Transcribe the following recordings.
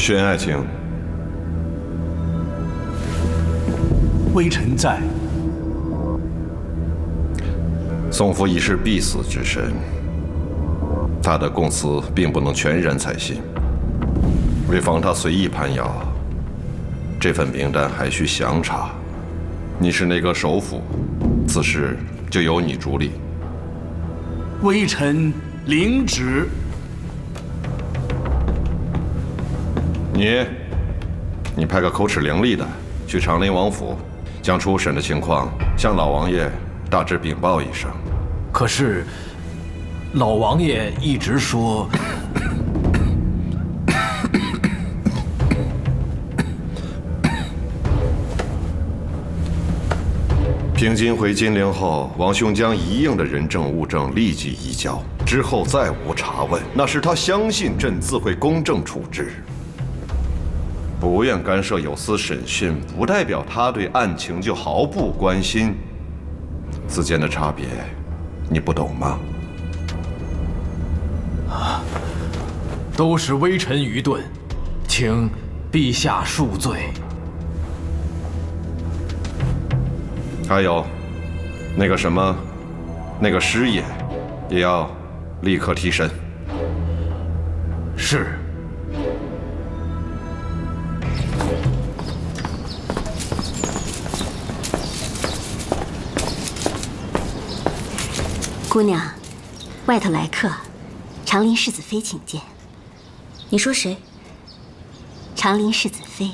宣爱卿，微臣在。宋府已是必死之身，他的供词并不能全然采信。为防他随意攀摇，这份名单还需详查。你是内阁首辅，此事就由你主理。微臣领旨。你派个口齿伶俐的去长陵王府，将初审的情况向老王爷大致禀报一声。可是，老王爷一直说，平津回金陵后，王兄将一应的人证物证立即移交，之后再无查问，那是他相信朕自会公正处置。不愿干涉有司审讯，不代表他对案情就毫不关心。此间的差别，你不懂吗？都是微臣愚钝，请陛下恕罪。还有，那个什么，那个师爷，也要立刻提审。是。姑娘，外头来客，长林世子妃请见。你说谁？长林世子妃。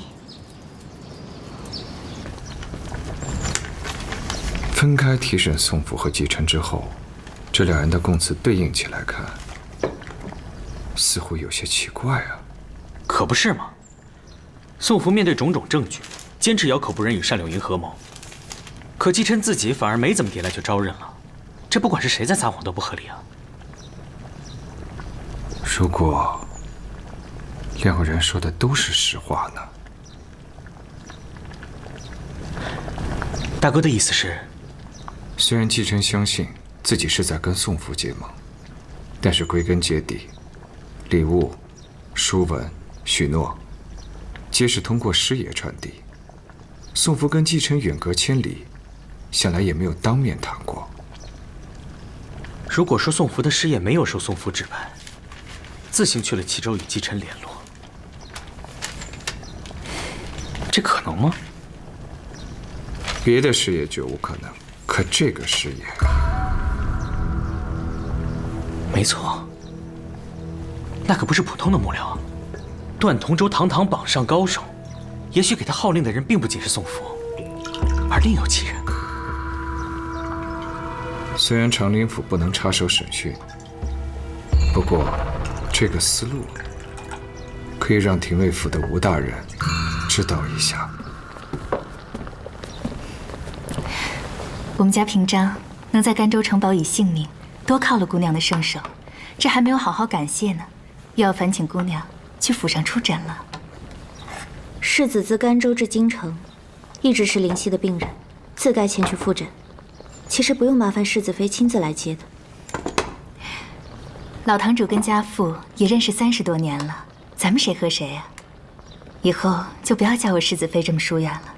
分开提审宋府和继承之后，这两人的供词对应起来看，似乎有些奇怪啊。可不是嘛！宋福面对种种证据，坚持咬口不认与单柳营合谋，可继承自己反而没怎么迭来就招认了，这不管是谁在撒谎都不合理啊！如果两个人说的都是实话呢？大哥的意思是？虽然继承相信自己是在跟宋府结盟，但是归根结底，礼物、书文、许诺，皆是通过师爷传递。宋福跟继承远隔千里，想来也没有当面谈过。如果说宋福的师爷没有受宋福指派，自行去了齐州与继承联络，这可能吗？别的师爷绝无可能，可这个师爷，没错，那可不是普通的幕僚啊！段同舟堂堂榜上高手，也许给他号令的人并不仅是宋福，而另有其人。虽然长林府不能插手审讯，不过这个思路可以让廷尉府的吴大人知道一下。我们家平章能在甘州城保以性命，多靠了姑娘的圣手，这还没有好好感谢呢，又要烦请姑娘去府上出诊了。世子自甘州至京城，一直是灵犀的病人，自该前去复诊。其实不用麻烦世子妃亲自来接的。老堂主跟家父也认识30多年了，咱们谁和谁呀？以后就不要叫我世子妃这么疏远了。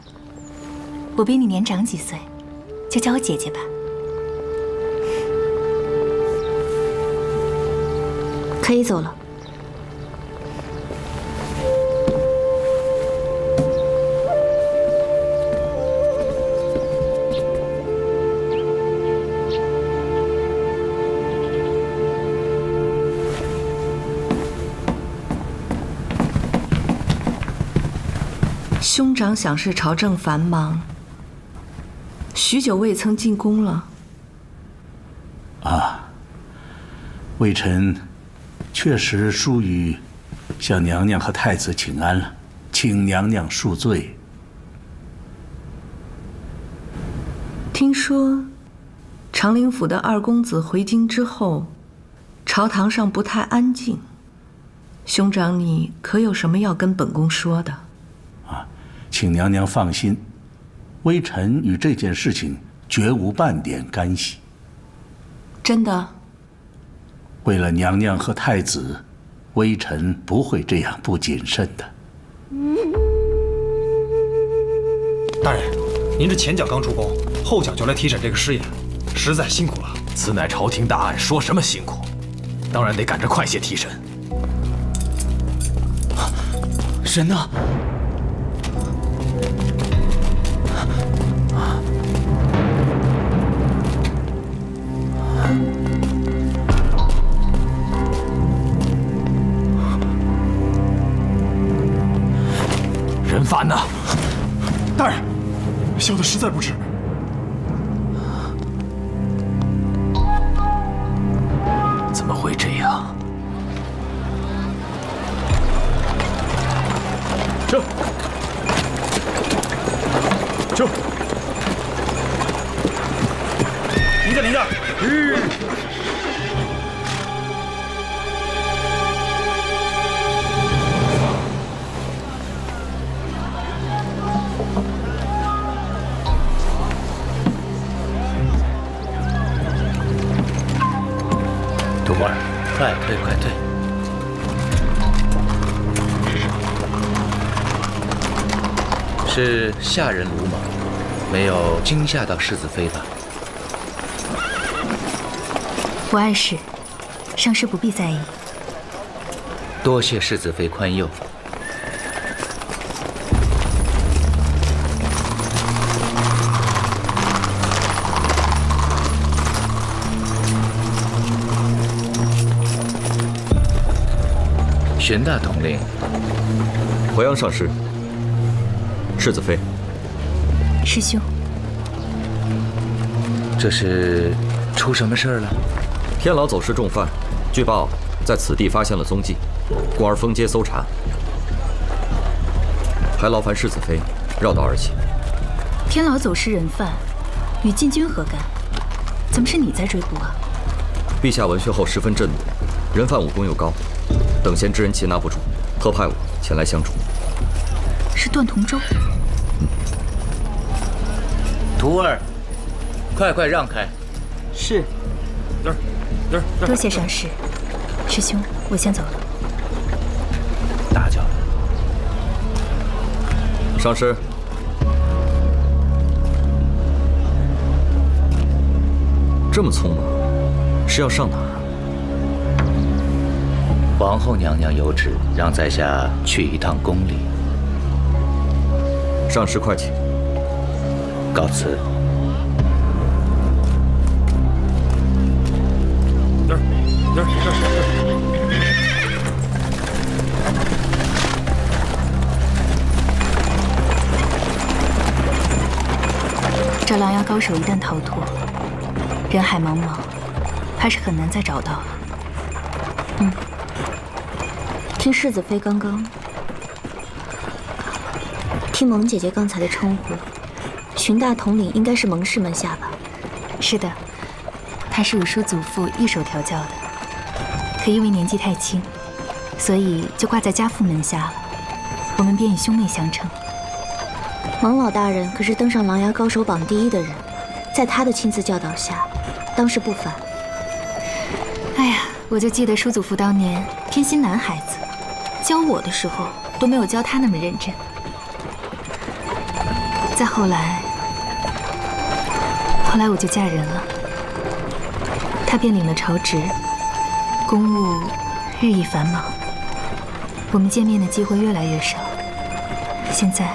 我比你年长几岁，就叫我姐姐吧。可以走了。兄长想是朝政繁忙，许久未曾进宫了。啊，微臣确实疏于向娘娘和太子请安了，请娘娘恕罪。听说长陵府的二公子回京之后，朝堂上不太安静。兄长你可有什么要跟本宫说的？请娘娘放心，微臣与这件事情绝无半点干系。真的？为了娘娘和太子，微臣不会这样不谨慎的。大人，您这前脚刚出宫，后脚就来提审这个尸眼，实在辛苦了。此乃朝廷大案，说什么辛苦？当然得赶着快些提审。人呢？人犯呢？大人，小的实在不知。怎么会这样？撤！撤！离着，离着。徒儿，快退，快退！是下人鲁莽，没有惊吓到世子妃吧？不碍事，上师不必在意。多谢世子妃宽宥。玄大统领，回阳上师，世子妃。师兄，这是出什么事儿了？天牢走失重犯，据报在此地发现了踪迹，故而封街搜查，还劳烦世子妃绕道而行。天牢走失人犯，与禁军何干？怎么是你在追捕啊？陛下闻讯后十分震怒，人犯武功又高，等闲之人擒拿不住，特派我前来相助。是段同舟。徒儿，快让开！是。多谢上师。师兄，我先走了。大脚。上师。这么匆忙，是要上哪儿？皇后娘娘有旨，让在下去一趟宫里。上师快请。告辞。这琅琊高手一旦逃脱，人海茫茫，怕是很难再找到了。听世子妃刚刚，听蒙姐姐刚才的称呼，荀大统领应该是蒙氏门下吧？是的，他是五叔祖父一手调教的，可因为年纪太轻，所以就挂在家父门下了。我们便以兄妹相称。蒙老大人可是登上琅琊高手榜第1的人，在他的亲自教导下，当是不凡。哎呀，我就记得叔祖父当年偏心男孩子，教我的时候都没有教他那么认真。再后来我就嫁人了，他便领了朝职，公务日益繁忙，我们见面的机会越来越少，现在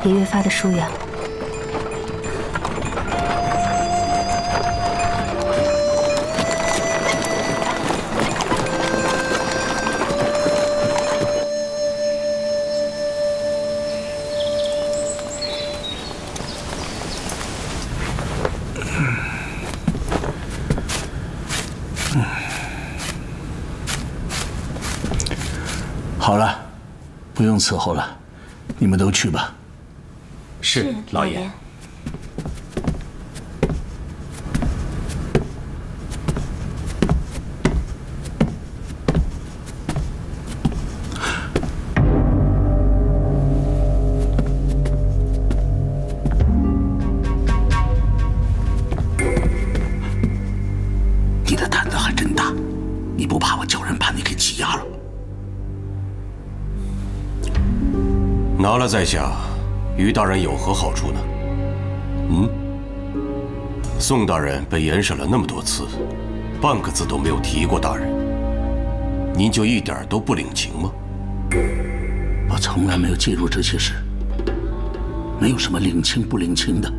也越发的疏远了。好了，不用伺候了，你们都去吧。是，老爷。你的胆子还真大，你不怕我叫人把你给羁押了？拿了在下，于大人有何好处呢？宋大人被严审了那么多次，半个字都没有提过大人，您就一点都不领情吗？我从来没有介入这些事，没有什么领情不领情的。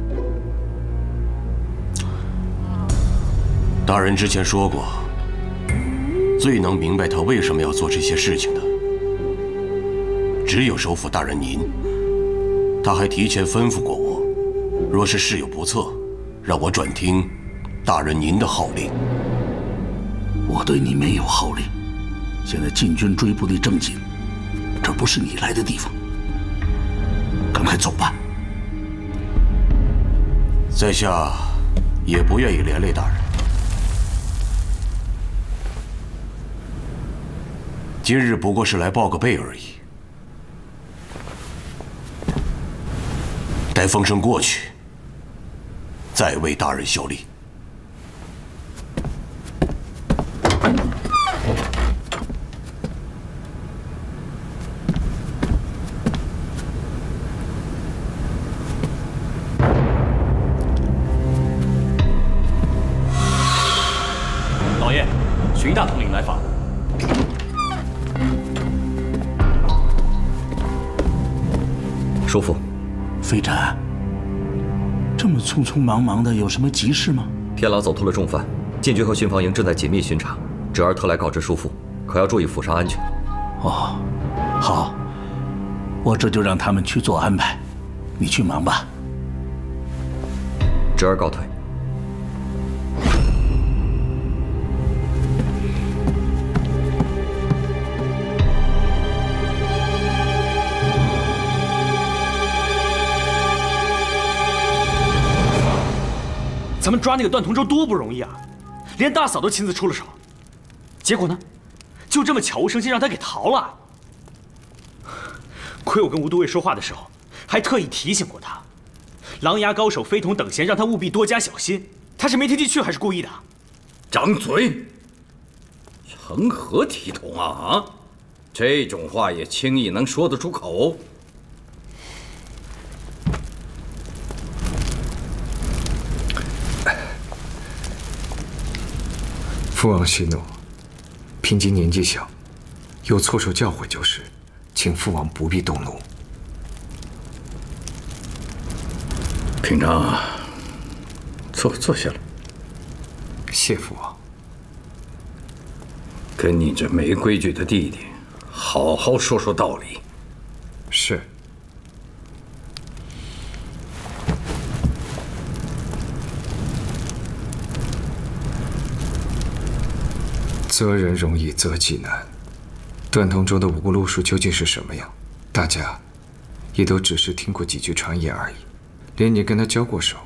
大人之前说过，最能明白他为什么要做这些事情的，只有首辅大人您。他还提前吩咐过我，若是事有不测，让我转听大人您的号令。我对你没有号令，现在禁军追捕你正紧，这不是你来的地方，赶快走吧。在下也不愿意连累大人。今日不过是来报个备而已，待风声过去，再为大人效力。老爷，荀大统领来访。叔父，飞展，这么匆匆忙忙的，有什么急事吗？天狼走脱了重犯，禁军和巡防营正在紧密巡查。侄儿特来告知叔父，可要注意府上安全。哦，好，我这就让他们去做安排，你去忙吧。侄儿告退。咱们抓那个段同舟多不容易啊，连大嫂都亲自出了手，结果呢，就这么悄无声息让他给逃了。亏我跟吴都尉说话的时候，还特意提醒过他，狼牙高手非同等闲，让他务必多加小心。他是没听进去，还是故意的？张嘴！成何体统啊！这种话也轻易能说得出口？父王息怒，平津年纪小，有错受教诲就是，请父王不必动怒。平章啊，坐下来。谢父王。跟你这没规矩的弟弟，好好说说道理。是。择人容易择己难，段同舟的武功路数究竟是什么样？大家也都只是听过几句传言而已，连你跟他交过手，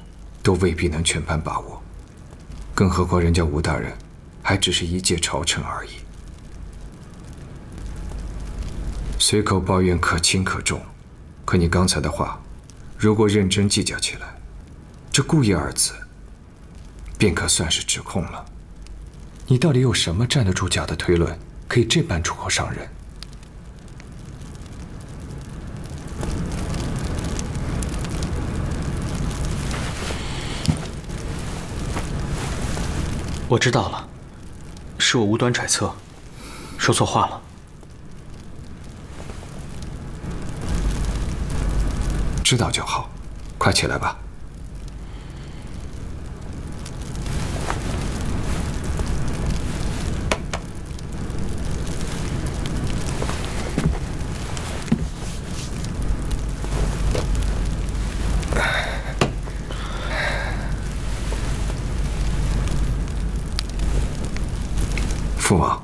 都未必能全盘把握。更何况人家吴大人还只是一介朝臣而已。随口抱怨可轻可重，可你刚才的话，如果认真计较起来，这故意二字便可算是指控了。你到底有什么站得住脚的推论，可以这般出口伤人？我知道了，是我无端揣测，说错话了。知道就好，快起来吧。父王，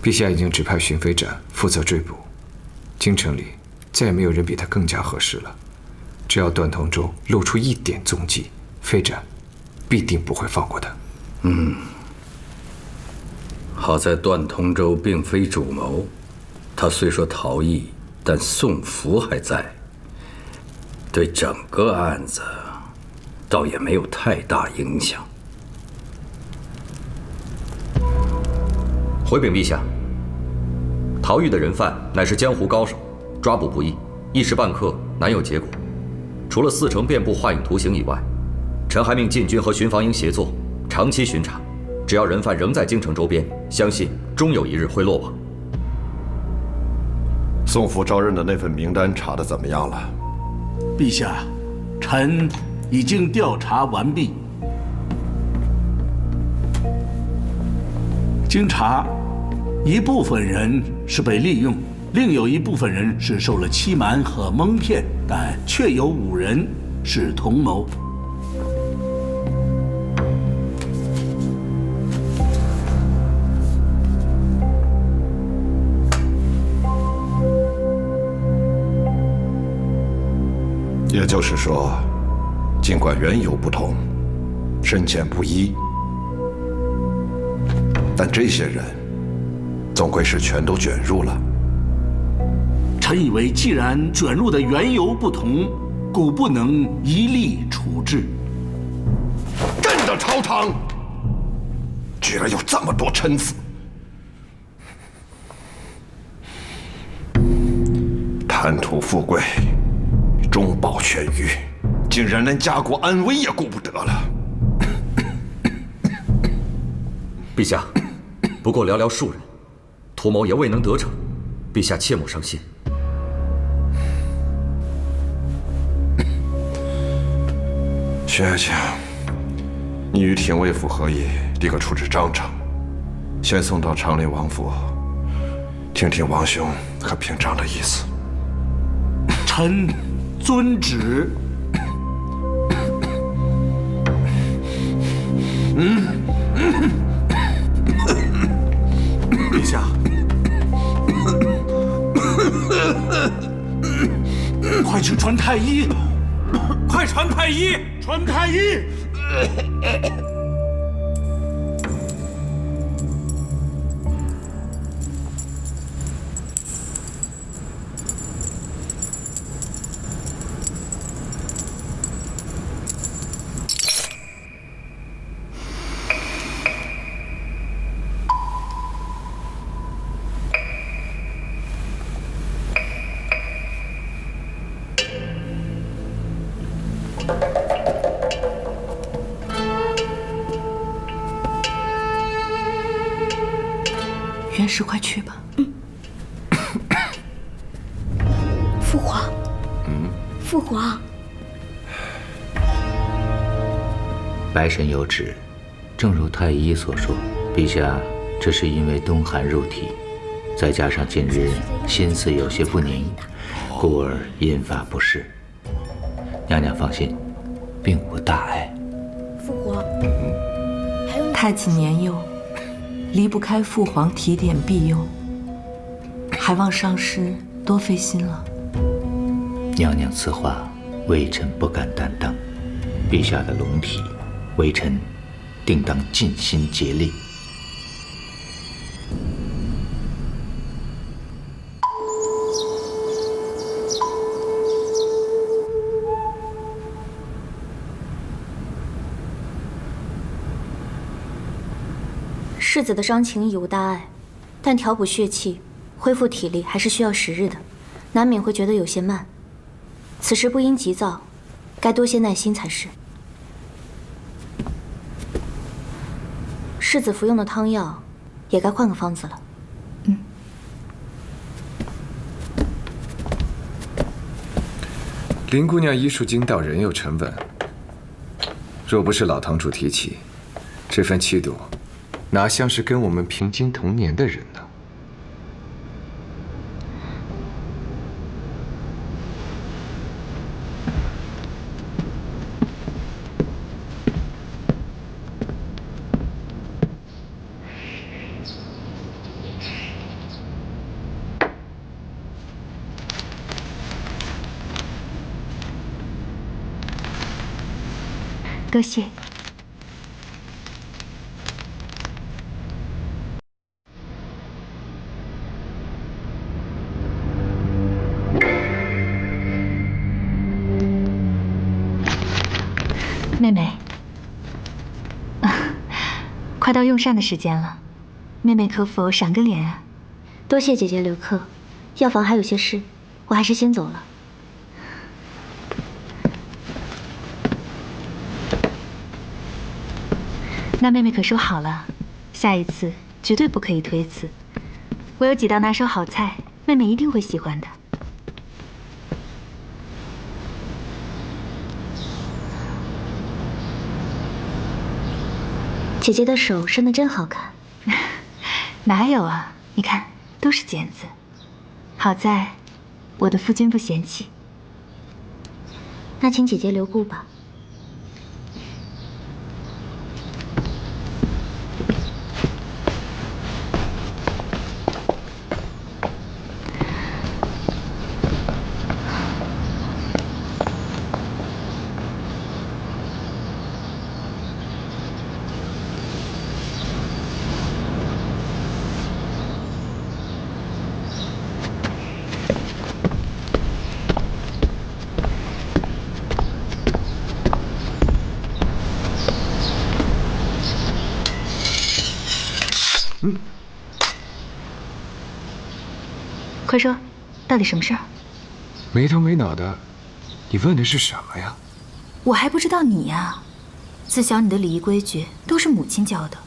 陛下已经指派巡飞展负责追捕，京城里再也没有人比他更加合适了。只要段同舟露出一点踪迹，飞展必定不会放过他。好在段同舟并非主谋，他虽说逃逸，但宋福还在，对整个案子倒也没有太大影响。回禀陛下，逃狱的人犯乃是江湖高手，抓捕不易，一时半刻难有结果。除了4城遍布幻影图形以外，臣还命禁军和巡防营协作，长期巡查。只要人犯仍在京城周边，相信终有一日会落网。宋府招认的那份名单查得怎么样了？陛下，臣已经调查完毕。经查，一部分人是被利用，另有一部分人是受了欺瞒和蒙骗，但确有5人是同谋。也就是说，尽管缘由不同，深浅不一，但这些人总归是全都卷入了。臣以为，既然卷入的缘由不同，故不能一例处置。朕的朝堂居然有这么多臣子，贪图富贵，中饱全余，竟然连家国安危也顾不得了。陛下，不过寥寥数人，图谋也未能得逞，陛下切莫伤心。薛爱卿，你与廷尉府合议，立刻处置张成，先送到长陵王府，听听王兄和平章的意思。臣遵旨。陛下，快去传太医！快传太医！传太医！元氏，快去吧。父皇，父皇，白神有旨，正如太医所说，陛下，这是因为冬寒入体，再加上近日心思有些不宁，故而引发不适。娘娘放心，并无大碍。父皇，太子年幼，离不开父皇提点庇佑，还望上师多费心了。娘娘此话，微臣不敢担当。陛下的龙体，微臣定当尽心竭力。世子的伤情已无大碍，但调补血气、恢复体力还是需要时日的，难免会觉得有些慢。此时不应急躁，该多些耐心才是。世子服用的汤药，也该换个方子了。林姑娘医术精到，人又沉稳。若不是老堂主提起，这份气度，哪像是跟我们平津同年的人呢？多谢。妹妹，快到用膳的时间了，妹妹可否赏个脸啊？多谢姐姐留客，药房还有些事，我还是先走了。那妹妹可说好了，下一次绝对不可以推辞。我有几道拿手好菜，妹妹一定会喜欢的。姐姐的手伸得真好看。哪有啊？你看，都是茧子。好在我的夫君不嫌弃。那请姐姐留步吧。快说，到底什么事儿？没头没脑的，你问的是什么呀？我还不知道你呀。自小你的礼仪规矩都是母亲教的，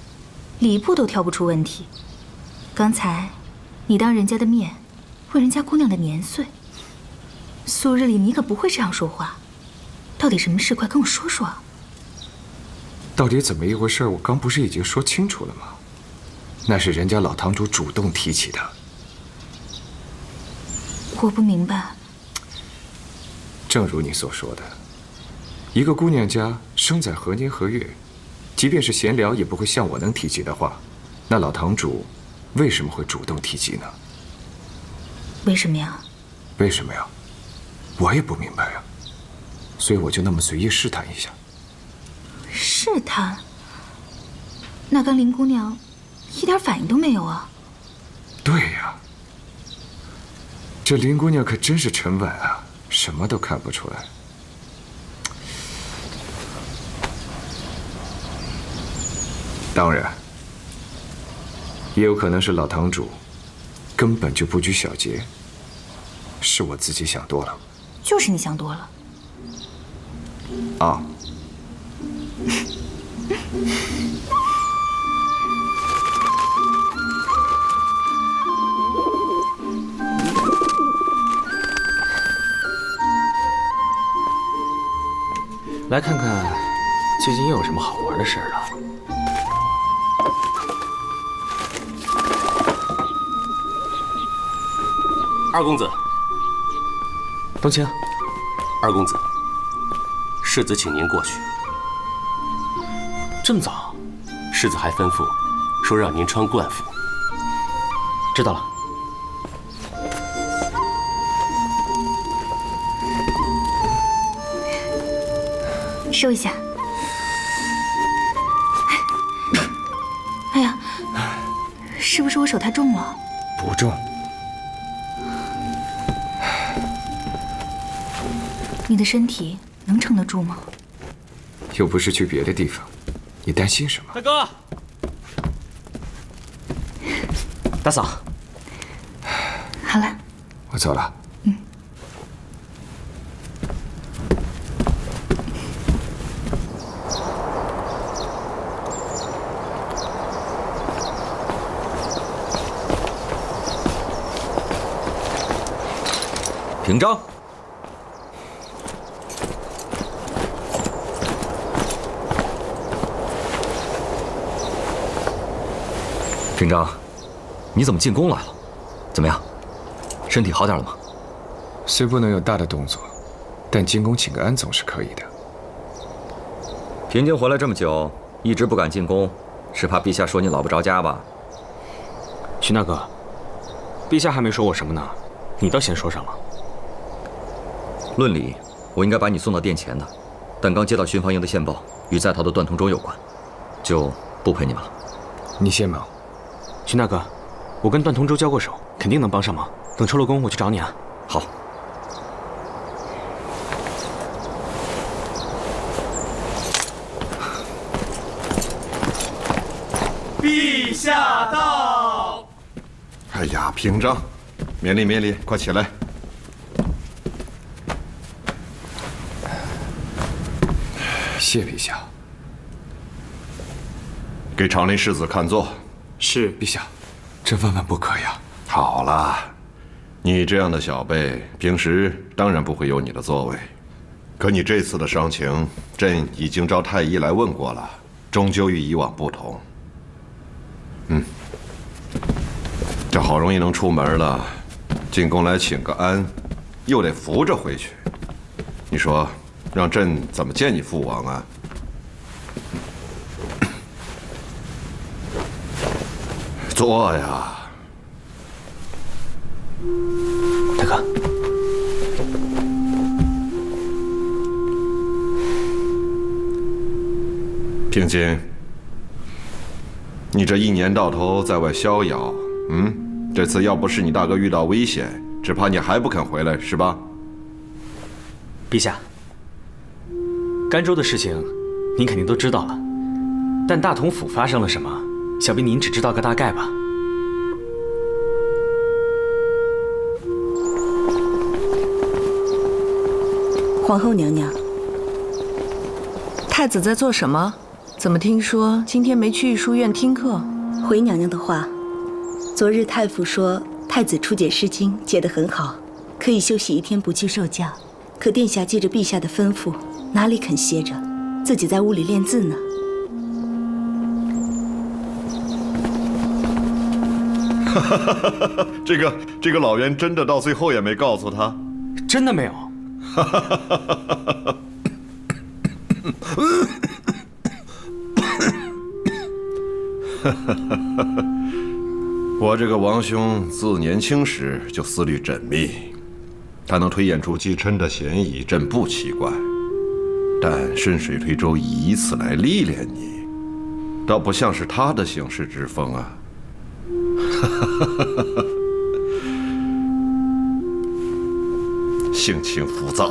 礼部都挑不出问题。刚才你当人家的面问人家姑娘的年岁，素日里你可不会这样说话。到底什么事？快跟我说说啊！到底怎么一回事？我刚不是已经说清楚了吗？那是人家老堂主主动提起的。我不明白。正如你所说的，一个姑娘家生在何年何月，即便是闲聊也不会像我能提及的话，那老堂主为什么会主动提及呢？为什么呀？为什么呀？我也不明白呀，所以我就那么随意试探一下。试探？那跟林姑娘一点反应都没有啊。对呀，这林姑娘可真是沉稳啊，什么都看不出来。当然，也有可能是老堂主根本就不拘小节，是我自己想多了。就是你想多了。啊。来看看最近又有什么好玩的事儿了。二公子，冬青，二公子，世子请您过去。这么早？世子还吩咐说让您穿冠服。知道了。收一下。哎呀，是不是我手太重了？不重。你的身体能撑得住吗？又不是去别的地方，你担心什么？大哥，大嫂，好了，我走了。平章，平章，你怎么进宫来了？怎么样，身体好点了吗？虽不能有大的动作，但进宫请个安总是可以的。平津回来这么久，一直不敢进宫，是怕陛下说你老不着家吧？徐大哥，陛下还没说我什么呢，你倒先说上了。论理，我应该把你送到殿前的，但刚接到巡防营的线报，与在逃的段同舟有关，就不陪你们了。你先忙。徐大哥，我跟段同舟交过手，肯定能帮上忙。等出了宫，我去找你啊。好。陛下到！哎呀，平章，免礼免礼，快起来。谢陛下。给长林世子看座。是，陛下，这万万不可呀！好了，你这样的小辈，平时当然不会有你的座位。可你这次的伤情，朕已经召太医来问过了，终究与以往不同。这好容易能出门了，进宫来请个安，又得扶着回去。你说，让朕怎么见你父王啊？坐呀，大哥。平津，你这一年到头在外逍遥，这次要不是你大哥遇到危险，只怕你还不肯回来，是吧？陛下，甘州的事情您肯定都知道了，但大同府发生了什么，想必您只知道个大概吧？皇后娘娘，太子在做什么？怎么听说今天没去书院听课？回娘娘的话，昨日太傅说太子初解诗经解得很好，可以休息1天不去受教。可殿下记着陛下的吩咐，哪里肯歇着，自己在屋里练字呢。这个老袁真的到最后也没告诉他，真的没有。我这个王兄自年轻时就思虑缜密，他能推演出姬琛的嫌疑，朕不奇怪。但顺水推舟以此来历练你，倒不像是他的行事之风啊。性情浮躁，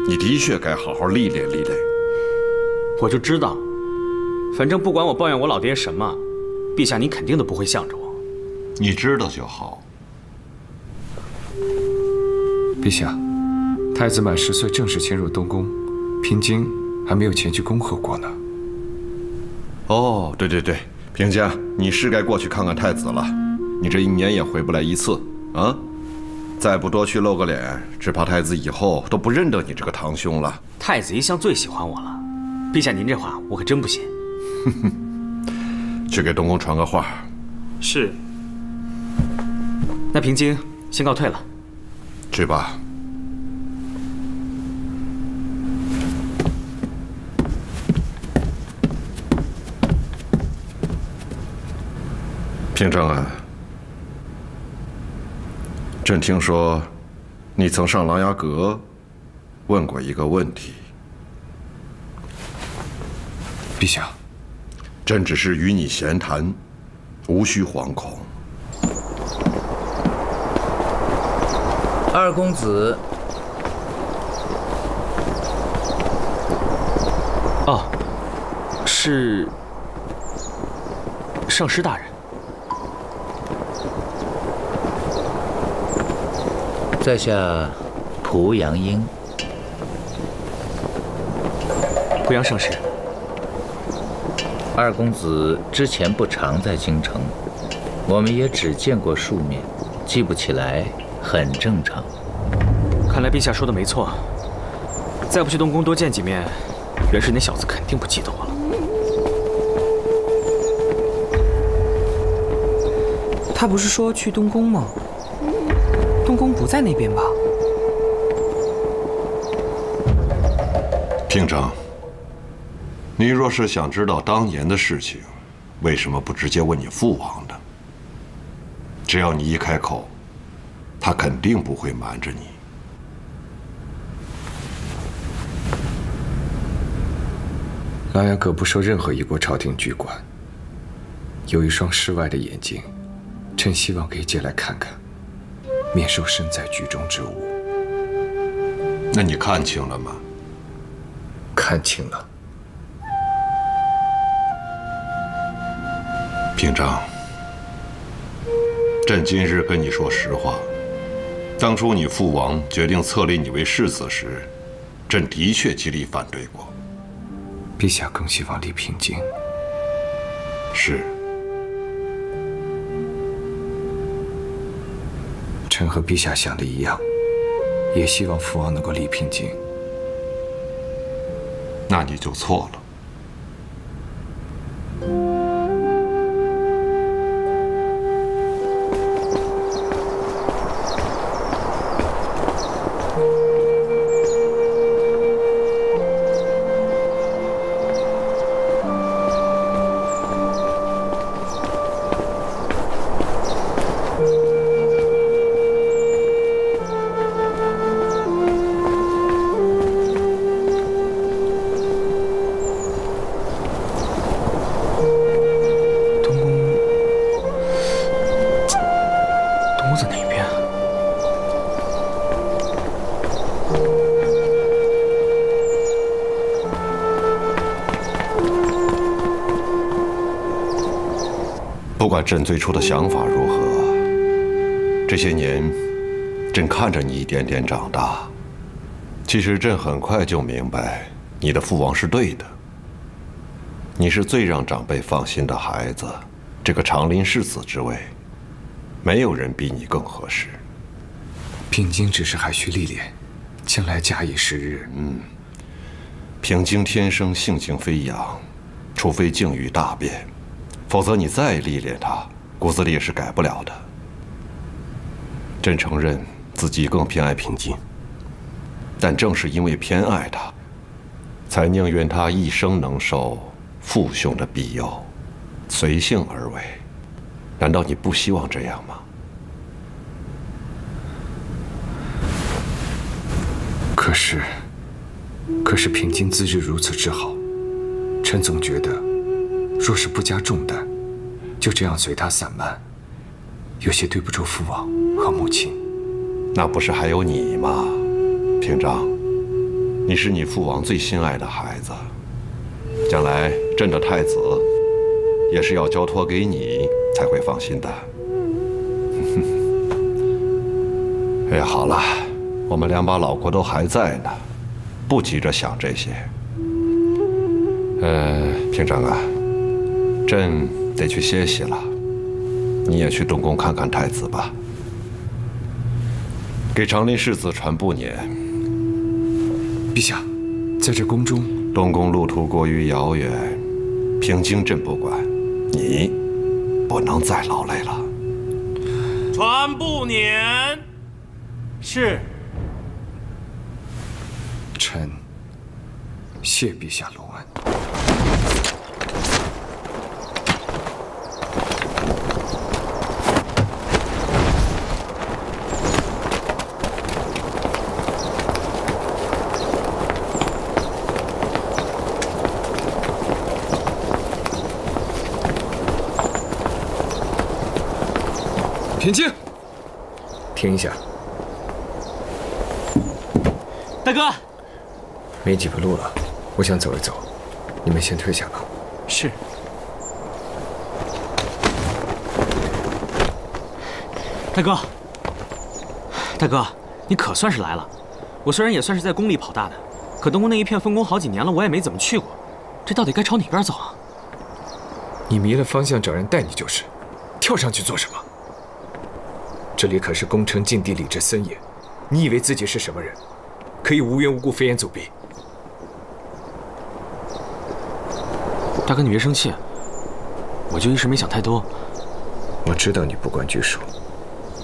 你的确该好好历练历练。我就知道，反正不管我抱怨我老爹什么，陛下您肯定都不会向着我。你知道就好。陛下，太子满10岁正式迁入东宫，平津还没有前去恭贺过呢。哦，对，平津，你是该过去看看太子了。你这1年也回不来1次啊！再不多去露个脸，只怕太子以后都不认得你这个堂兄了。太子一向最喜欢我了，陛下您这话我可真不信。去给东宫传个话。是。那平津先告退了。去吧。平正啊，朕听说你曾上琅琊阁问过一个问题。陛下，朕只是与你闲谈，无需惶恐。二公子。哦，是上师大人。在下濮阳英。濮阳上师。二公子之前不常在京城，我们也只见过数面，记不起来很正常。看来陛下说的没错，再不去东宫多见几面，袁氏那小子肯定不记得我了。他不是说去东宫吗？东宫不在那边吧？平正，你若是想知道当年的事情，为什么不直接问你父王呢？只要你一开口，他肯定不会瞒着你。琅琊阁不受任何一国朝廷拘管，有一双世外的眼睛，朕希望可以借来看看，免受身在局中之误。那你看清了吗？看清了。平正，朕今日跟你说实话，当初你父王决定册立你为世子时，朕的确极力反对过。陛下更希望立平津，是。臣和陛下想的一样，也希望父王能够离平津。那你就错了。不管朕最初的想法如何，这些年，朕看着你一点点长大。其实朕很快就明白，你的父王是对的。你是最让长辈放心的孩子，这个长林世子之位，没有人比你更合适。平津只是还需历练，将来假以时日。平津天生性情飞扬，除非境遇大变。否则，你再历练他，骨子里也是改不了的。朕承认自己更偏爱平津，但正是因为偏爱他，才宁愿他一生能受父兄的庇佑，随性而为。难道你不希望这样吗？可是平津资质如此之好，臣总觉得，若是不加重担，就这样随他散漫，有些对不住父王和母亲。那不是还有你吗，平章？你是你父王最心爱的孩子，将来朕的太子也是要交托给你才会放心的。哎呀，好了，我们两把老国都还在呢，不急着想这些。平章啊，朕得去歇息了，你也去东宫看看太子吧，给长林世子传步辇。陛下，在这宫中，东宫路途过于遥远，平津朕不管，你不能再劳累了。传步辇。是。臣谢陛下隆恩。平津，停一下。大哥，没几步路了，我想走一走，你们先退下吧。是。大哥，大哥，你可算是来了。我虽然也算是在宫里跑大的，可东宫那一片分宫好几年了，我也没怎么去过。这到底该朝哪边走啊？你迷了方向，找人带你就是。跳上去做什么？这里可是宫城禁地，礼制森严。你以为自己是什么人，可以无缘无故飞檐走壁？大哥，你别生气，我就一时没想太多。我知道你不管拘束，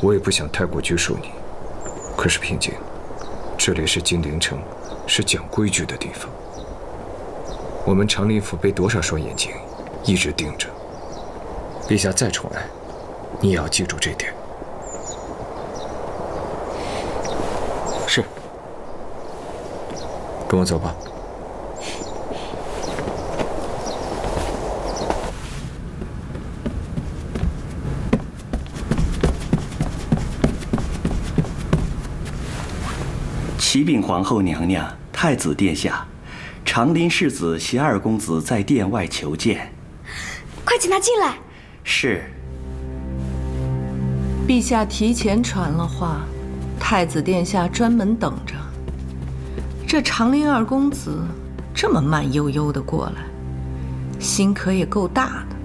我也不想太过拘束你。可是平津，这里是金陵城，是讲规矩的地方。我们长林府被多少双眼睛一直盯着。陛下再宠爱，你也要记住这点。是。跟我走吧。启禀皇后娘娘、太子殿下，长林世子携二公子在殿外求见。快请他进来。是。陛下提前传了话，太子殿下专门等着。这长林二公子这么慢悠悠的过来，心可也够大的。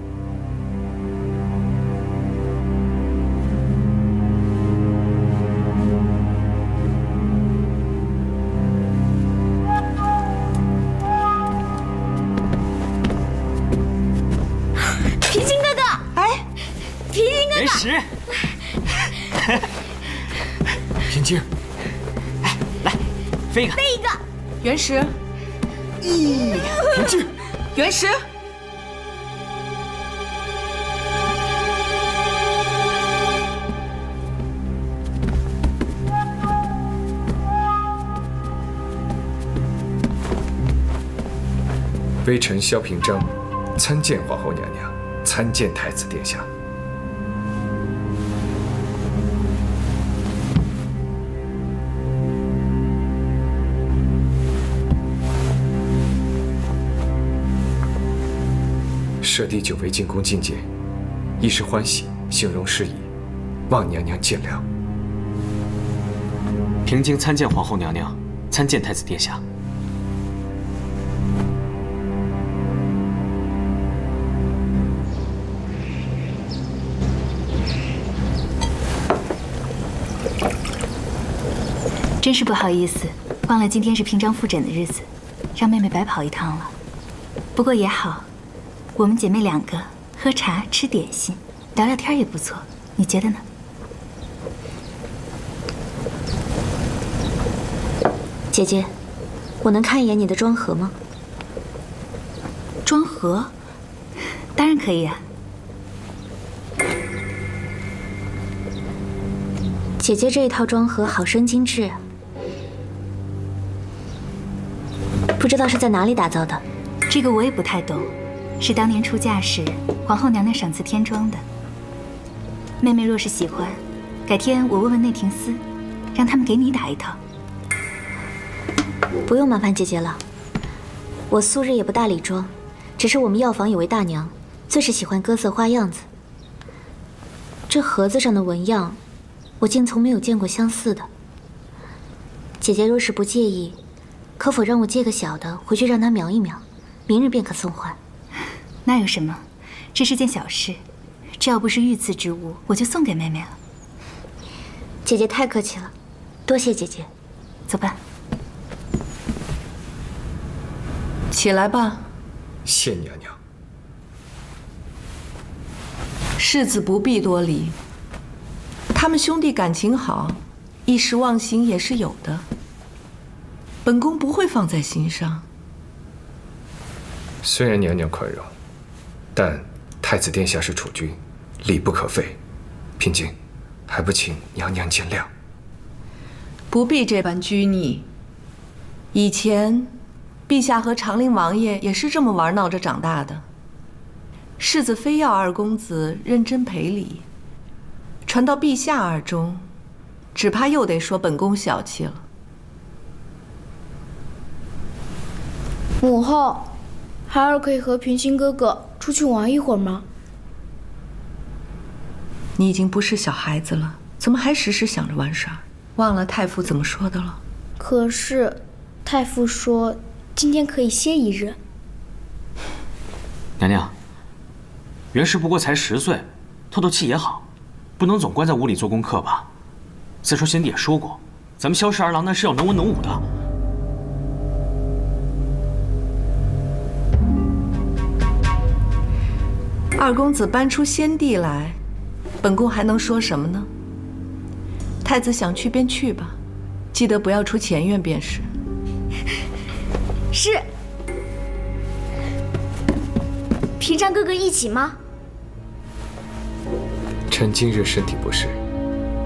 原石。平静，哎，来，飞一个，飞一个。原石，平静，原石。微臣萧平章，参见皇后娘娘，参见太子殿下。舍弟久违进宫觐见，一时欢喜，形容失宜，望娘娘见谅。平京参见皇后娘娘，参见太子殿下。真是不好意思，忘了今天是平章复诊的日子，让妹妹白跑一趟了。不过也好，我们姐妹两个喝茶吃点心，聊聊天也不错，你觉得呢？姐姐，我能看一眼你的妆盒吗？妆盒？当然可以啊。姐姐这一套妆盒好生精致啊，不知道是在哪里打造的。这个我也不太懂，是当年出嫁时皇后娘娘赏赐天妆的。妹妹若是喜欢，改天我问问内廷司，让他们给你打一套。不用麻烦姐姐了，我素日也不大理妆，只是我们药房有位大娘，最是喜欢各色花样子。这盒子上的纹样，我竟从没有见过相似的。姐姐若是不介意，可否让我借个小的回去让她描一描，明日便可送还。那有什么，这是件小事，这要不是御赐之物，我就送给妹妹了。姐姐太客气了，多谢姐姐。走吧。起来吧。谢娘娘。世子不必多礼，他们兄弟感情好，一时忘形也是有的。本宫不会放在心上。虽然娘娘宽容，但太子殿下是储君，礼不可废。平静，还不请娘娘见谅。不必这般拘泥。以前，陛下和长陵王爷也是这么玩闹着长大的。世子非要二公子认真赔礼，传到陛下耳中，只怕又得说本宫小气了。母后，孩儿可以和平心哥哥出去玩一会儿吗？你已经不是小孩子了，怎么还时时想着玩耍？忘了太傅怎么说的了？可是，太傅说今天可以歇一日。娘娘，元石不过才10岁，透透气也好，不能总关在屋里做功课吧？再说先帝也说过，咱们萧氏儿郎那是要能文能武的。二公子搬出先帝来，本宫还能说什么呢？太子想去便去吧，记得不要出前院便是。是。平章哥哥一起吗？臣今日身体不适，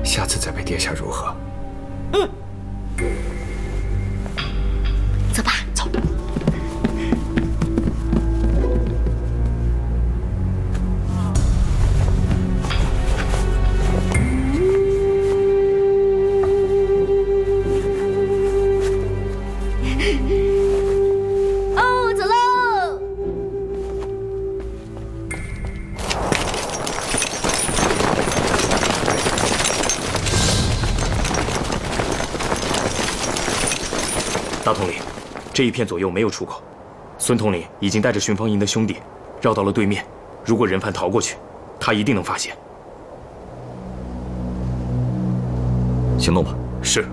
下次再陪殿下如何？嗯。走吧，走。哦，走喽！大统领，这一片左右没有出口。孙统领已经带着巡防营的兄弟绕到了对面，如果人犯逃过去，他一定能发现。行动吧。是。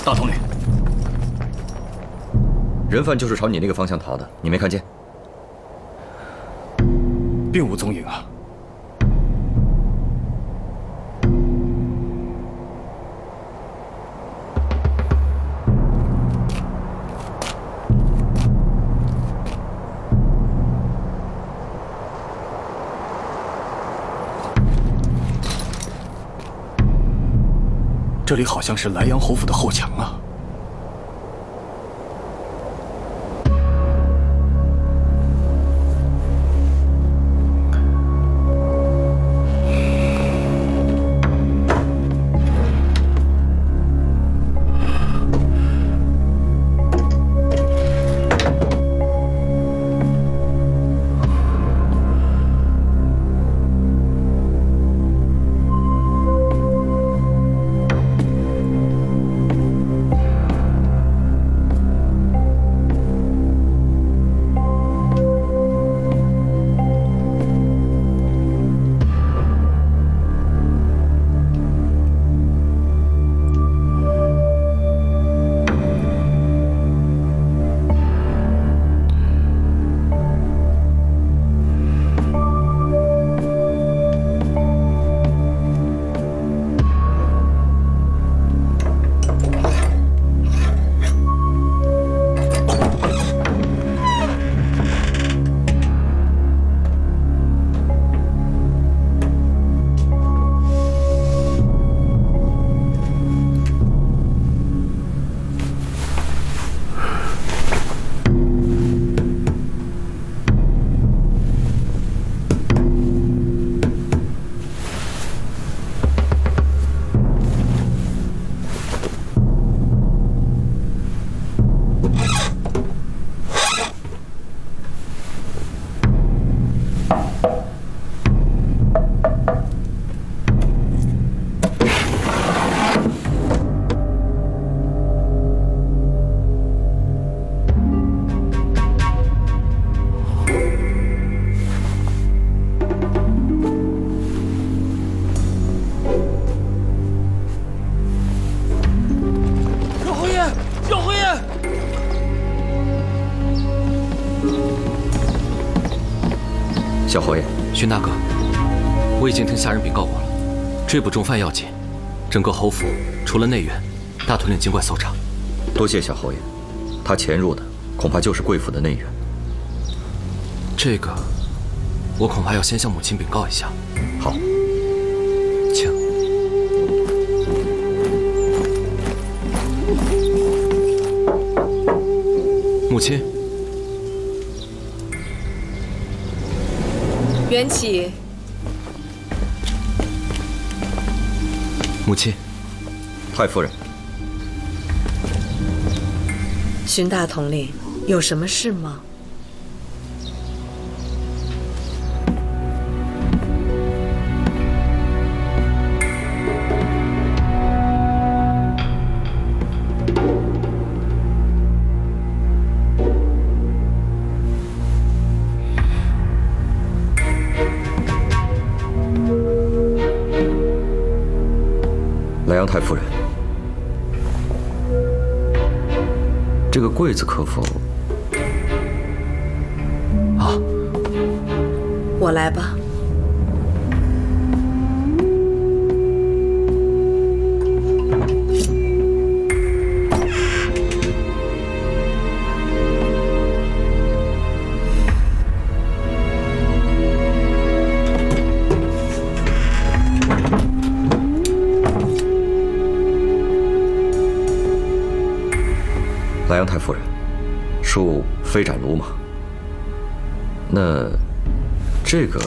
大统领，人犯就是朝你那个方向逃的，你没看见？并无踪影啊。这里好像是莱阳侯府的后墙啊。小侯爷，荀大哥，我已经听下人禀告过了，追捕重犯要紧，整个侯府除了内院，大统领尽管搜查。多谢小侯爷，他潜入的恐怕就是贵府的内院。这个，我恐怕要先向母亲禀告一下。好，请。母亲。缘起，母亲，太夫人，荀大统领，有什么事吗？莱阳太夫人，这个柜子可否？啊，我来吧。莱阳太夫人，恕飞斩鲁马。那这个，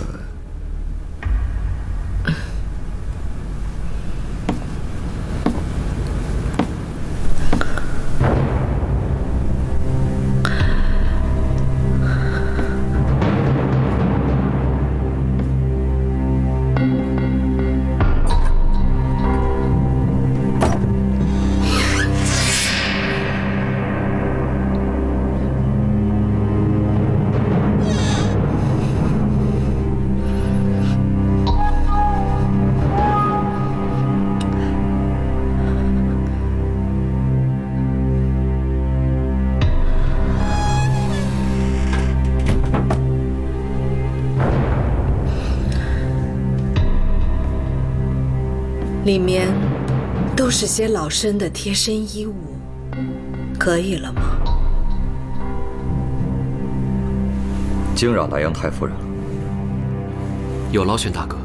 里面都是些老身的贴身衣物，可以了吗？惊扰莱阳太夫人了。有劳玄大哥。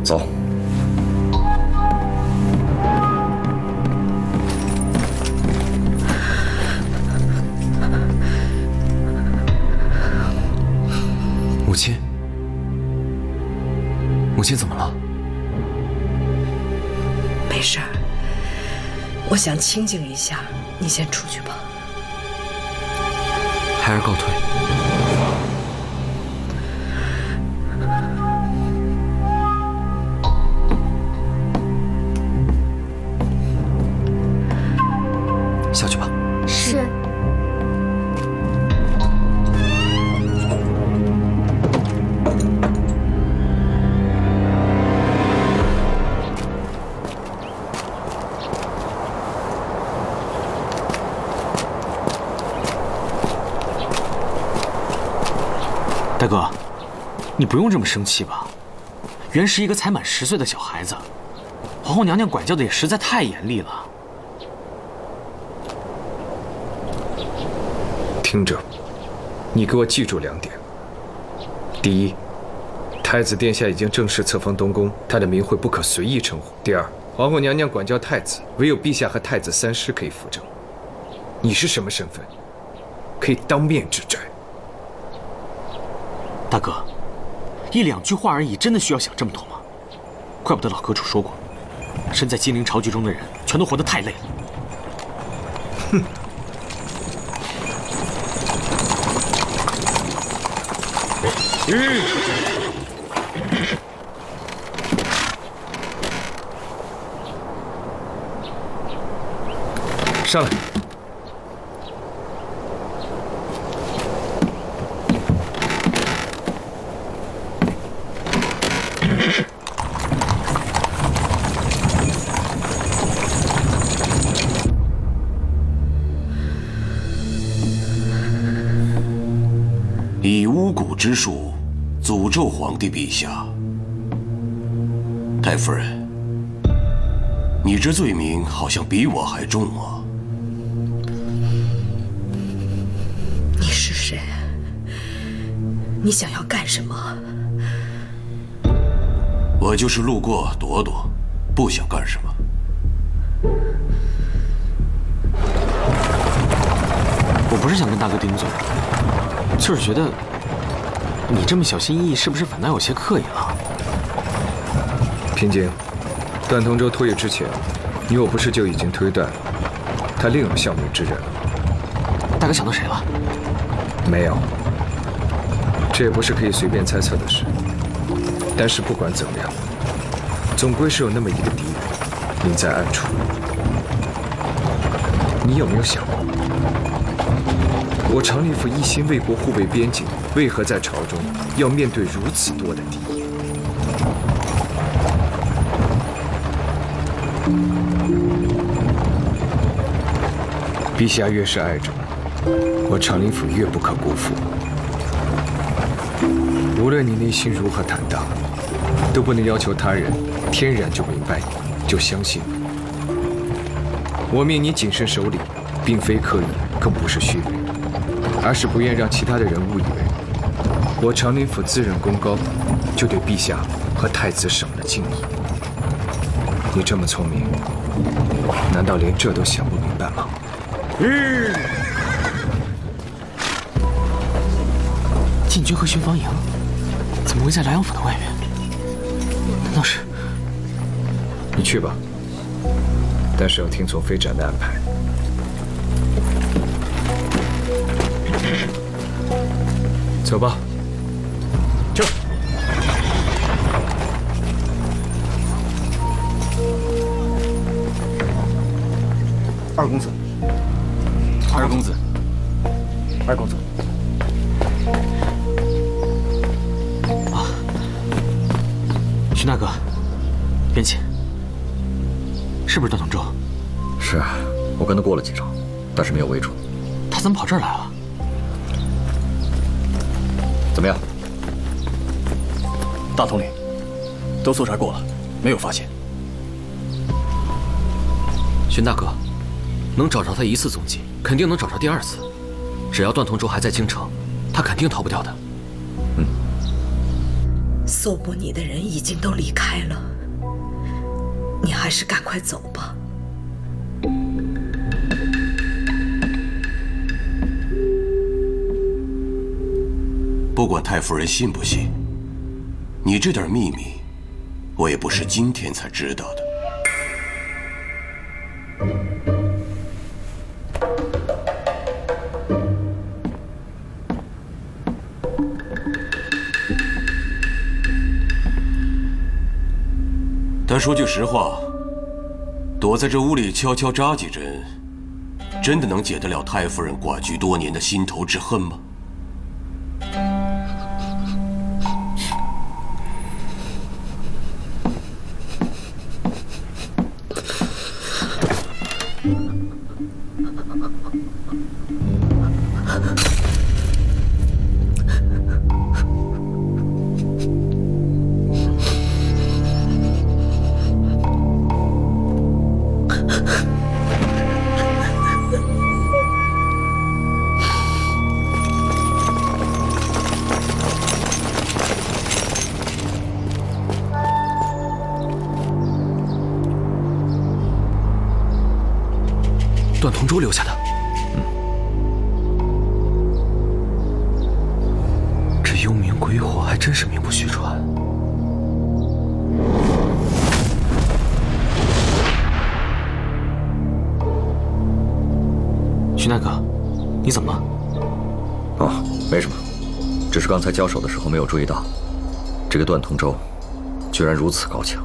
走。母亲，母亲怎么了？没事儿，我想清静一下，你先出去吧。孩儿告退。下去吧。是。大哥，你不用这么生气吧？原是一个才满10岁的小孩子，皇后娘娘管教的也实在太严厉了。听着，你给我记住2点：第一，太子殿下已经正式册封东宫，他的名讳不可随意称呼；第二，皇后娘娘管教太子，唯有陛下和太子3师可以辅政。你是什么身份？可以当面指摘。大哥，1、2句话而已，真的需要想这么多吗？怪不得老阁主说过，身在金陵朝局中的人，全都活得太累了。哼。上来。以巫蛊之术诅咒皇帝陛下。太夫人，你这罪名好像比我还重啊！你是谁？你想要干什么？我就是路过躲躲，不想干什么。我不是想跟大哥顶嘴，就是觉得你这么小心翼翼，是不是反倒有些刻意了？平津，段同舟脱狱之前，你我不是就已经推断他另有效命之人了？大哥想到谁了？没有，这也不是可以随便猜测的事。但是不管怎么样，总归是有那么一个敌人隐在暗处。你有没有想过，我长历府一心为国护卫边境，为何在朝中要面对如此多的敌意？陛下越是爱着我，长林府越不可辜负。无论你内心如何坦荡，都不能要求他人天然就明白你，就相信你。我命你谨慎守礼，并非刻意，更不是虚伪，而是不愿让其他的人误以为我长林府自认功高，就对陛下和太子省了敬意。你这么聪明，难道连这都想不明白吗？禁军和巡防营怎么会在莱阳府的外面？难道是？你去吧，但是要听从飞展的安排。走吧。这。二公子，二公子，二公子。啊，徐大哥，边请。是不是段同舟？是啊，我跟他过了几招，但是没有围住。他怎么跑这儿来了？怎么样？大统领，都搜查过了，没有发现。荀大哥，能找着他一次踪迹，肯定能找着第二次。只要段同舟还在京城，他肯定逃不掉的。搜捕你的人已经都离开了，你还是赶快走吧。不管太夫人信不信，你这点秘密，我也不是今天才知道的。但说句实话，躲在这屋里悄悄扎几针，真的能解得了太夫人寡居多年的心头之恨吗？段同舟留下的。这幽冥鬼火还真是名不虚传。徐大哥，你怎么了？哦，没什么，只是刚才交手的时候没有注意到，这个段同舟居然如此高强。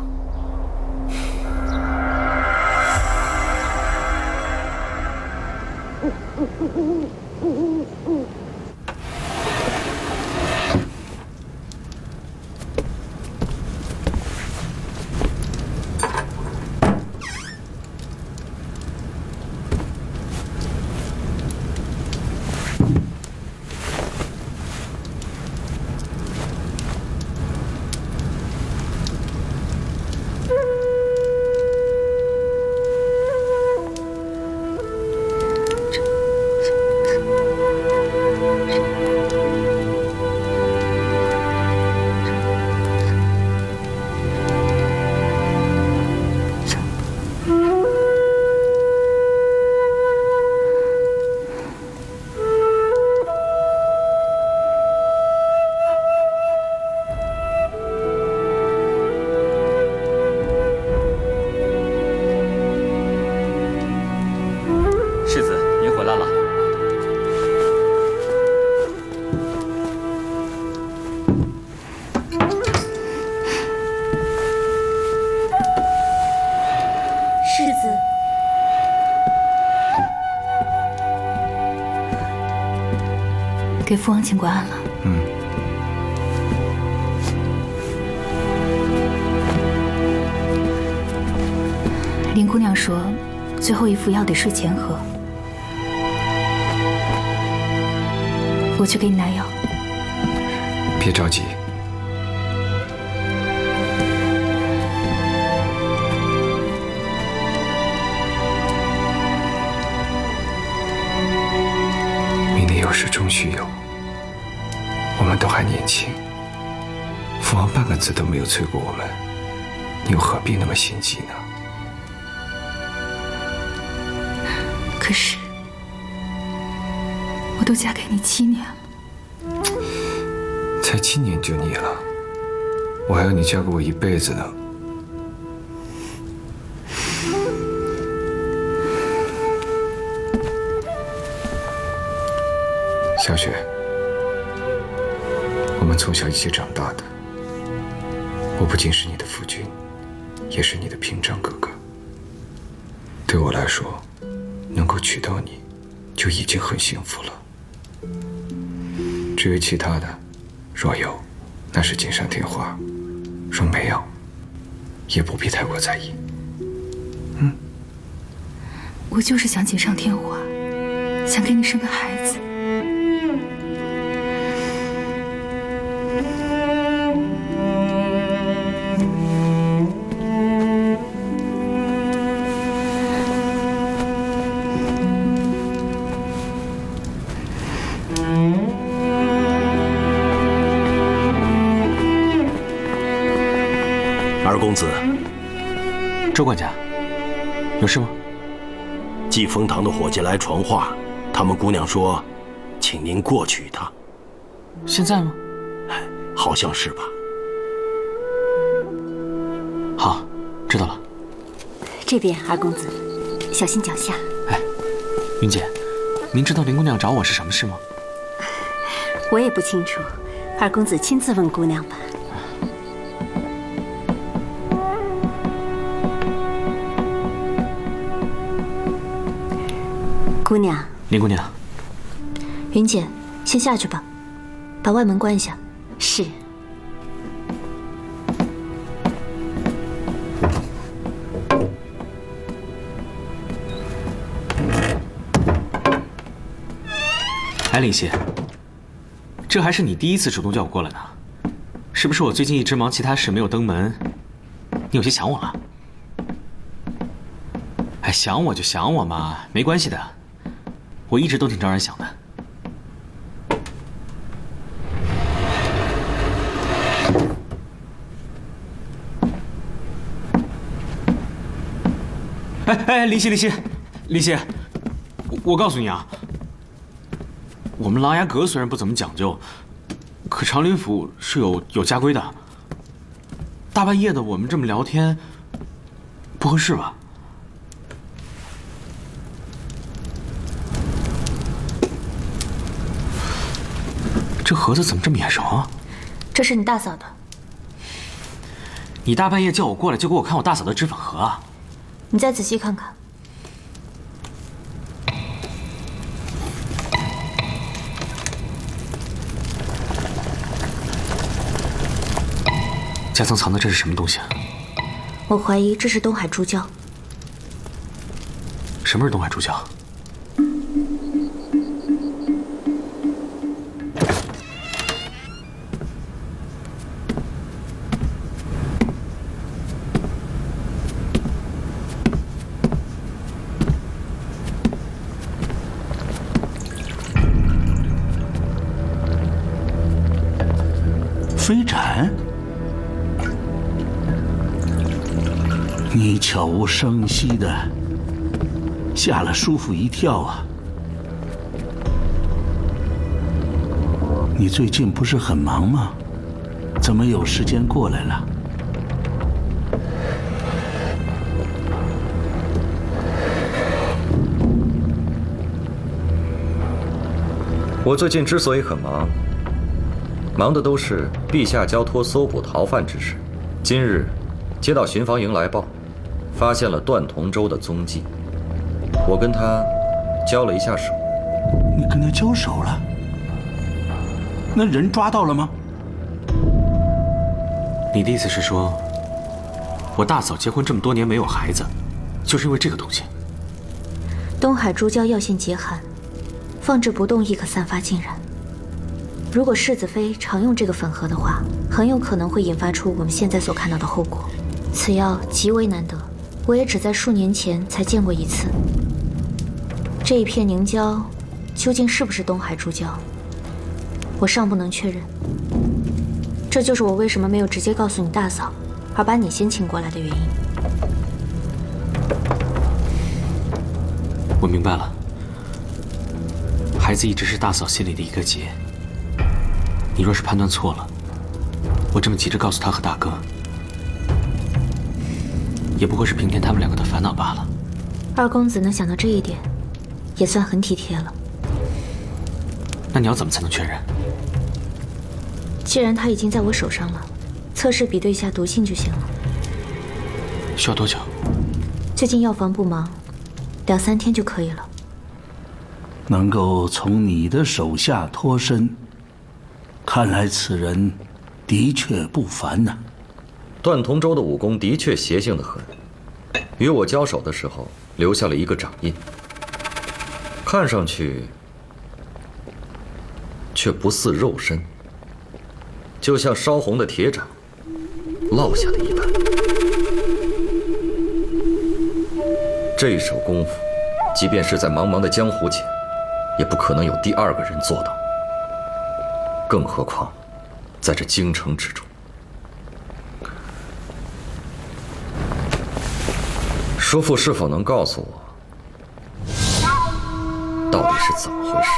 给父王请过安了。林姑娘说，最后一副药得睡前喝。我去给你拿药。别着急。明年有事终须有，我们都还年轻，父王半个字都没有催过我们，你又何必那么心急呢？可是，我都嫁给你7年了。才7年就腻了，我还要你嫁给我一辈子呢。小雪，我们从小一起长大的，我不仅是你的夫君，也是你的屏障哥哥。对我来说，能够娶到你，就已经很幸福了。至于其他的，若有，那是锦上添花；若没有，也不必太过在意。我就是想锦上添花，想给你生个孩子。二公子，周管家，有事吗？季风堂的伙计来传话，他们姑娘说，请您过去一趟。现在吗？好像是吧。好，知道了。这边，二公子，小心脚下。哎，云姐，您知道林姑娘找我是什么事吗？我也不清楚，二公子亲自问姑娘吧。姑娘，林姑娘，云姐，先下去吧，把外门关一下。是。哎，林夕，这还是你第一次主动叫我过来呢，是不是我最近一直忙其他事没有登门，你有些想我了？哎，想我就想我嘛，没关系的。我一直都挺招人想的。哎，林夕，我告诉你啊，我们琅琊阁虽然不怎么讲究，可长林府是有家规的。大半夜的我们这么聊天，不合适吧？这盒子怎么这么眼熟啊？这是你大嫂的。你大半夜叫我过来，就给我看我大嫂的脂粉盒啊？你再仔细看看。夹层藏的这是什么东西啊？我怀疑这是东海珠胶。什么是东海珠胶？飞斩，你悄无声息的吓了叔父一跳啊！你最近不是很忙吗？怎么有时间过来了？我最近之所以很忙，忙的都是陛下交托搜捕逃犯之事。今日接到巡防营来报，发现了段同舟的踪迹。我跟他交了一下手。你跟他交手了？那人抓到了吗？你的意思是说，我大嫂结婚这么多年没有孩子，就是因为这个东西。东海珠胶药性极寒，放置不动亦可散发尽燃。如果世子妃常用这个粉盒的话，很有可能会引发出我们现在所看到的后果。此药极为难得，我也只在数年前才见过一次。这一片凝胶究竟是不是东海珠胶，我尚不能确认。这就是我为什么没有直接告诉你大嫂，而把你先请过来的原因。我明白了，孩子一直是大嫂心里的一个结。你若是判断错了，我这么急着告诉他和大哥，也不过是平添他们两个的烦恼罢了。二公子能想到这一点，也算很体贴了。那你要怎么才能确认？既然他已经在我手上了，测试比对一下毒性就行了。需要多久？最近药房不忙，2、3天就可以了。能够从你的手下脱身，看来此人的确不凡呐。段同舟的武功的确邪性得很，与我交手的时候留下了一个掌印，看上去却不似肉身，就像烧红的铁掌烙下的一般。这手功夫，即便是在茫茫的江湖前，也不可能有第二个人做到，更何况在这京城之中。叔父是否能告诉我，到底是怎么回事？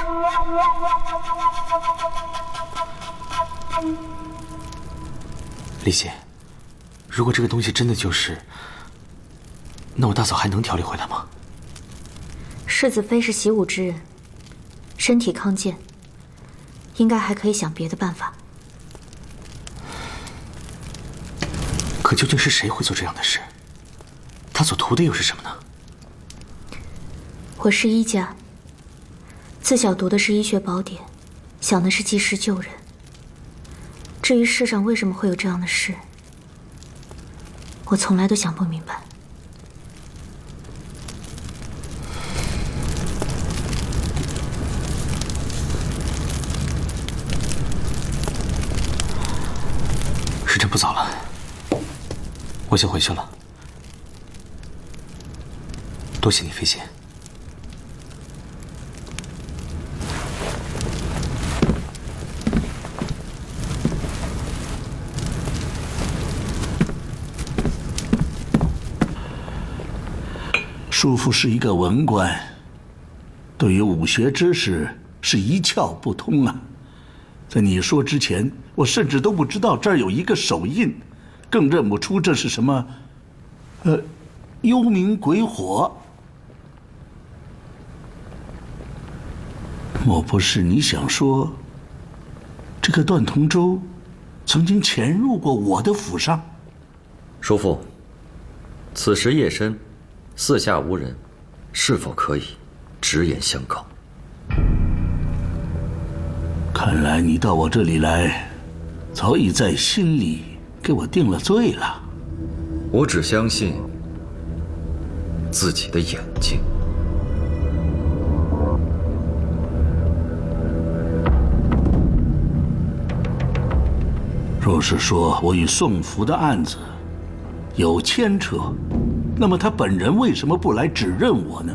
李姐，如果这个东西真的就是……那我大嫂还能调理回来吗？世子妃是习武之人，身体康健，应该还可以想别的办法。可究竟是谁会做这样的事？他所图的又是什么呢？我是医家，自小读的是医学宝典，想的是济世救人。至于世上为什么会有这样的事，我从来都想不明白。时辰不早了，我先回去了。多谢你费心。叔父是一个文官，对于武学知识是一窍不通啊。在你说之前，我甚至都不知道这儿有一个手印，更认不出这是什么，幽冥鬼火。莫不是你想说，这个段同舟曾经潜入过我的府上？叔父，此时夜深，四下无人，是否可以直言相告？看来你到我这里来，早已在心里给我定了罪了。我只相信自己的眼睛。若是说我与宋福的案子有牵扯，那么他本人为什么不来指认我呢？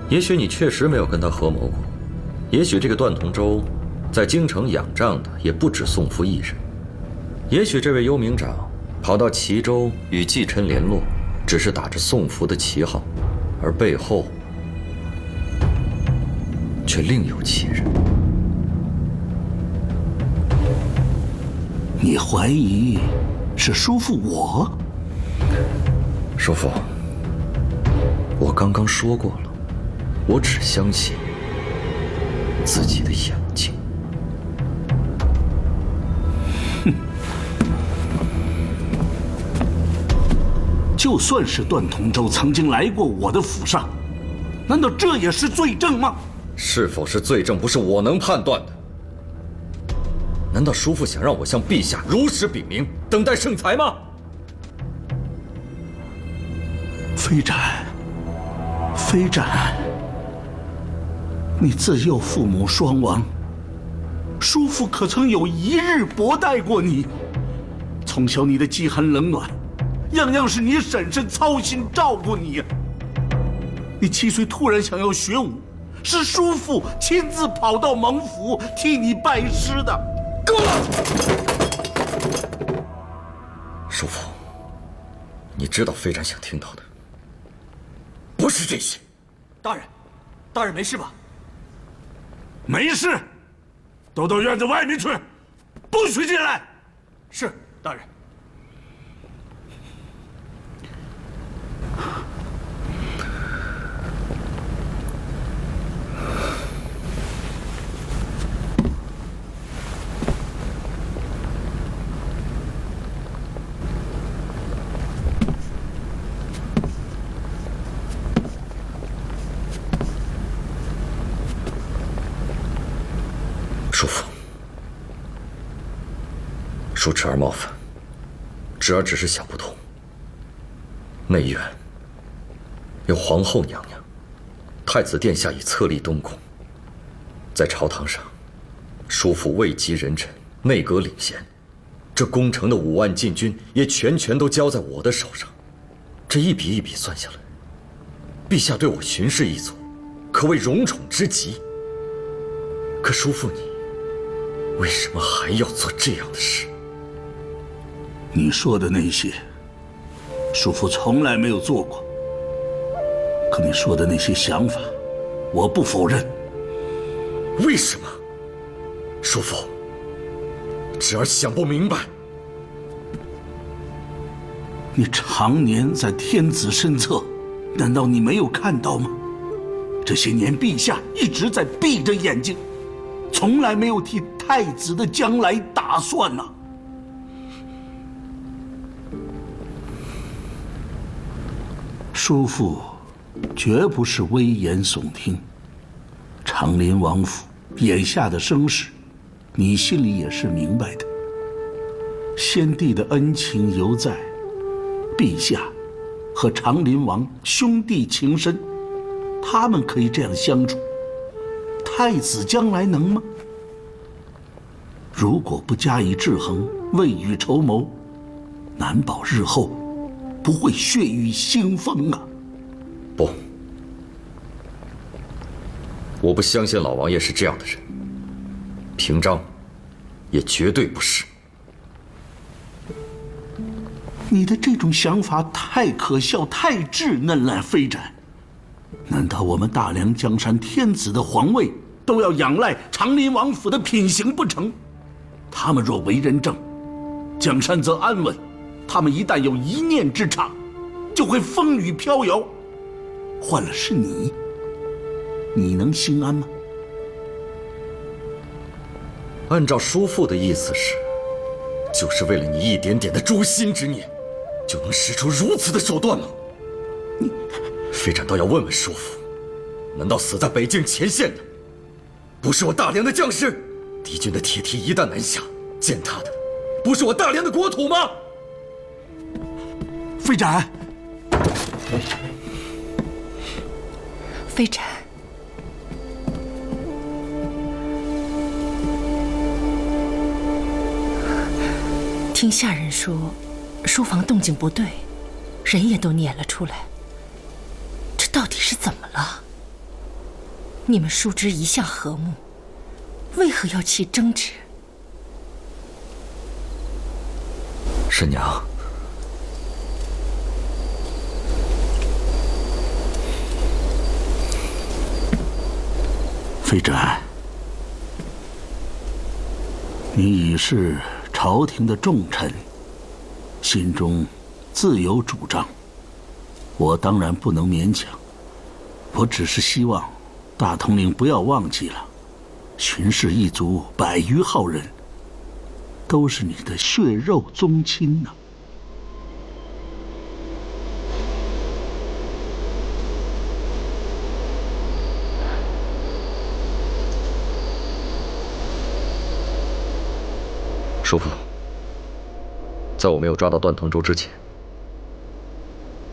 也许你确实没有跟他合谋过，也许这个段同舟在京城仰仗的也不止宋福一人，也许这位幽冥长跑到齐州与季琛联络，只是打着宋福的旗号，而背后却另有其人。你怀疑是叔父我？叔父，我刚刚说过了，我只相信自己的眼睛。哼，就算是段同舟曾经来过我的府上，难道这也是罪证吗？是否是罪证，不是我能判断的。难道叔父想让我向陛下如实禀明，等待圣裁吗？飞展，飞展，你自幼父母双亡，叔父可曾有一日薄待过你？从小你的饥寒冷暖，样样是你婶婶操心照顾你呀。你7岁突然想要学武，是叔父亲自跑到蒙府替你拜师的。够了！叔父，你知道飞展想听到的不是这些。大人没事吧？没事，都到院子外面去，不许进来。是，大人。叔父，恕侄儿冒犯，侄儿只是想不通。内院有皇后娘娘，太子殿下已册立东宫，在朝堂上，叔父位极人臣，内阁领衔，这攻城的5万禁军也全都交在我的手上。这一笔一笔算下来，陛下对我巡视一族，可谓荣宠之极。可叔父你为什么还要做这样的事？你说的那些，叔父从来没有做过。可你说的那些想法，我不否认。为什么？叔父，侄儿想不明白。你常年在天子身侧，难道你没有看到吗？这些年，陛下一直在闭着眼睛，从来没有替太子的将来打算呐。叔父绝不是危言耸听。长林王府眼下的声势，你心里也是明白的。先帝的恩情犹在，陛下和长林王兄弟情深，他们可以这样相处。太子将来能吗？如果不加以制衡，未雨绸缪，难保日后不会血雨腥风啊！不，我不相信老王爷是这样的人，平章也绝对不是。你的这种想法太可笑，太稚嫩了，飞展。难道我们大梁江山天子的皇位都要仰赖长林王府的品行不成？他们若为人正，江山则安稳；他们一旦有一念之差，就会风雨飘摇。换了是你，你能心安吗？按照叔父的意思是，就是为了你一点点的诛心之念，就能使出如此的手段吗？飞展倒要问问叔父，难道死在北境前线的不是我大梁的将士？敌军的铁蹄一旦南下，践踏的不是我大梁的国土吗？飞展，飞展，听下人说，书房动静不对，人也都撵了出来。这到底是怎么了？你们叔侄一向和睦，为何要起争执？婶娘，飞展，你已是朝廷的重臣，心中自有主张，我当然不能勉强。我只是希望大统领不要忘记了，巡视一族100余号人，都是你的血肉宗亲呐。叔父，在我没有抓到段腾州之前，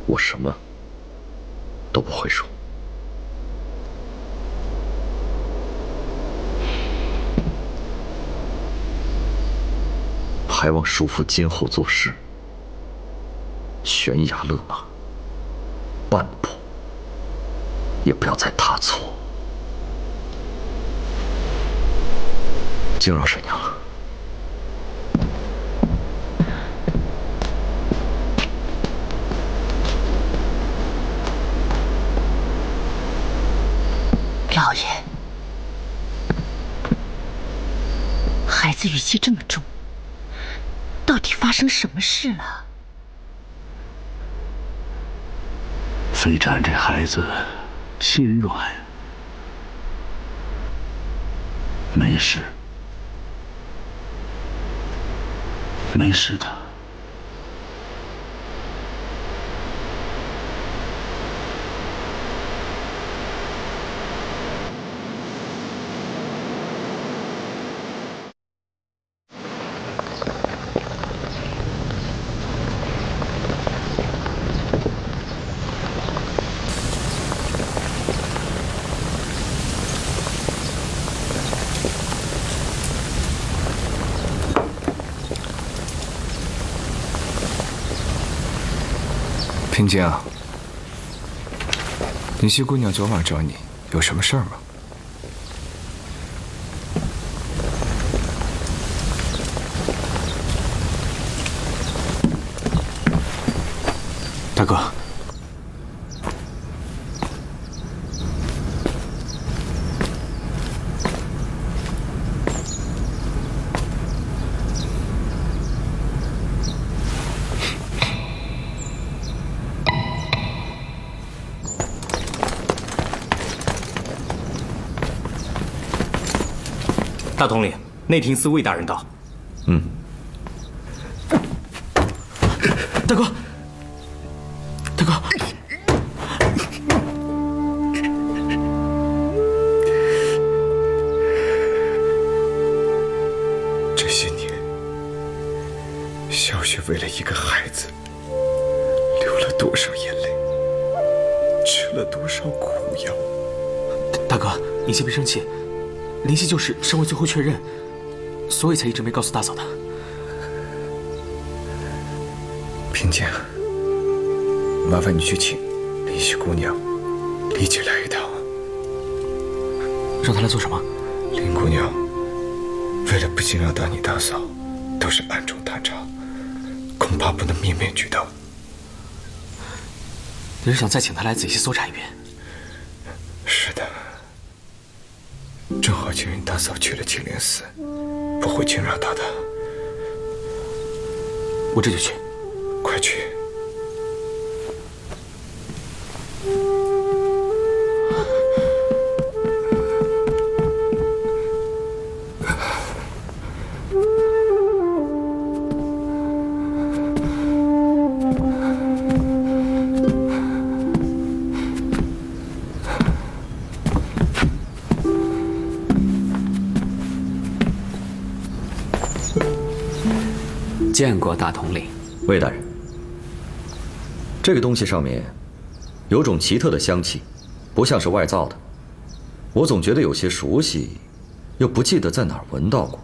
我什么都不会说。还望叔父今后做事悬崖勒马，半步也不要再踏错。惊扰婶娘了。老爷，孩子语气这么重，到底发生什么事了？飞展这孩子心软，没事，没事的。平静啊，林夕姑娘昨晚找你，有什么事儿吗？大哥，大统领，内廷司魏大人到。嗯。大哥，大哥，这些年，小雪为了一个孩子，流了多少眼泪，吃了多少苦药。大哥，你先别生气。林夕就是尚未最后确认，所以才一直没告诉大嫂的。平静，麻烦你去请林夕姑娘立即来一趟。让她来做什么？林姑娘为了不惊扰到你大嫂，都是暗中探查，恐怕不能面面俱到。你是想再请她来仔细搜查一遍？是的。正好今日大嫂去了清莲寺，不会惊扰到她。我这就去。快去。见过大统领。魏大人，这个东西上面有种奇特的香气，不像是外造的，我总觉得有些熟悉，又不记得在哪儿闻到过。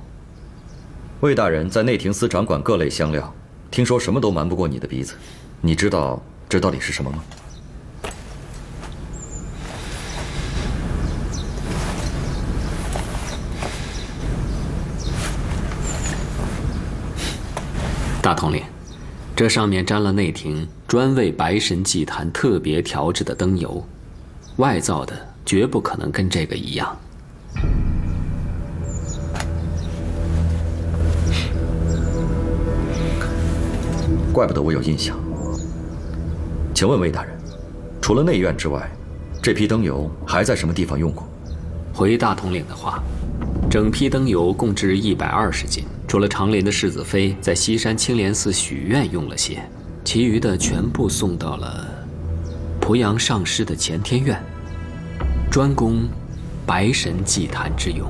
魏大人在内廷司掌管各类香料，听说什么都瞒不过你的鼻子，你知道这到底是什么吗？大统领，这上面沾了内廷专为白神祭坛特别调制的灯油，外造的绝不可能跟这个一样。怪不得我有印象。请问魏大人，除了内院之外，这批灯油还在什么地方用过？回大统领的话，整批灯油共值120斤。除了长林的世子妃在西山青莲寺许愿用了些，其余的全部送到了濮阳上师的乾天院，专供白神祭坛之用。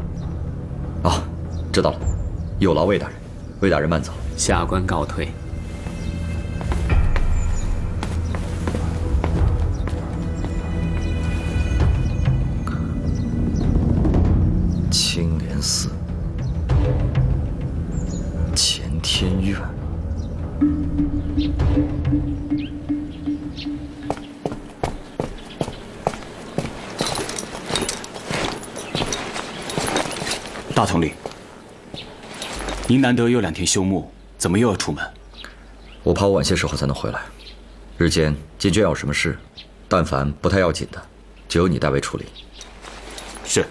啊，知道了，有劳魏大人。魏大人慢走。下官告退。天院。大统领，您难得有2天休沐，怎么又要出门？我怕我晚些时候才能回来。日间禁军要有什么事，但凡不太要紧的，就由你代为处理。是。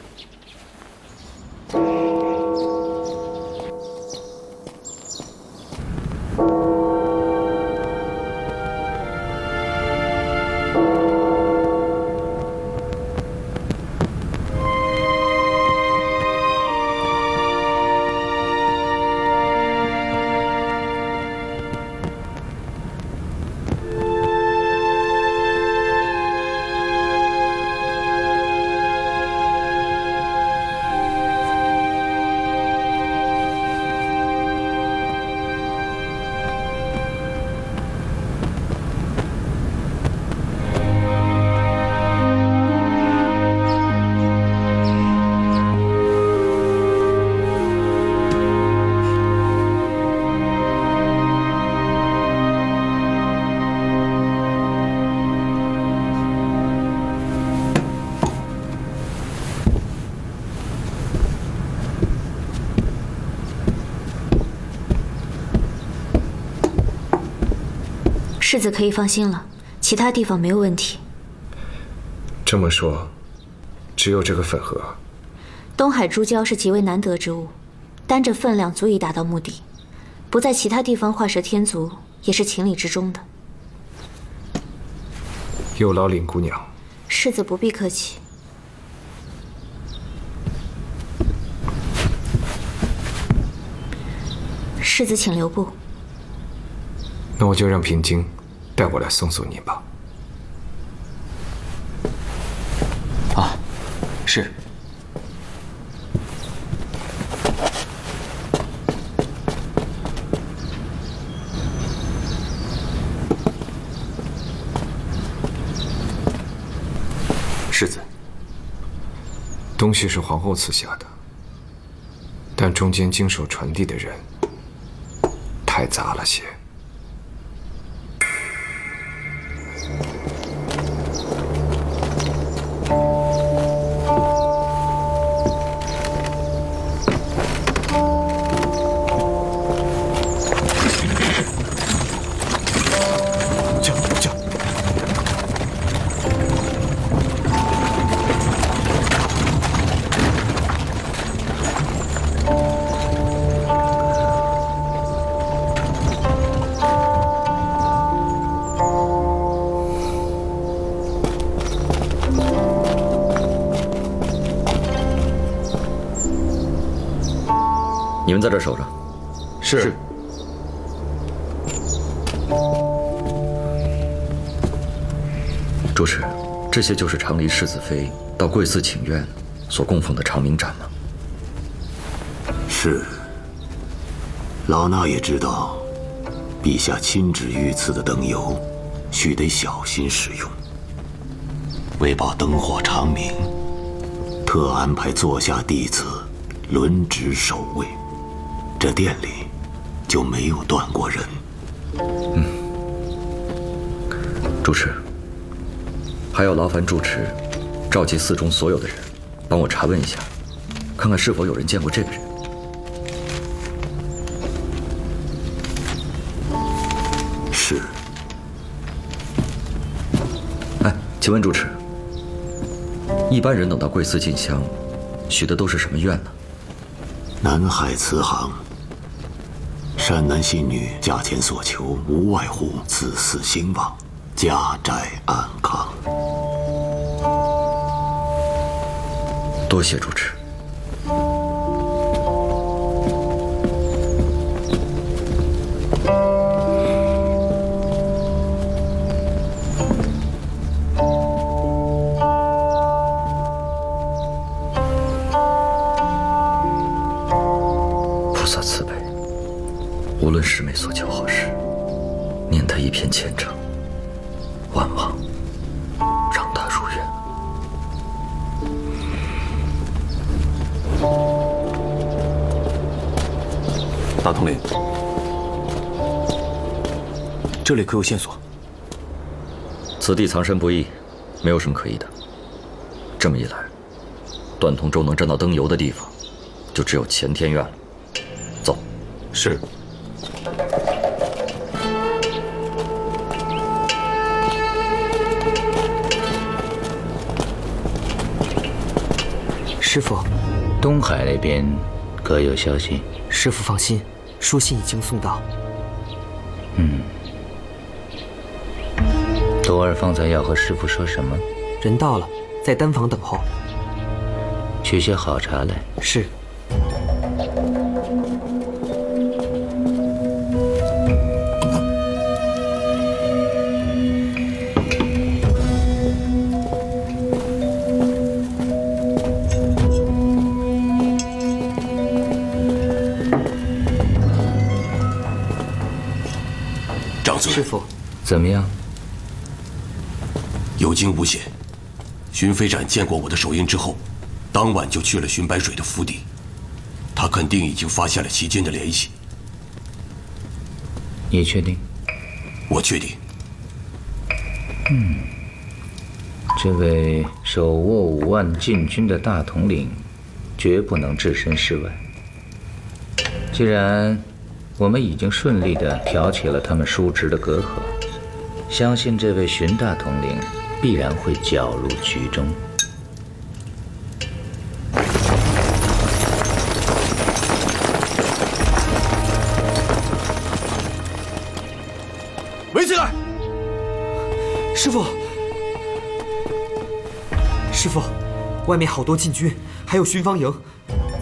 世子可以放心了，其他地方没有问题。这么说，只有这个粉盒。东海珠胶是极为难得之物，单这分量足以达到目的，不在其他地方画蛇添足也是情理之中的。有劳林姑娘。世子不必客气。世子请留步。那我就让平京带我来送送您吧。啊，是。世子，东西是皇后赐下的，但中间经手传递的人太杂了些。你们在这守着。是。主持，这些就是长离世子妃到贵寺请愿所供奉的长明盏吗？是。老衲也知道，陛下亲旨御赐的灯油，须得小心使用。为保灯火长明，特安排座下弟子轮值守卫。这殿里就没有断过人。主持，还要劳烦主持召集寺中所有的人，帮我查问一下，看看是否有人见过这个人。是。哎，请问主持，一般人等到贵寺进香，许的都是什么愿呢？南海慈航。善男信女驾前所求，无外乎子嗣兴旺，家宅安康。多谢主持。菩萨慈悲。无论师妹所求何事，念她一片虔诚，万望让她如愿。大统领，这里可有线索？此地藏身不易，没有什么可疑的。这么一来，段同舟能沾到灯油的地方，就只有乾天院了。走。是。师傅，东海那边可有消息？师傅放心，书信已经送到。朵儿方才要和师傅说什么？人到了，在丹房等候。取些好茶来。是。长孙，师傅，怎么样？有惊无险。荀飞展见过我的手印之后，当晚就去了荀白水的府邸，他肯定已经发现了其间的联系。你确定？我确定。这位手握5万禁军的大统领，绝不能置身事外。既然我们已经顺利地挑起了他们叔侄的隔阂，相信这位荀大统领必然会搅入局中。围起来！师傅，师傅，外面好多禁军，还有巡防营，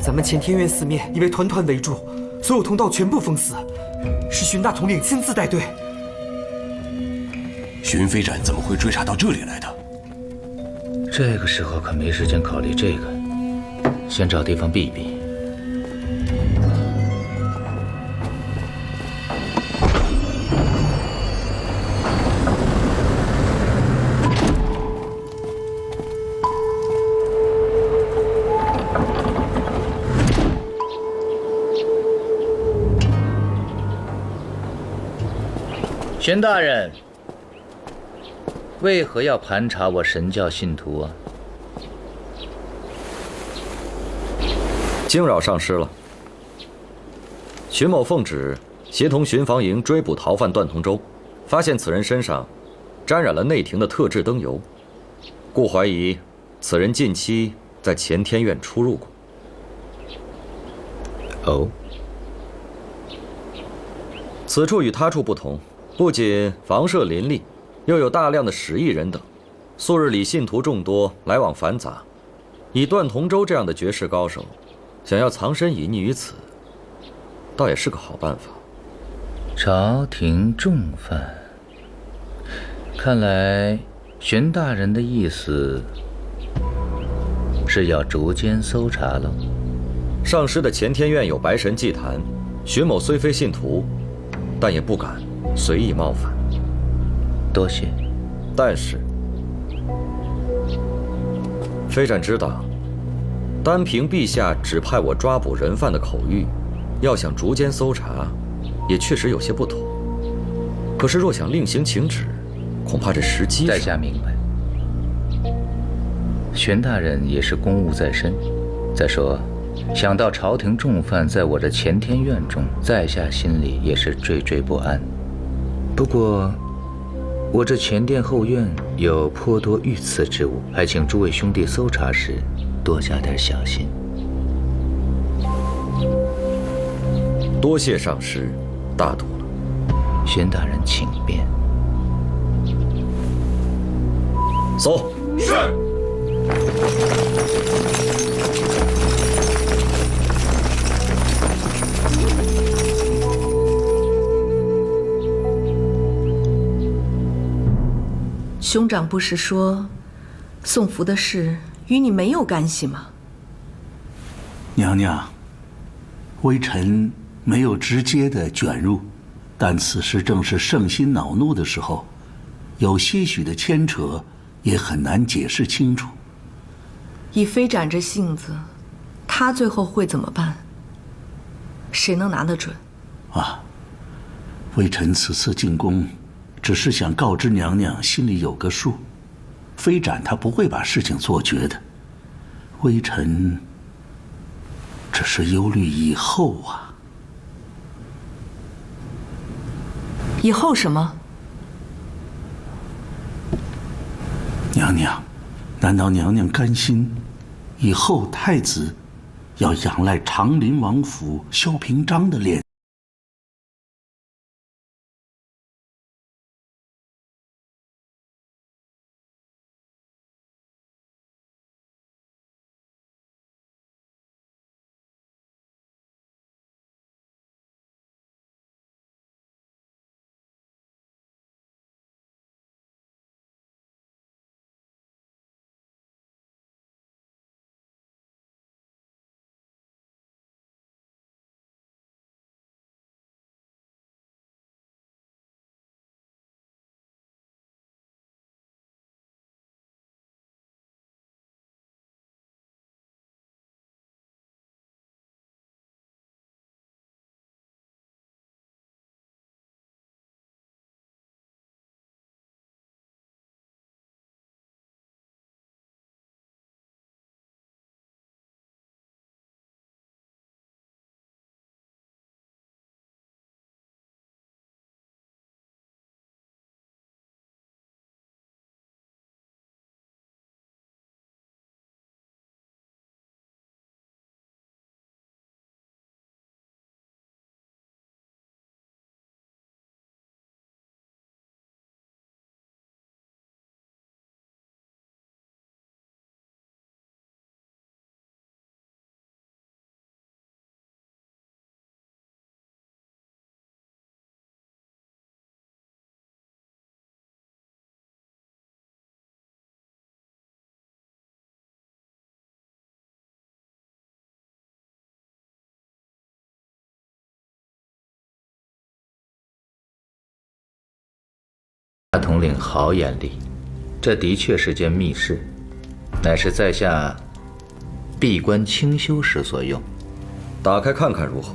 咱们乾天院四面已被团团围住，所有通道全部封死，是荀大统领亲自带队。荀飞展怎么会追查到这里来的？这个时候可没时间考虑这个，先找地方避避。荀大人，为何要盘查我神教信徒啊？惊扰上师了。荀某奉旨协同巡防营追捕逃犯段同舟，发现此人身上沾染了内廷的特制灯油，故怀疑此人近期在乾天院出入过。哦，此处与他处不同，不仅房舍林立，又有大量的使役人等，素日里信徒众多，来往繁杂。以段同舟这样的绝世高手，想要藏身隐匿于此，倒也是个好办法。朝廷重犯，看来荀大人的意思是要逐间搜查了。上师的乾天院有白神祭坛，荀某虽非信徒，但也不敢随意冒犯。多谢。但是飞展知道，单凭陛下指派我抓捕人犯的口谕，要想逐间搜查，也确实有些不妥。可是若想另行请旨，恐怕这时机……在下明白。荀大人也是公务在身，再说，想到朝廷重犯在我的乾天院中，在下心里也是惴惴不安。不过，我这前殿后院有颇多御赐之物，还请诸位兄弟搜查时多加点小心。多谢上师，大度了。荀大人请便。走。是。兄长不是说，送符的事与你没有干系吗？娘娘，微臣没有直接的卷入，但此时正是圣心恼怒的时候，有些许的牵扯，也很难解释清楚。以飞展这性子，他最后会怎么办？谁能拿得准？啊，微臣此次进宫，只是想告知娘娘，心里有个数。飞展他不会把事情做绝的。微臣只是忧虑以后啊。以后什么？娘娘，难道娘娘甘心以后太子要仰赖长林王府萧平章的脸？大统领好眼力，这的确是件密事，乃是在下闭关清修时所用。打开看看如何？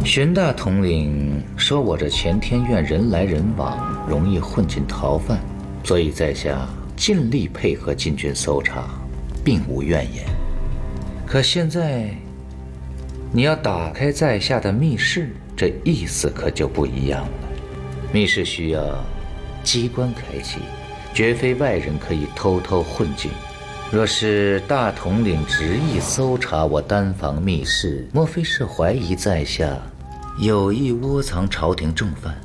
荀大统领说我这乾天院人来人往，容易混进逃犯，所以在下尽力配合禁军搜查，并无怨言。可现在你要打开在下的密室，这意思可就不一样了。密室需要机关开启，绝非外人可以偷偷混进。若是大统领执意搜查我丹房密室，莫非是怀疑在下有意窝藏朝廷重犯？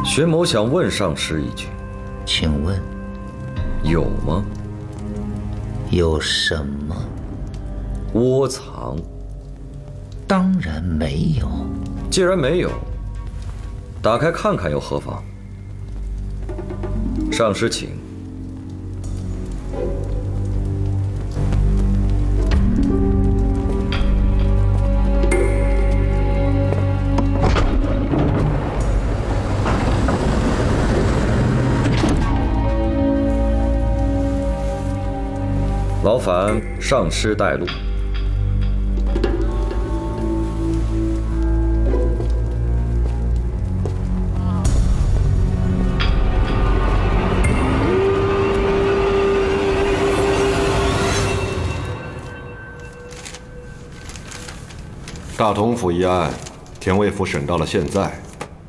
薛某想问上师一句，请问有吗？有什么？窝藏？当然没有。既然没有，打开看看又何妨？上师请。劳烦上师带路。大同府一案，田卫府审到了现在，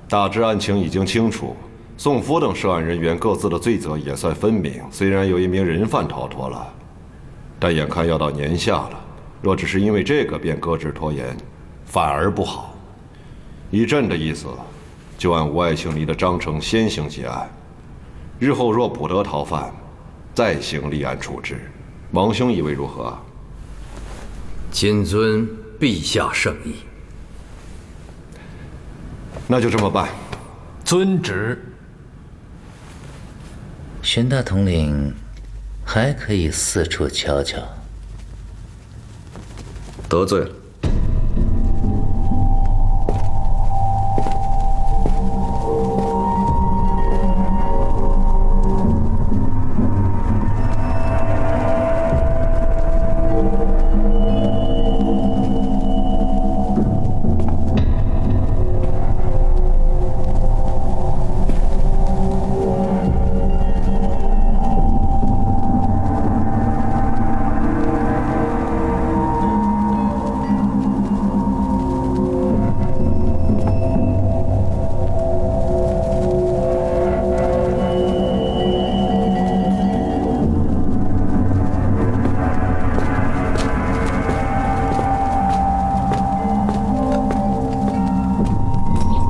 大致案情已经清楚。宋福等涉案人员各自的罪责也算分明。虽然有一名人犯逃脱了，但眼看要到年下了，若只是因为这个便搁置拖延，反而不好。依朕的意思，就按吴爱卿离的章程先行结案，日后若捕得逃犯，再行立案处置。王兄以为如何？谨遵陛下圣意。那就这么办。遵旨。荀大统领还可以四处瞧瞧。得罪了。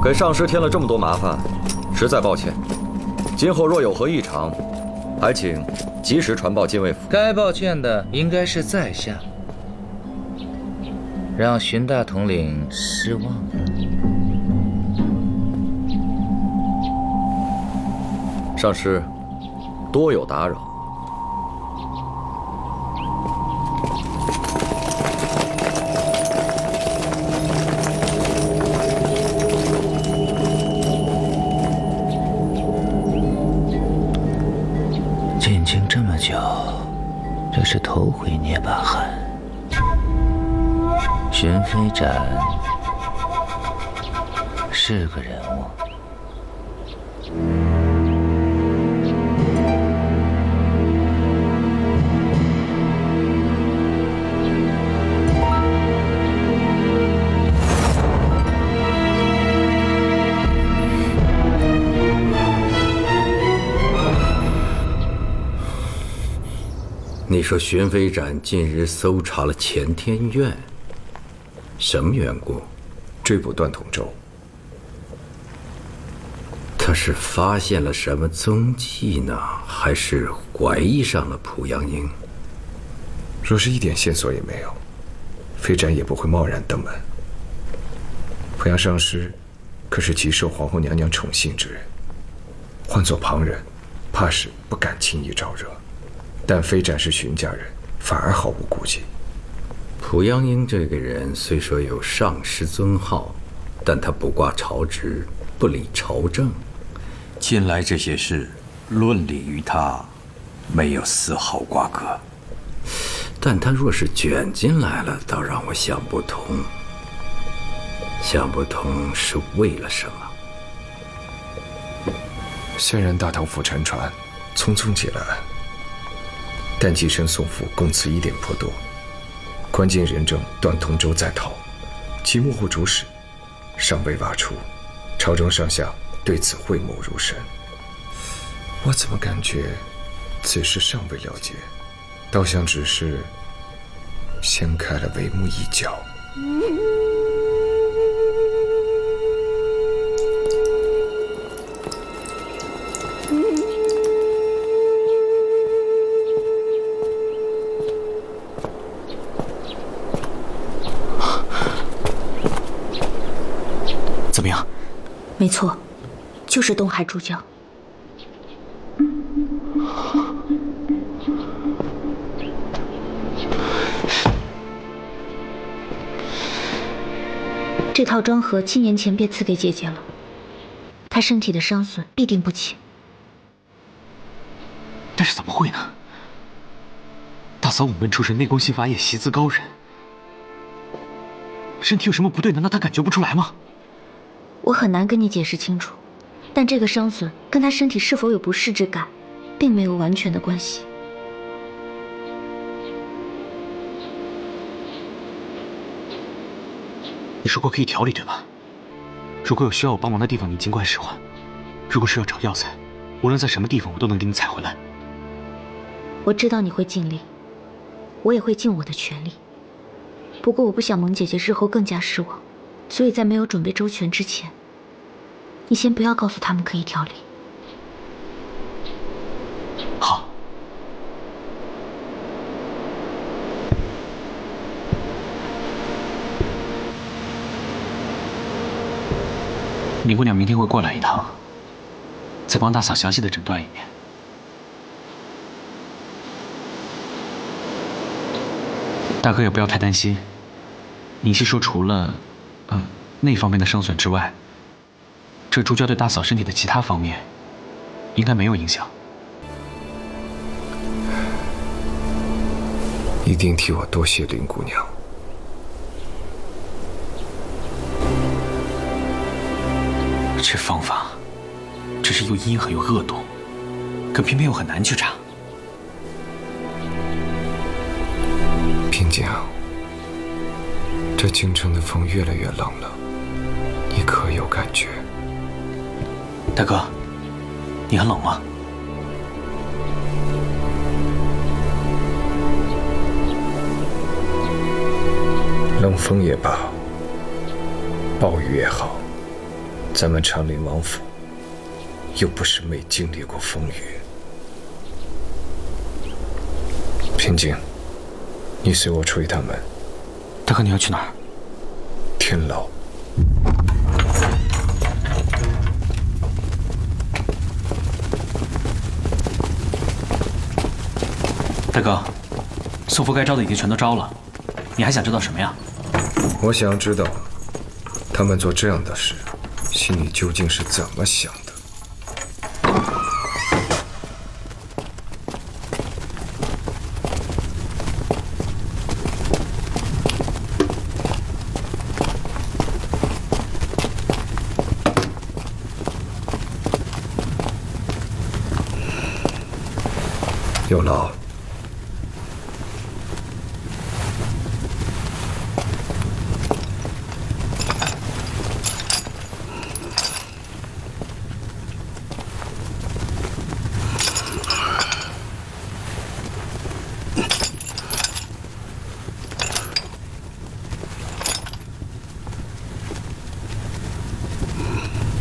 给上师添了这么多麻烦，实在抱歉。今后若有何异常，还请及时传报禁卫府。该抱歉的应该是在下，让荀大统领失望了。上师，多有打扰。进京这么久，这是头回捏把汗。荀飞展是个人物。你说荀飞展近日搜查了乾天院，什么缘故？追捕段同舟。他是发现了什么踪迹呢，还是怀疑上了濮阳英？若是一点线索也没有，飞展也不会贸然登门。濮阳上师可是极受皇后娘娘宠幸之人，换做旁人，怕是不敢轻易招惹。但飞展是荀家人，反而毫无顾忌。濮阳英这个人虽说有上师尊号，但他不挂朝职，不理朝政。近来这些事，论理于他，没有丝毫瓜葛。但他若是卷进来了，倒让我想不通。想不通是为了什么？虽然大唐府沉船，匆匆结了案。但寄生宋府供词疑点颇多，关键人证段同舟在逃，其幕后主使尚未挖出，朝中上下对此讳莫如深。我怎么感觉此事尚未了结，倒像只是掀开了帷幕一角。怎么样？没错，就是东海主教。这套装盒7年前便赐给姐姐了，她身体的伤损必定不轻。但是怎么会呢？大嫂武门出身，内功心法也习资高人，身体有什么不对？难道她感觉不出来吗？我很难跟你解释清楚，但这个伤损跟她身体是否有不适之感，并没有完全的关系。你说过可以调理，对吧？如果有需要我帮忙的地方，你尽管使唤。如果是要找药材，无论在什么地方，我都能给你采回来。我知道你会尽力，我也会尽我的全力。不过我不想蒙姐姐日后更加失望，所以在没有准备周全之前，你先不要告诉他们可以调理。好。林姑娘明天会过来一趟，再帮大嫂详细的诊断一遍。大哥也不要太担心，宁熙说除了那方面的伤损之外，这朱家对大嫂身体的其他方面应该没有影响。一定替我多谢林姑娘。这方法只是又阴狠又恶毒，可偏偏又很难去查。平静，这京城的风越来越冷了，你可有感觉？大哥，你很冷吗？冷风也罢，暴雨也好，咱们长陵王府又不是没经历过风雨。平静，你随我出一趟门。大哥，你要去哪儿？天牢。大哥，宋府该招的已经全都招了，你还想知道什么呀？我想知道，他们做这样的事，心里究竟是怎么想的？有劳。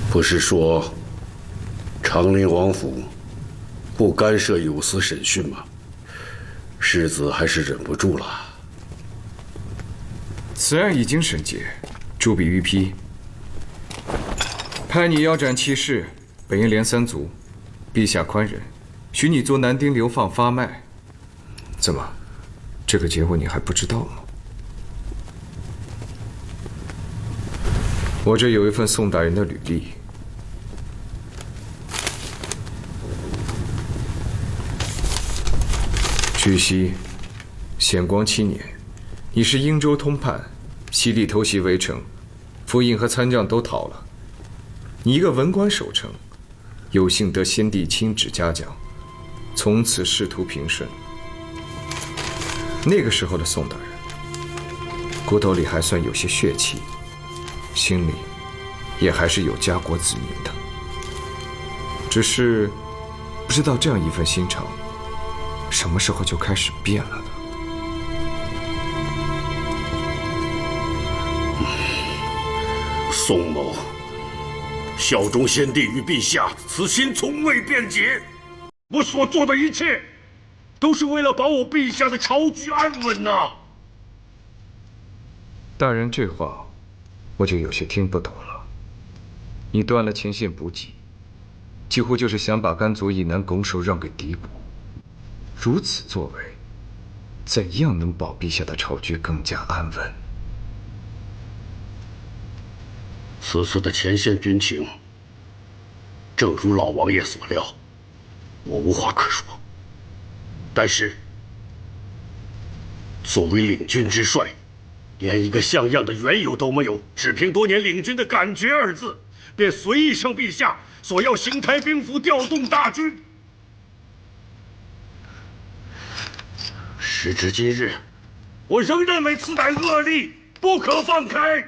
不是说长陵王府不干涉有司审讯吗？世子还是忍不住了。此案已经审结，朱笔御批，判你腰斩7世，本应连3族。陛下宽仁，许你做男丁流放发卖。怎么，这个结果你还不知道吗？我这有一份宋大人的履历。据悉，显光7年，你是英州通判，西里偷袭围城，府尹和参将都逃了，你一个文官守城，有幸得先帝亲旨嘉奖，从此仕途平顺。那个时候的宋大人，骨头里还算有些血气，心里也还是有家国子民的，只是不知道这样一份心肠，什么时候就开始变了呢？宋某效忠先帝与陛下，此心从未变节。我所做的一切，都是为了保我陛下的朝局安稳呐。大人这话，我就有些听不懂了。你断了前线补给，几乎就是想把甘族以南拱手让给敌国。如此作为，怎样能保陛下的朝局更加安稳？此次的前线军情，正如老王爷所料，我无话可说。但是，作为领军之帅，连一个像样的缘由都没有，只凭多年领军的感觉2字，便随意升陛下索要邢台兵符调动大军。时至今日，我仍认为此乃恶例，不可放开。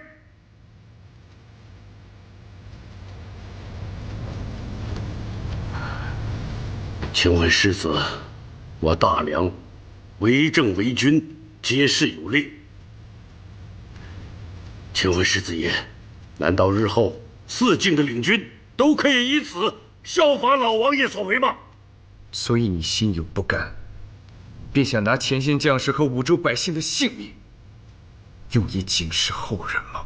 请问世子，我大梁为政为君，皆是有令。请问世子爷，难道日后4境的领军都可以以此效法老王爷所为吗？所以你心有不甘，便想拿前线将士和五州百姓的性命，用以警示后人吗？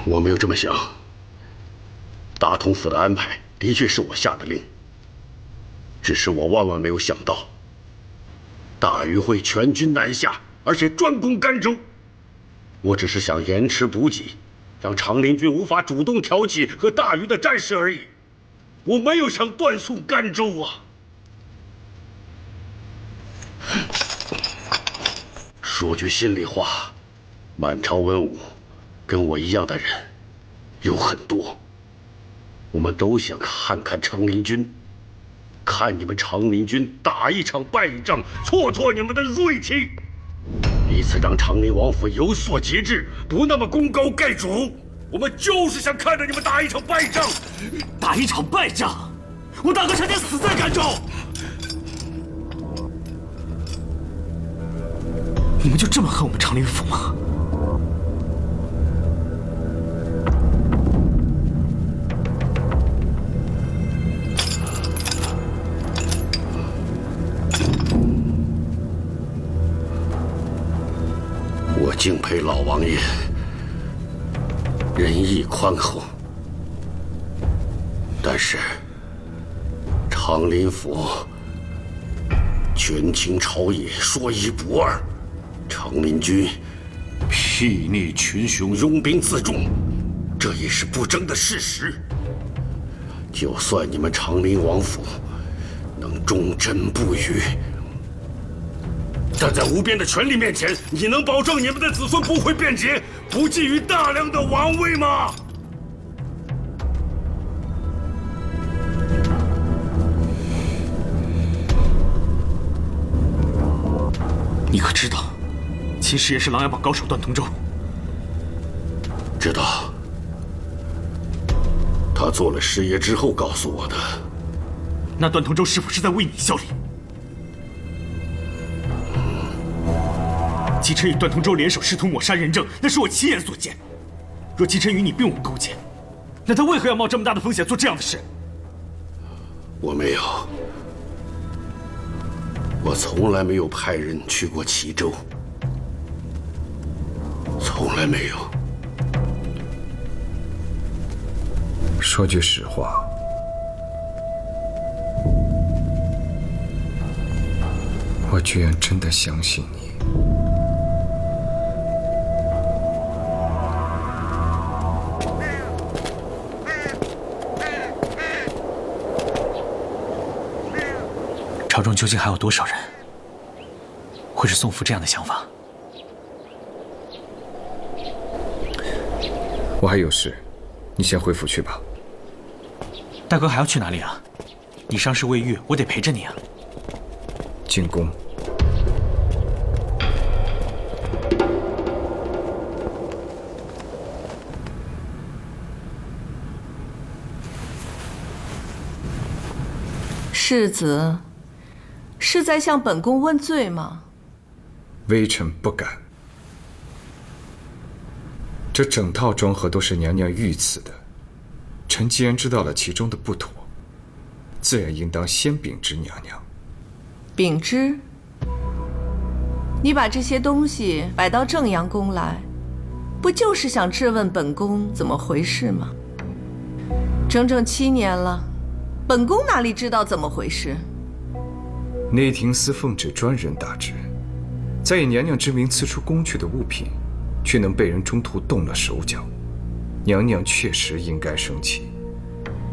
我没有这么想。大同府的安排的确是我下的令，只是我万万没有想到，大禹会全军南下，而且专攻甘州。我只是想延迟补给，让长陵军无法主动挑起和大禹的战事而已。我没有想断送甘州啊！说句心里话，满朝文武跟我一样的人有很多，我们都想看看长陵军，看你们长陵军打一场败一仗，挫挫你们的锐气，以此让长陵王府有所节制，不那么功高盖主。我们就是想看着你们打一场败仗。打一场败仗？我大哥差点死在甘州。你们就就这么恨我们长林府吗？我敬佩老王爷仁义宽厚，但是长林府权倾朝野，说一不二。长林军睥睨群雄，拥兵自重，这也是不争的事实。就算你们长林王府能忠贞不渝，但在无边的权力面前，你能保证你们的子孙不会变节，不觊觎大梁的王位吗？你可知道，其实也是琅琊榜高手段同舟？知道。他做了师爷之后告诉我的。那段同舟是否是在为你效力？姬琛与段同舟联手试图抹杀仁政，那是我亲眼所见。若姬琛与你并无勾结，那他为何要冒这么大的风险做这样的事？我没有，我从来没有派人去过齐州，从来没有。说句实话，我居然真的相信你。朝中究竟还有多少人会是宋父这样的想法？我还有事，你先回府去吧。大哥还要去哪里啊？你伤势未愈，我得陪着你啊。进宫。世子，是在向本宫问罪吗？微臣不敢。这整套装盒都是娘娘御赐的，臣既然知道了其中的不妥，自然应当先禀知娘娘。禀知？你把这些东西摆到正阳宫来，不就是想质问本宫怎么回事吗？整整7年了，本宫哪里知道怎么回事？内廷司奉旨专人大旨，在以娘娘之名赐出宫去的物品，却能被人中途动了手脚，娘娘确实应该生气。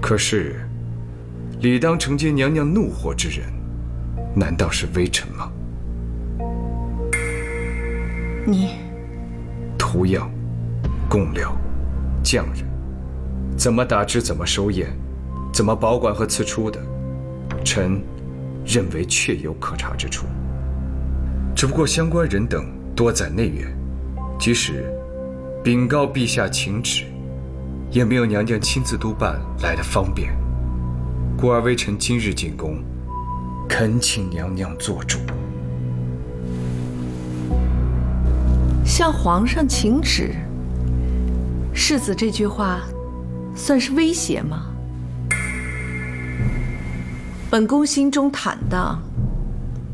可是，理当承接娘娘怒火之人，难道是微臣吗？你图样、贡料、匠人，怎么打制、怎么收验、怎么保管和赐出的，臣认为确有可查之处。只不过相关人等多在内院，即使禀告陛下请旨，也没有娘娘亲自督办来的方便，故而微臣今日进宫，恳请娘娘做主。向皇上请旨，世子这句话算是威胁吗？本宫心中坦荡，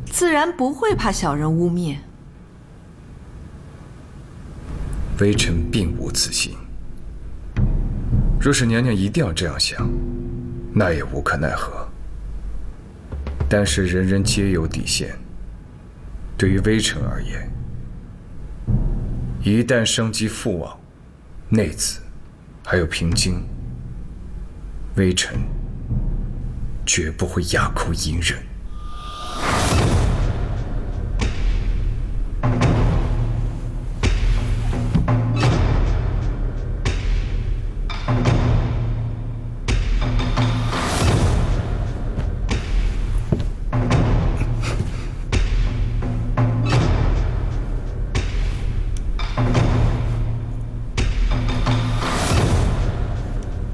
自然不会怕小人污蔑。微臣并无此心。若是娘娘一定要这样想，那也无可奈何。但是人人皆有底线，对于微臣而言，一旦伤及父王、内子，还有平京，微臣绝不会哑口隐忍。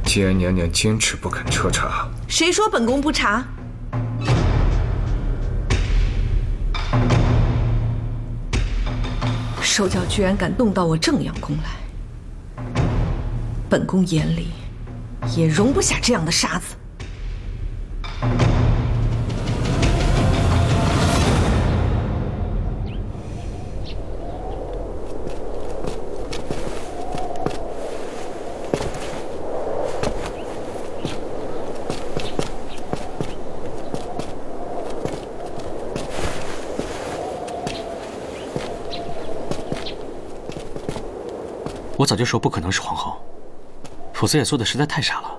既然娘娘坚持不肯彻查，谁说本宫不查？受教居然敢动到我正阳宫来，本宫眼里也容不下这样的傻子。我早就说不可能是皇后，否则也做的实在太傻了。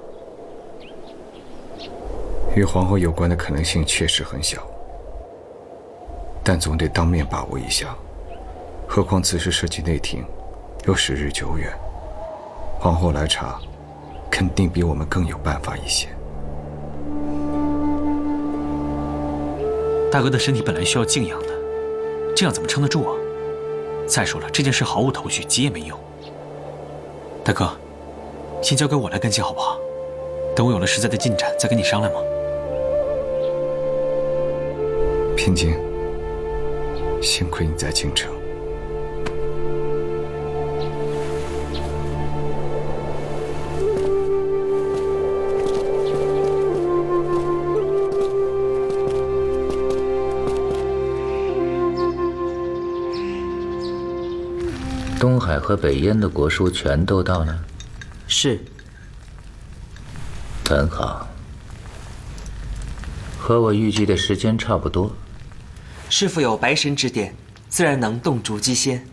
与皇后有关的可能性确实很小，但总得当面把握一下。何况此事涉及内廷，又时日久远，皇后来查，肯定比我们更有办法一些。大哥的身体本来需要静养的，这样怎么撑得住啊？再说了，这件事毫无头绪，急也没用。大哥，先交给我来跟进好不好？等我有了实在的进展，再跟你商量嘛。平静，幸亏你在京城。东海和北燕的国书全都到了？是。很好，和我预计的时间差不多。师父有白神指点，自然能动烛机先。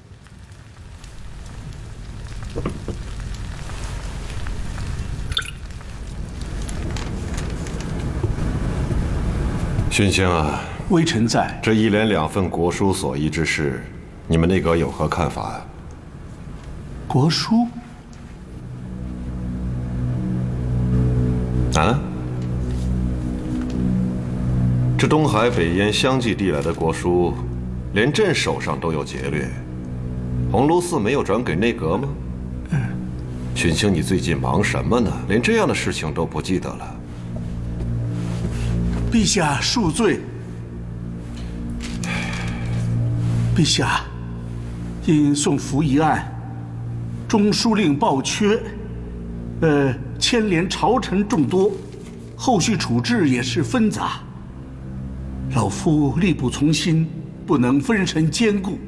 勋卿啊，微臣在。这一连2份国书所议之事，你们内阁有何看法啊？国书？啊？这东海北燕相继递来的国书，连朕手上都有劫掠，鸿胪寺没有转给内阁吗？勋卿，你最近忙什么呢？连这样的事情都不记得了？陛下恕罪。陛下，因宋福一案，中书令鲍缺，牵连朝臣众多，后续处置也是纷杂。老夫力不从心，不能分神兼顾，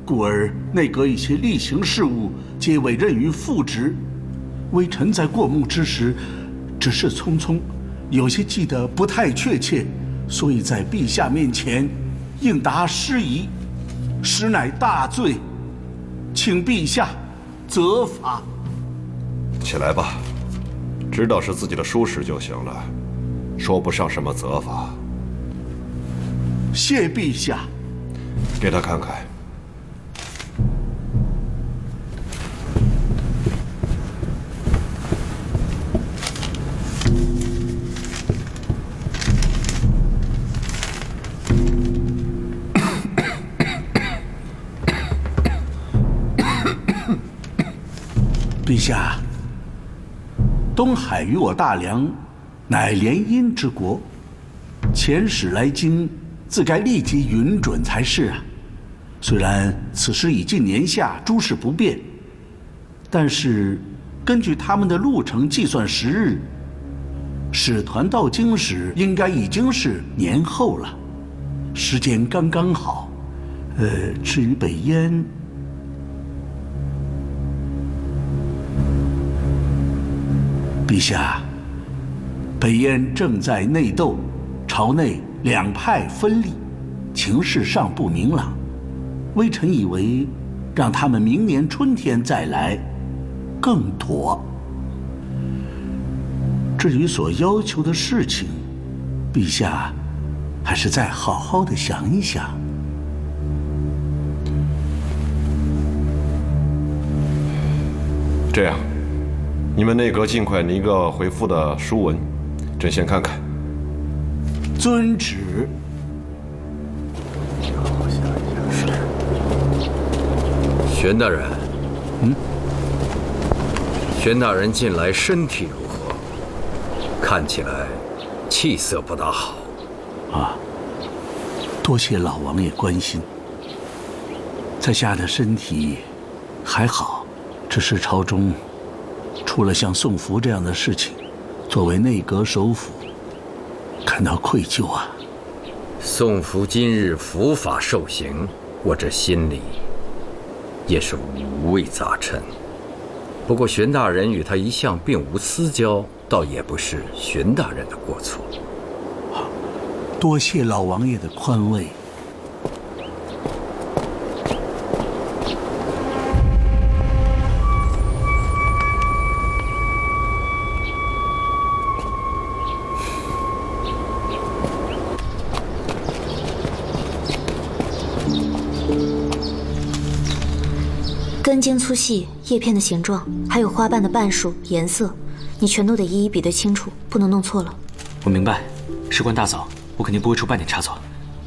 故而内阁一些例行事务皆委任于副职。微臣在过目之时，只是匆匆，有些记得不太确切，所以在陛下面前应答失仪，实乃大罪，请陛下责罚。起来吧，知道是自己的疏失就行了，说不上什么责罚。谢陛下。给他看看。陛下，东海与我大梁，乃联姻之国，遣使来京，自该立即允准才是啊。虽然此时已近年夏，诸事不便，但是根据他们的路程计算时日，使团到京时应该已经是年后了，时间刚刚好。至于北燕，陛下，北燕正在内斗，朝内两派分立，情势尚不明朗。微臣以为，让他们明年春天再来，更妥。至于所要求的事情，陛下还是再好好的想一想。这样，你们内阁尽快拟一个回复的书文，朕先看看。遵旨。玄大人，玄大人近来身体如何？看起来气色不大好。啊，多谢老王爷关心。在下的身体还好，只是朝中出了像宋福这样的事情，作为内阁首辅，感到愧疚啊。宋福今日伏法受刑，我这心里也是五味杂陈。不过玄大人与他一向并无私交，倒也不是玄大人的过错。多谢老王爷的宽慰。根茎粗细、叶片的形状，还有花瓣的瓣数、颜色，你全都得一一比对清楚，不能弄错了。我明白，事关大嫂，我肯定不会出半点差错。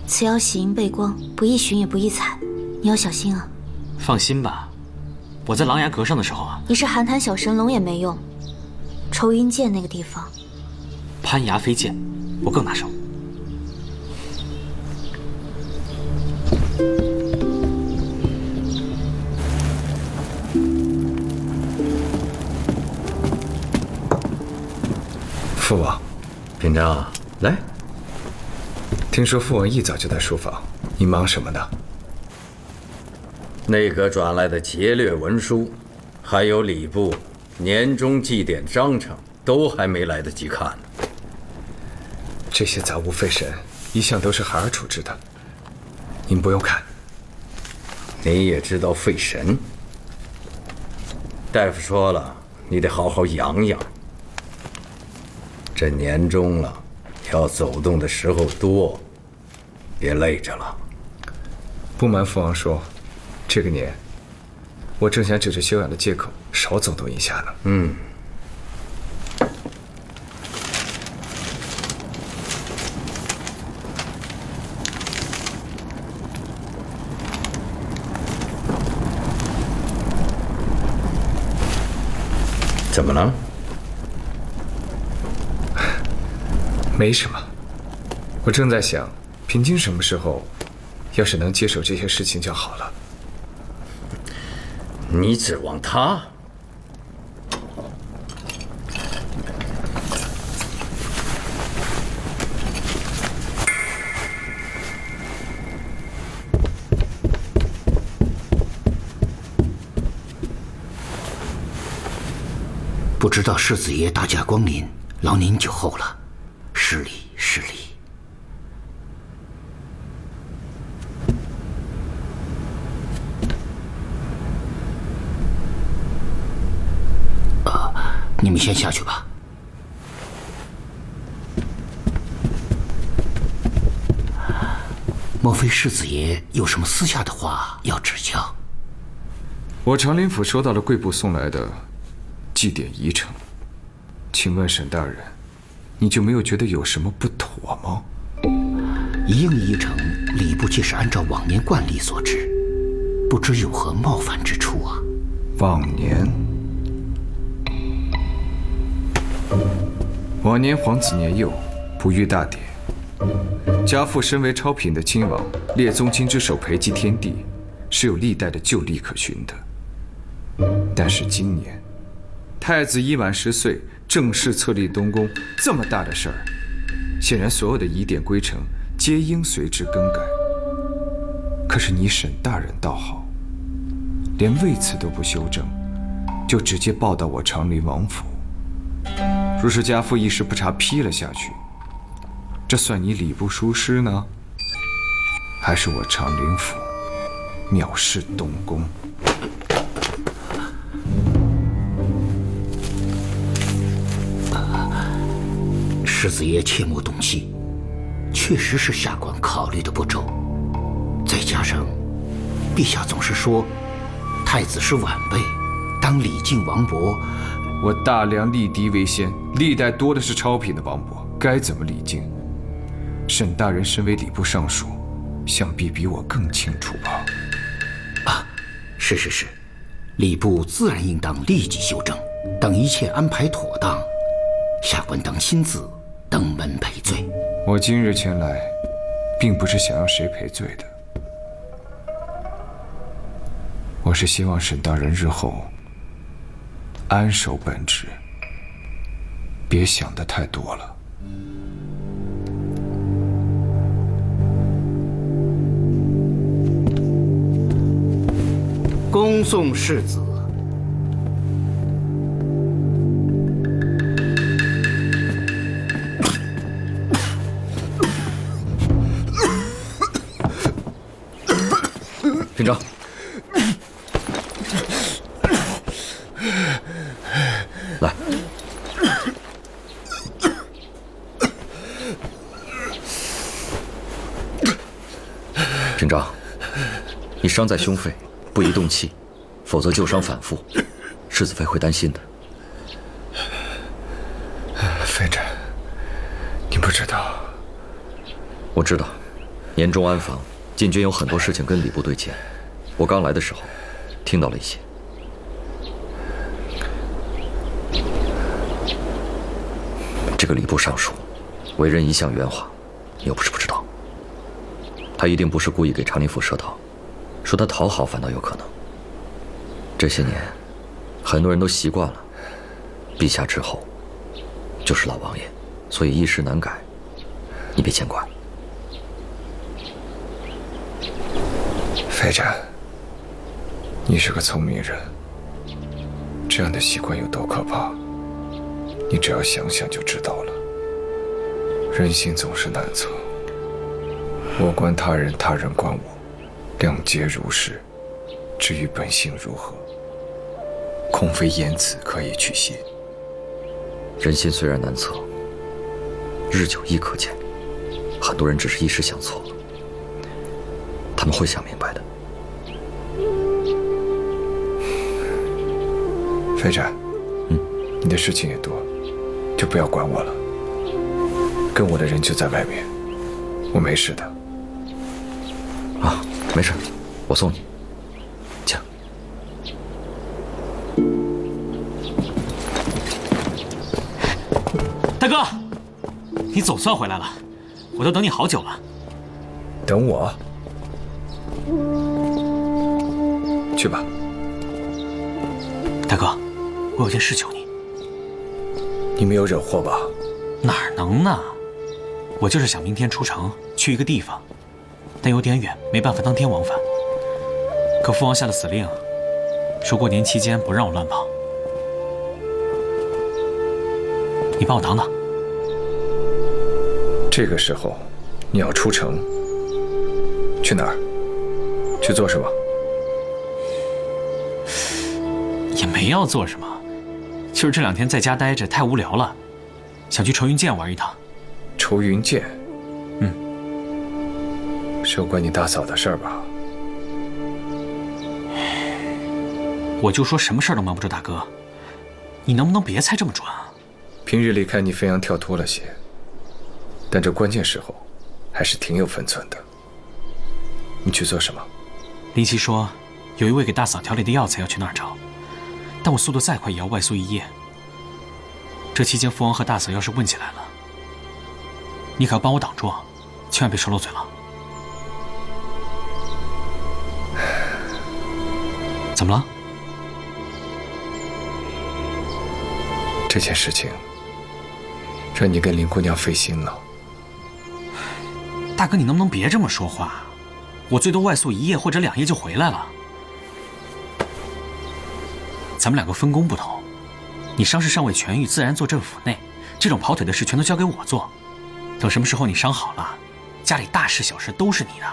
此药喜阴背光，不易寻也不易采，你要小心啊。放心吧，我在琅琊阁上的时候啊，你是寒潭小神龙也没用，仇阴剑那个地方，攀崖飞剑，我更拿手。父王，品章，来。听说父王一早就在书房，你忙什么呢？内阁转来的劫掠文书，还有礼部年终祭典章程，都还没来得及看呢。这些杂物费神，一向都是孩儿处置的，您不用看。你也知道费神？大夫说了，你得好好养养。这年终了，要走动的时候多，别累着了。不瞒父王说，这个年，我正想指着休养的借口少走动一下呢。怎么了？没什么，我正在想，平津什么时候，要是能接手这些事情就好了。你指望他？不知道世子爷大驾光临，劳您久候了，失礼失礼。你们先下去吧。莫非世子爷有什么私下的话要指教？我长林府收到了贵部送来的祭典仪程，请问沈大人，你就没有觉得有什么不妥吗？一应仪程，礼部皆是按照往年惯例所制，不知有何冒犯之处啊？往年皇子年幼，不遇大典，家父身为超品的亲王，列宗亲之首陪祭天地，是有历代的旧例可循的。但是今年，太子已满10岁，正式册立东宫，这么大的事儿，显然所有的仪典规程皆应随之更改。可是你沈大人倒好，连位次都不修正，就直接报到我长林王府。若是家父一时不察批了下去，这算你礼部疏失呢，还是我长林府藐视东宫？世子爷切莫动气，确实是下官考虑的不周，再加上陛下总是说太子是晚辈，当礼敬王伯。我大梁立嫡为先，历代多的是超品的王伯，该怎么礼敬？沈大人身为礼部尚书，想必比我更清楚吧？是，礼部自然应当立即修正，等一切安排妥当，下官当亲自登门赔罪。我今日前来，并不是想要谁赔罪的。我是希望沈大人日后安守本职，别想得太多了。恭送世子。军长，来，军长，你伤在胸肺，不宜动气，否则旧伤反复，世子妃会担心的。妃朕，你不知道。我知道，年中安防，禁军有很多事情跟礼部对接。我刚来的时候，听到了一些。这个礼部尚书，为人一向圆滑，你又不是不知道。他一定不是故意给长宁府设套，说他讨好反倒有可能。这些年，很多人都习惯了，陛下之后就是老王爷，所以一时难改，你别见怪。妃朕，你是个聪明人，这样的习惯有多可怕，你只要想想就知道了。人心总是难测，我管他人，他人管我，两皆如是。至于本性如何，恐非言辞可以去泄。人心虽然难测，日久亦可见。很多人只是一时想错了，他们会想明白的。妃朕，你的事情也多，就不要管我了。跟我的人就在外面，我没事的。啊，没事，我送你。请。大哥，你总算回来了，我都等你好久了。等我？去吧。大哥，我有件事求你。你没有惹祸吧？哪能呢？我就是想明天出城去一个地方，但有点远，没办法当天往返。可父王下了死令，说过年期间不让我乱跑。你帮我挡挡。这个时候，你要出城，去哪儿？去做什么？也没要做什么，就是这2天在家待着太无聊了，想去愁云涧玩一趟。愁云涧？是有关你大嫂的事儿吧？我就说什么事儿都瞒不住大哥，你能不能别猜这么准啊？平日里看你飞扬跳脱了些，但这关键时候还是挺有分寸的。你去做什么？林七说有一味给大嫂调理的药材要去那儿找，但我速度再快也要外宿1夜。这期间父王和大嫂要是问起来了，你可要帮我挡住，千万别说漏嘴了。怎么了？这件事情让你跟林姑娘费心了。大哥，你能不能别这么说话？我最多外宿1夜或者2夜就回来了。咱们2个分工不同，你伤势尚未痊愈，自然坐镇府内，这种跑腿的事全都交给我做。等什么时候你伤好了，家里大事小事都是你的，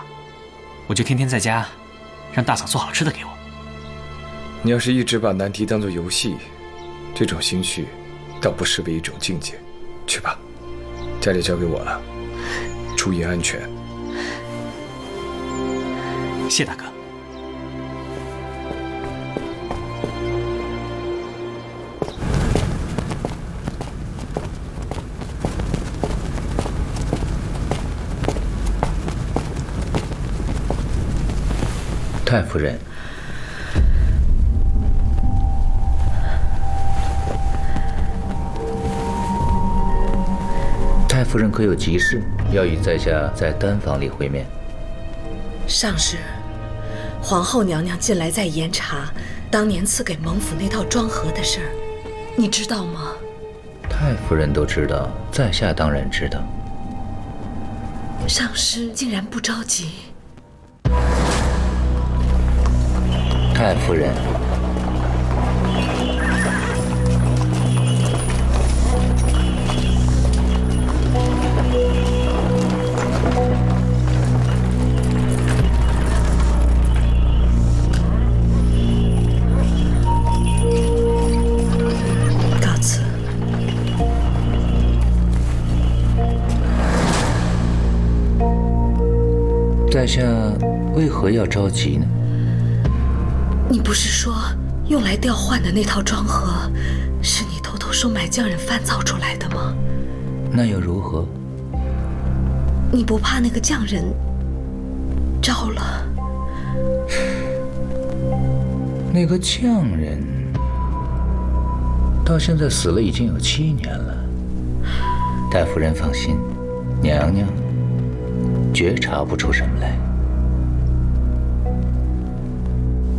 我就天天在家，让大嫂做好吃的给我。你要是一直把难题当作游戏，这种心绪倒不失为一种境界。去吧，家里交给我了，注意安全。谢大哥。太夫人，太夫人可有急事，要与在下在丹房里会面。上使，皇后娘娘近来在严查当年赐给蒙府那套庄盒的事儿，你知道吗？太夫人都知道，在下当然知道。上师竟然不着急。太夫人，告辞。在下为何要着急呢？你不是说用来调换的那套庄盒是你偷偷收买匠人翻造出来的吗？那又如何？你不怕那个匠人招了？那个匠人到现在死了已经有7年了。太夫人放心，娘娘绝查不出什么来。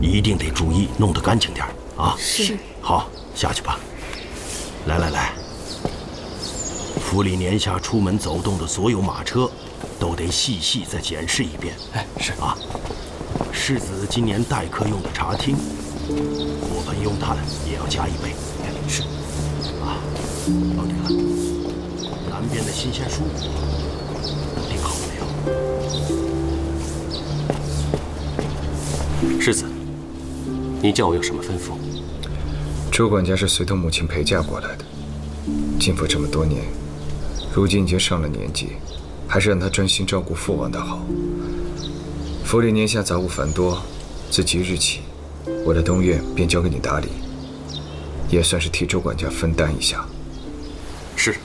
一定得注意，弄得干净点啊！是。好，下去吧。来来来，府里年下出门走动的所有马车，都得细细再检视一遍。哎，是啊。世子今年待客用的茶厅，火盆用炭也要加一倍。是。啊，哦对了，南边的新鲜蔬果定好没有？世子，你叫我有什么吩咐？周管家是随同母亲陪嫁过来的，进府这么多年，如今已经上了年纪，还是让她专心照顾父王的好。府里年下杂物繁多，自即日起，我的东院便交给你打理，也算是替周管家分担一下。是。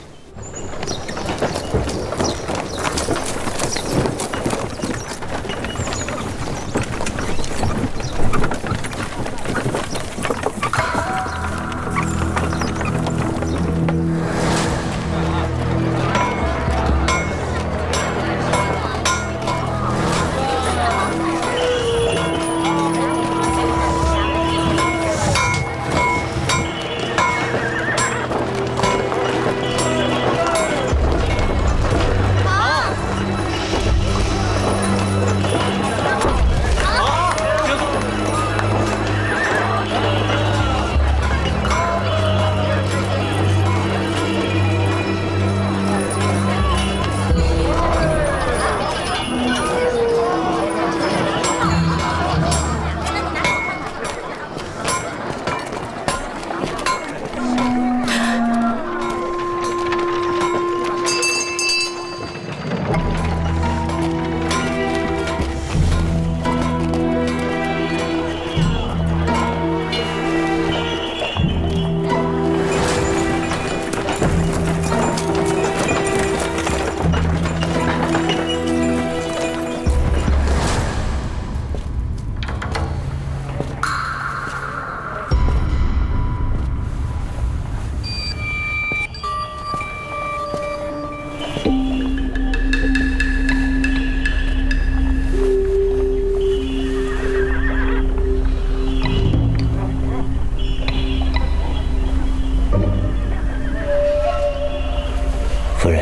夫人，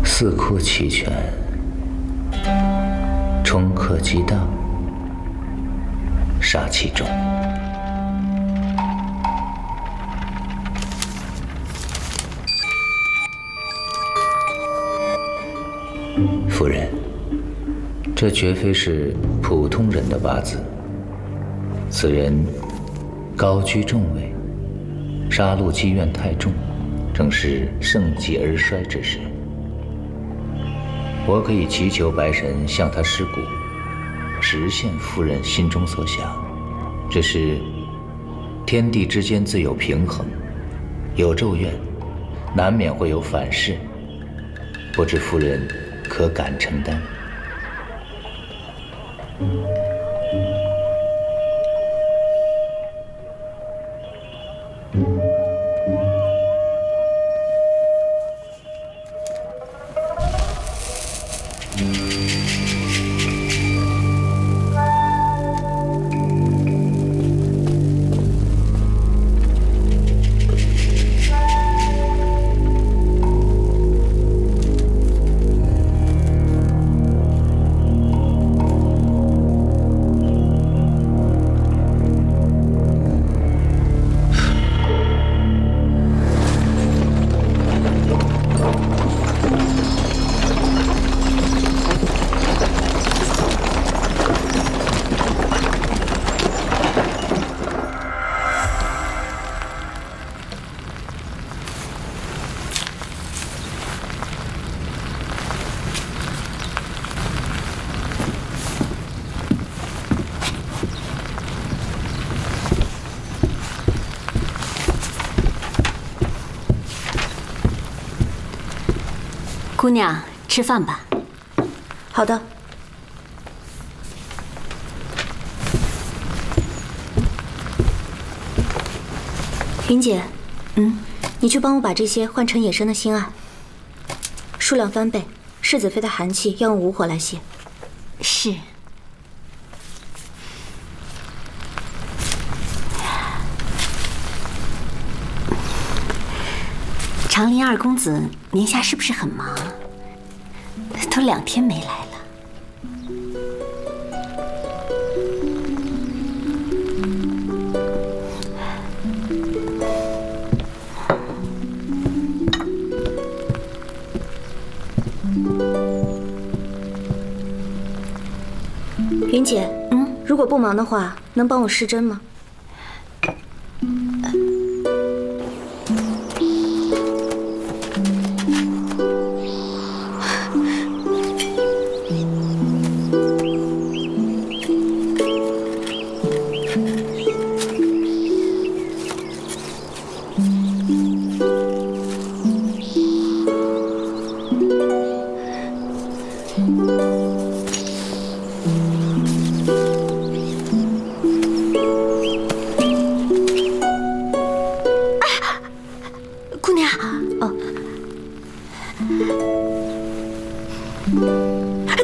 四库齐全，冲克极当，杀气重。夫人，这绝非是普通人的八字。此人高居重位，杀戮积怨太重，正是盛极而衰之时。我可以祈求白神向他施蛊，实现夫人心中所想。只是天地之间自有平衡，有咒怨，难免会有反噬。不知夫人可敢承担？姑娘，吃饭吧。好的。云姐，你去帮我把这些换成野生的心爱，数量翻倍，世子妃的寒气要用无火来泄。是。长林二公子年下是不是很忙？都2天没来了。云姐，如果不忙的话，能帮我试针吗？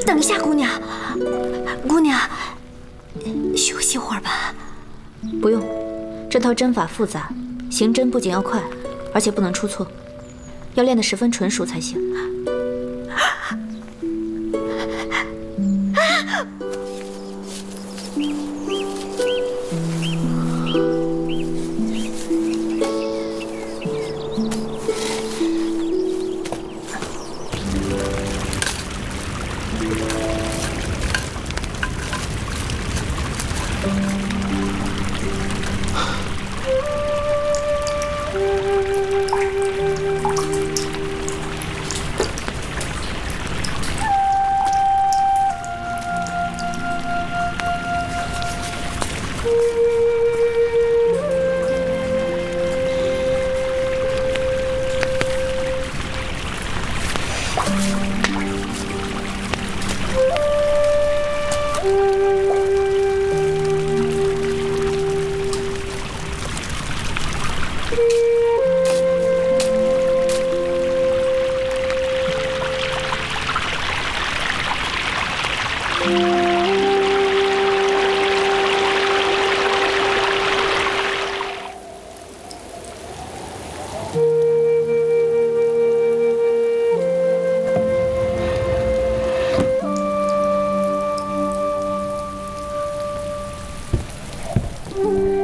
等一下，姑娘，休息会儿吧。不用，这套针法复杂，行针不仅要快，而且不能出错，要练得十分纯熟才行。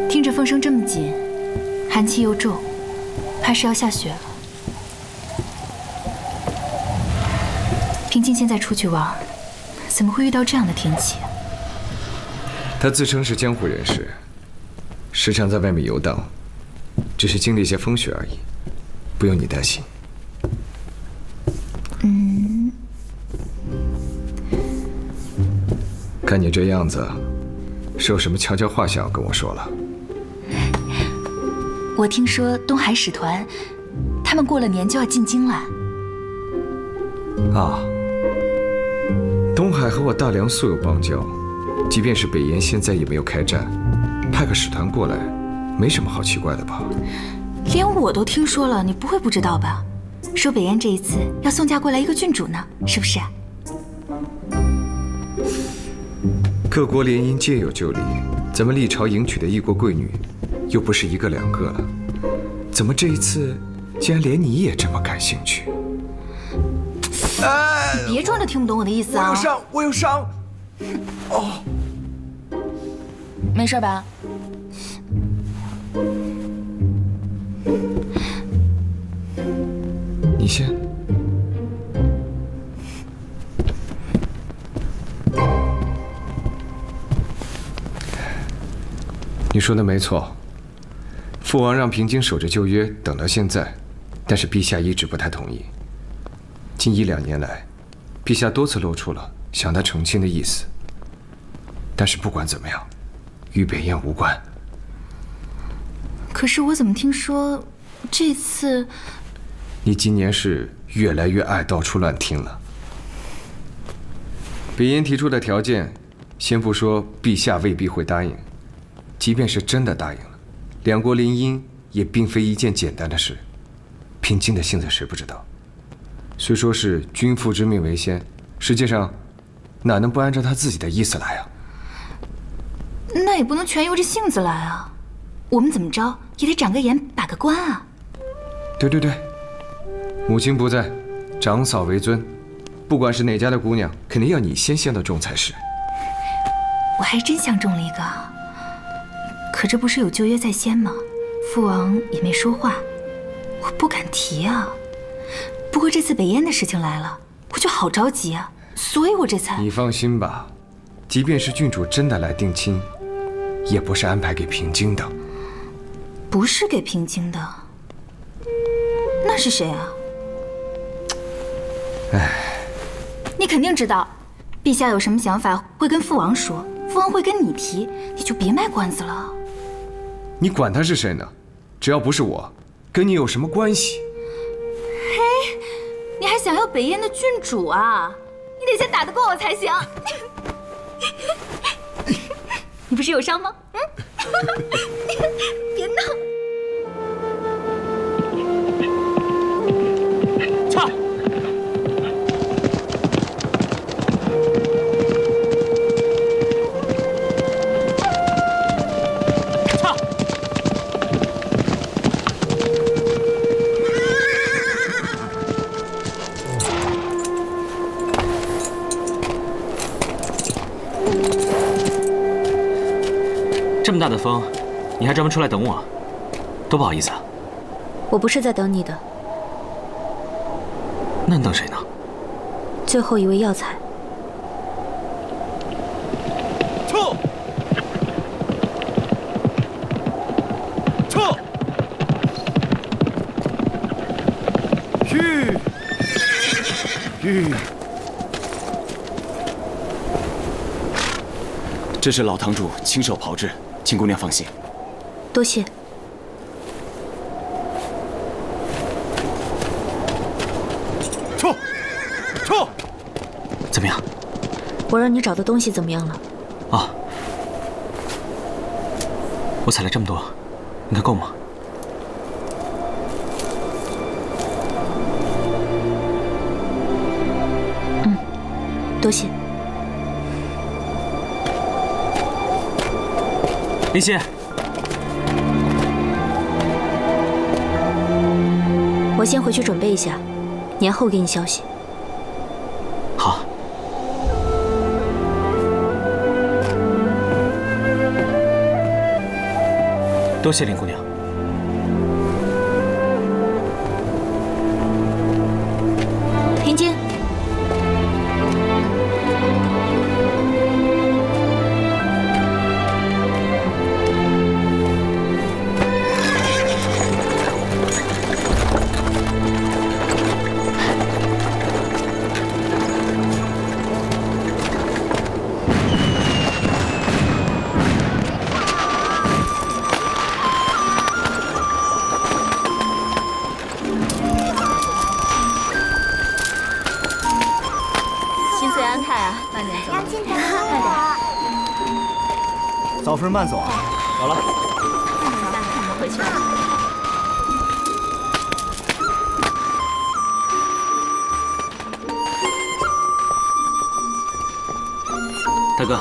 听着风声这么紧，寒气又重，怕是要下雪了。平静现在出去玩，怎么会遇到这样的天气啊？他自称是江湖人士，时常在外面游荡，只是经历些风雪而已，不用你担心。看你这样子，是有什么悄悄话想要跟我说了？我听说东海使团，他们过了年就要进京了。啊，东海和我大梁素有邦交，即便是北燕现在也没有开战，派个使团过来，没什么好奇怪的吧？连我都听说了，你不会不知道吧？说北燕这一次要送嫁过来一个郡主呢，是不是？各国联姻皆有旧例，咱们历朝迎娶的异国贵女，又不是1个2个了，怎么这一次竟然连你也这么感兴趣？你别装着听不懂我的意思啊！我有伤。哦，没事吧？你先。你说的没错，父王让平津守着旧约，等到现在，但是陛下一直不太同意。近1、2年来，陛下多次露出了向他成亲的意思。但是不管怎么样，与北燕无关。可是我怎么听说，这次你今年是越来越爱到处乱听了。北燕提出的条件，先不说陛下未必会答应，即便是真的答应了，两国联姻也并非一件简单的事。平津的性子谁不知道？虽说是君父之命为先，实际上哪能不按照他自己的意思来啊？那也不能全由着性子来啊，我们怎么着也得长个眼把个关啊。对对对，母亲不在，长嫂为尊，不管是哪家的姑娘，肯定要你先相得中才是。我还真相中了一个，可这不是有旧约在先吗？父王也没说话，我不敢提啊。不过这次北燕的事情来了，我就好着急啊，所以我这才……你放心吧，即便是郡主真的来定亲，也不是安排给平津的。不是给平津的，那是谁啊？哎，你肯定知道，陛下有什么想法会跟父王说，父王会跟你提，你就别卖关子了。你管他是谁呢？只要不是我，跟你有什么关系？嘿，你还想要北燕的郡主啊？你得先打得过我才行。你不是有伤吗？别闹。操！操！这么大的风，你还专门出来等我，多不好意思啊！我不是在等你的。那你等谁呢？最后一味药材。撤！撤！吁！吁！这是老堂主亲手炮制，请姑娘放心。多谢。撤！撤！怎么样？我让你找的东西怎么样了？啊，我采了这么多，你看够吗？嗯，多谢。林夕，我先回去准备一下，年后给你消息。好。多谢林姑娘。平津。早夫人慢走啊！好了，我回去了。大哥，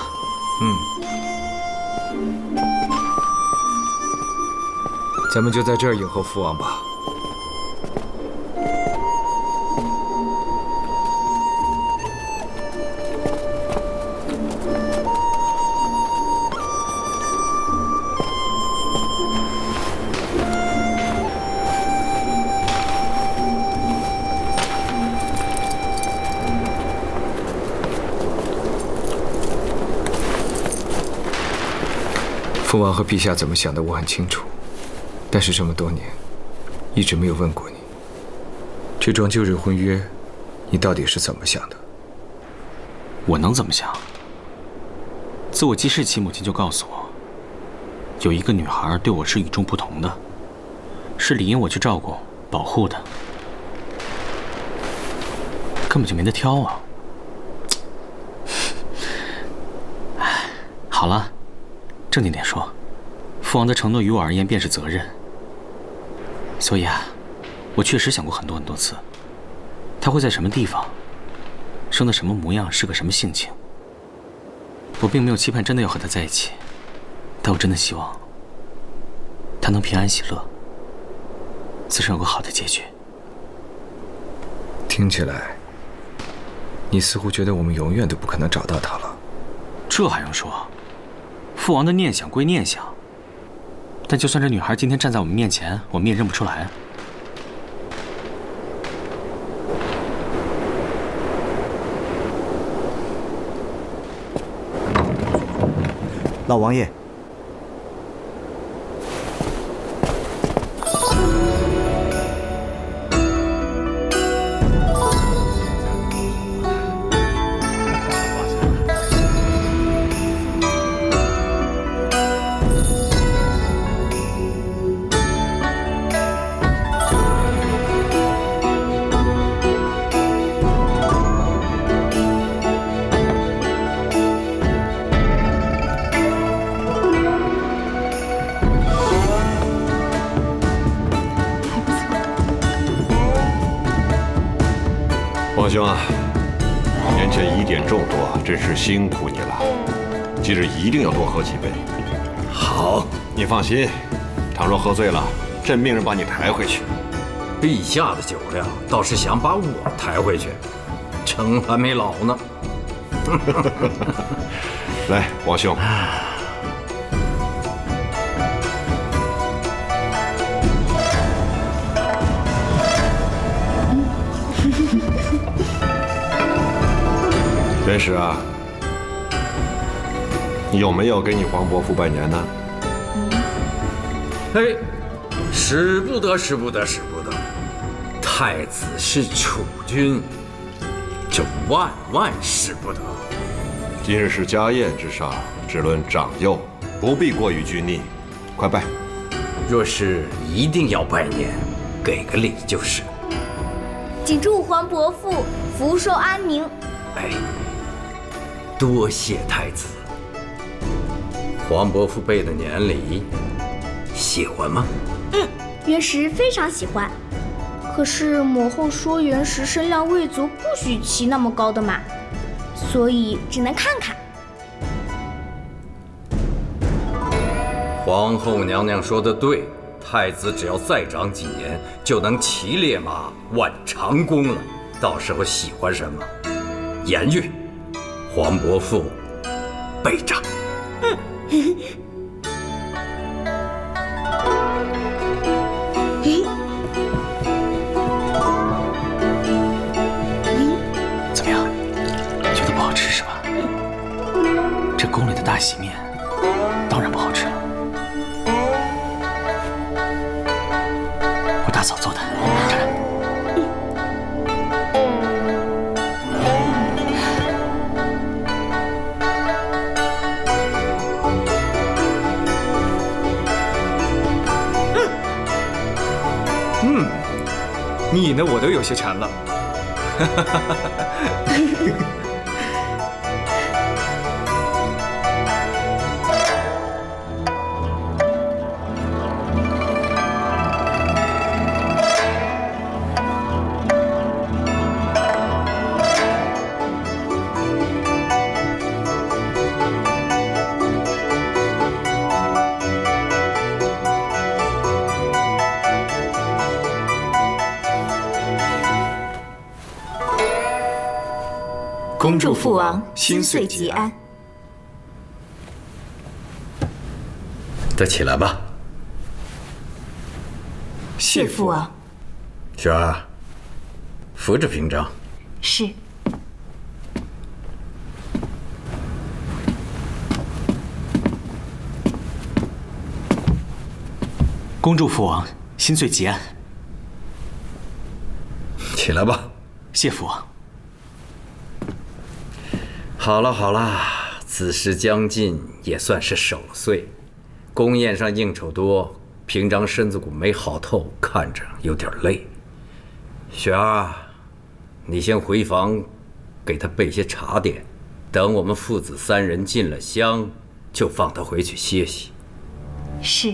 咱们就在这儿迎候父王吧。父王和陛下怎么想的，我很清楚。但是这么多年，一直没有问过你，这桩旧日婚约，你到底是怎么想的？我能怎么想？自我记事起，母亲就告诉我，有一个女孩对我是与众不同的，是理应我去照顾、保护的。根本就没得挑啊！哎，好了，正经点说，父王的承诺于我而言便是责任。所以啊，我确实想过很多很多次，他会在什么地方，生的什么模样，是个什么性情。我并没有期盼真的要和他在一起，但我真的希望他能平安喜乐，此生有个好的结局。听起来，你似乎觉得我们永远都不可能找到他了。这还用说？父王的念想归念想，但就算这女孩今天站在我们面前，我们也认不出来。老王爷。王兄啊，年前疑点众多，真是辛苦你了。今日一定要多喝几杯。好，你放心，倘若喝醉了，朕命人把你抬回去。陛下的酒量倒是想把我抬回去，秤还没老呢。来，王兄。元始啊，你有没有给你黄伯父拜年呢？哎，使不得，使不得，使不得！太子是储君，这万万使不得。今日是家宴之上，只论长幼，不必过于拘泥。快拜！若是一定要拜年，给个礼就是。谨祝黄伯父福寿安宁。哎，多谢太子。黄伯父备的年礼，喜欢吗？元时非常喜欢。可是母后说元时身量未足，不许骑那么高的马，所以只能看看。皇后娘娘说的对，太子只要再长几年，就能骑烈马挽长弓了。到时候喜欢什么，言语，黄伯父备着。怎么样？觉得不好吃是吧？这宫里的大喜面，当然不好吃了。我大嫂做的，看看。你呢，我都有些馋了。恭祝父王新岁吉安。再起来吧。谢父王。雪儿，扶着平章。是。恭祝父王新岁吉安。起来吧。谢父王。好了好了，子时将近，也算是守岁。宫宴上应酬多，平章身子骨没好透，看着有点累。雪儿，你先回房，给他备些茶点，等我们父子三人进了香，就放他回去歇息。是。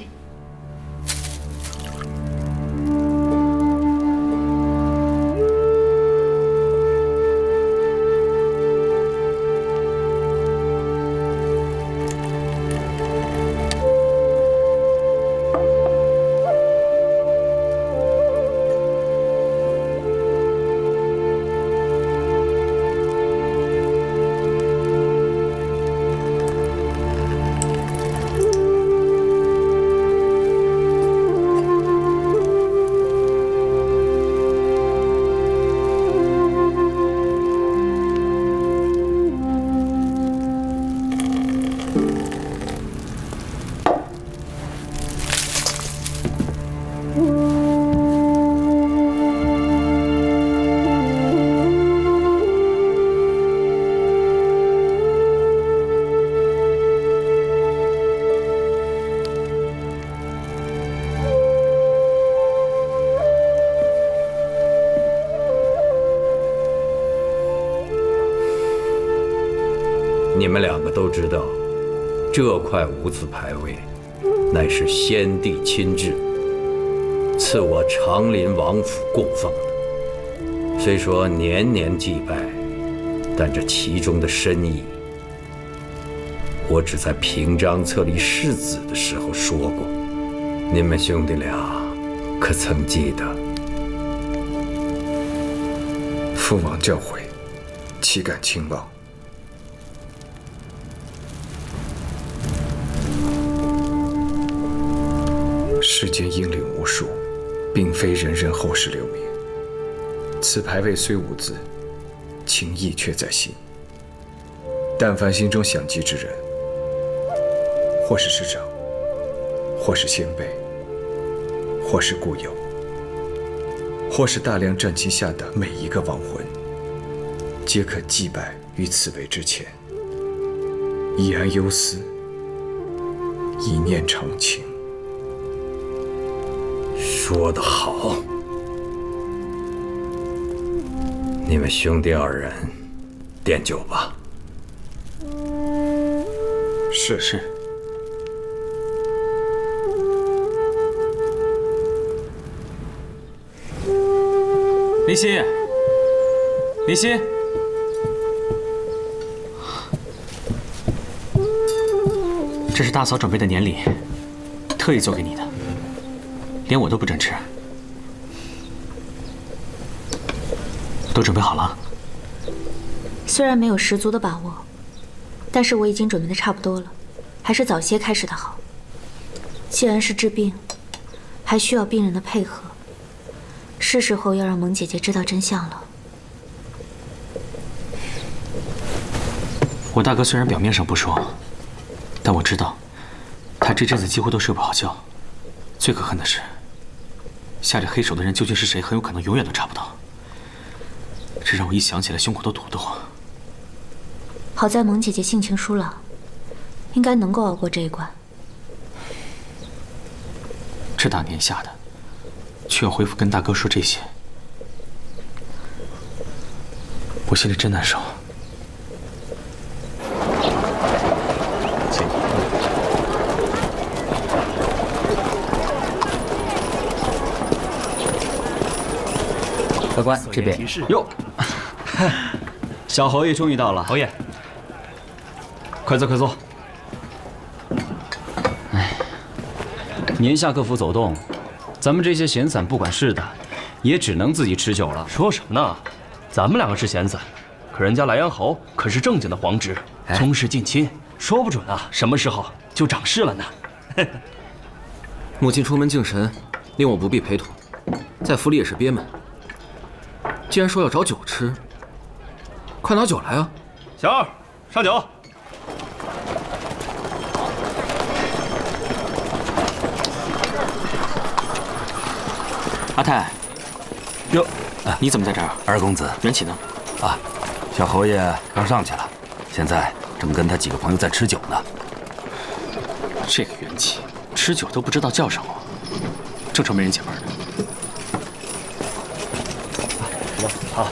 你们两个都知道，这块无字牌位，乃是先帝亲制，赐我长林王府供奉的。虽说年年祭拜，但这其中的深意，我只在平章册立世子的时候说过。你们兄弟俩可曾记得？父王教诲，岂敢轻忘。世间英灵无数，并非人人后世留名。此牌位虽无字，情意却在心。但凡心中想及之人，或是师长，或是先辈，或是故友，或是大梁战旗下的每一个亡魂，皆可祭拜于此位之前，以安忧思，以念长情。说得好，你们兄弟二人奠酒吧。是。林夕，林夕，这是大嫂准备的年礼，特意做给你的。连我都不准吃，都准备好了。虽然没有十足的把握，但是我已经准备的差不多了，还是早些开始的好。既然是治病，还需要病人的配合，是时候要让萌姐姐知道真相了。我大哥虽然表面上不说，但我知道，他这阵子几乎都睡不好觉。最可恨的是，下这黑手的人究竟是谁，很有可能永远都查不到。这让我一想起来胸口都堵得慌。好在萌姐姐性情疏朗，应该能够熬过这一关。这大年下的，却要回府跟大哥说这些，我心里真难受。客官这边哟，小侯爷终于到了。侯爷，快坐快坐。哎，年下各府走动，咱们这些闲散不管事的，也只能自己吃酒了。说什么呢？咱们两个是闲散，可人家莱阳侯可是正经的皇侄，宗室近亲，说不准啊，什么时候就长势了呢。母亲出门敬神，令我不必陪同，在府里也是憋闷。既然说要找酒吃，快拿酒来啊！小二，上酒。阿泰，哟，你怎么在这儿？二公子，缘起呢？啊，小侯爷刚上去了，现在正跟他几个朋友在吃酒呢。这个缘起，吃酒都不知道叫上我，正愁没人解闷呢。好。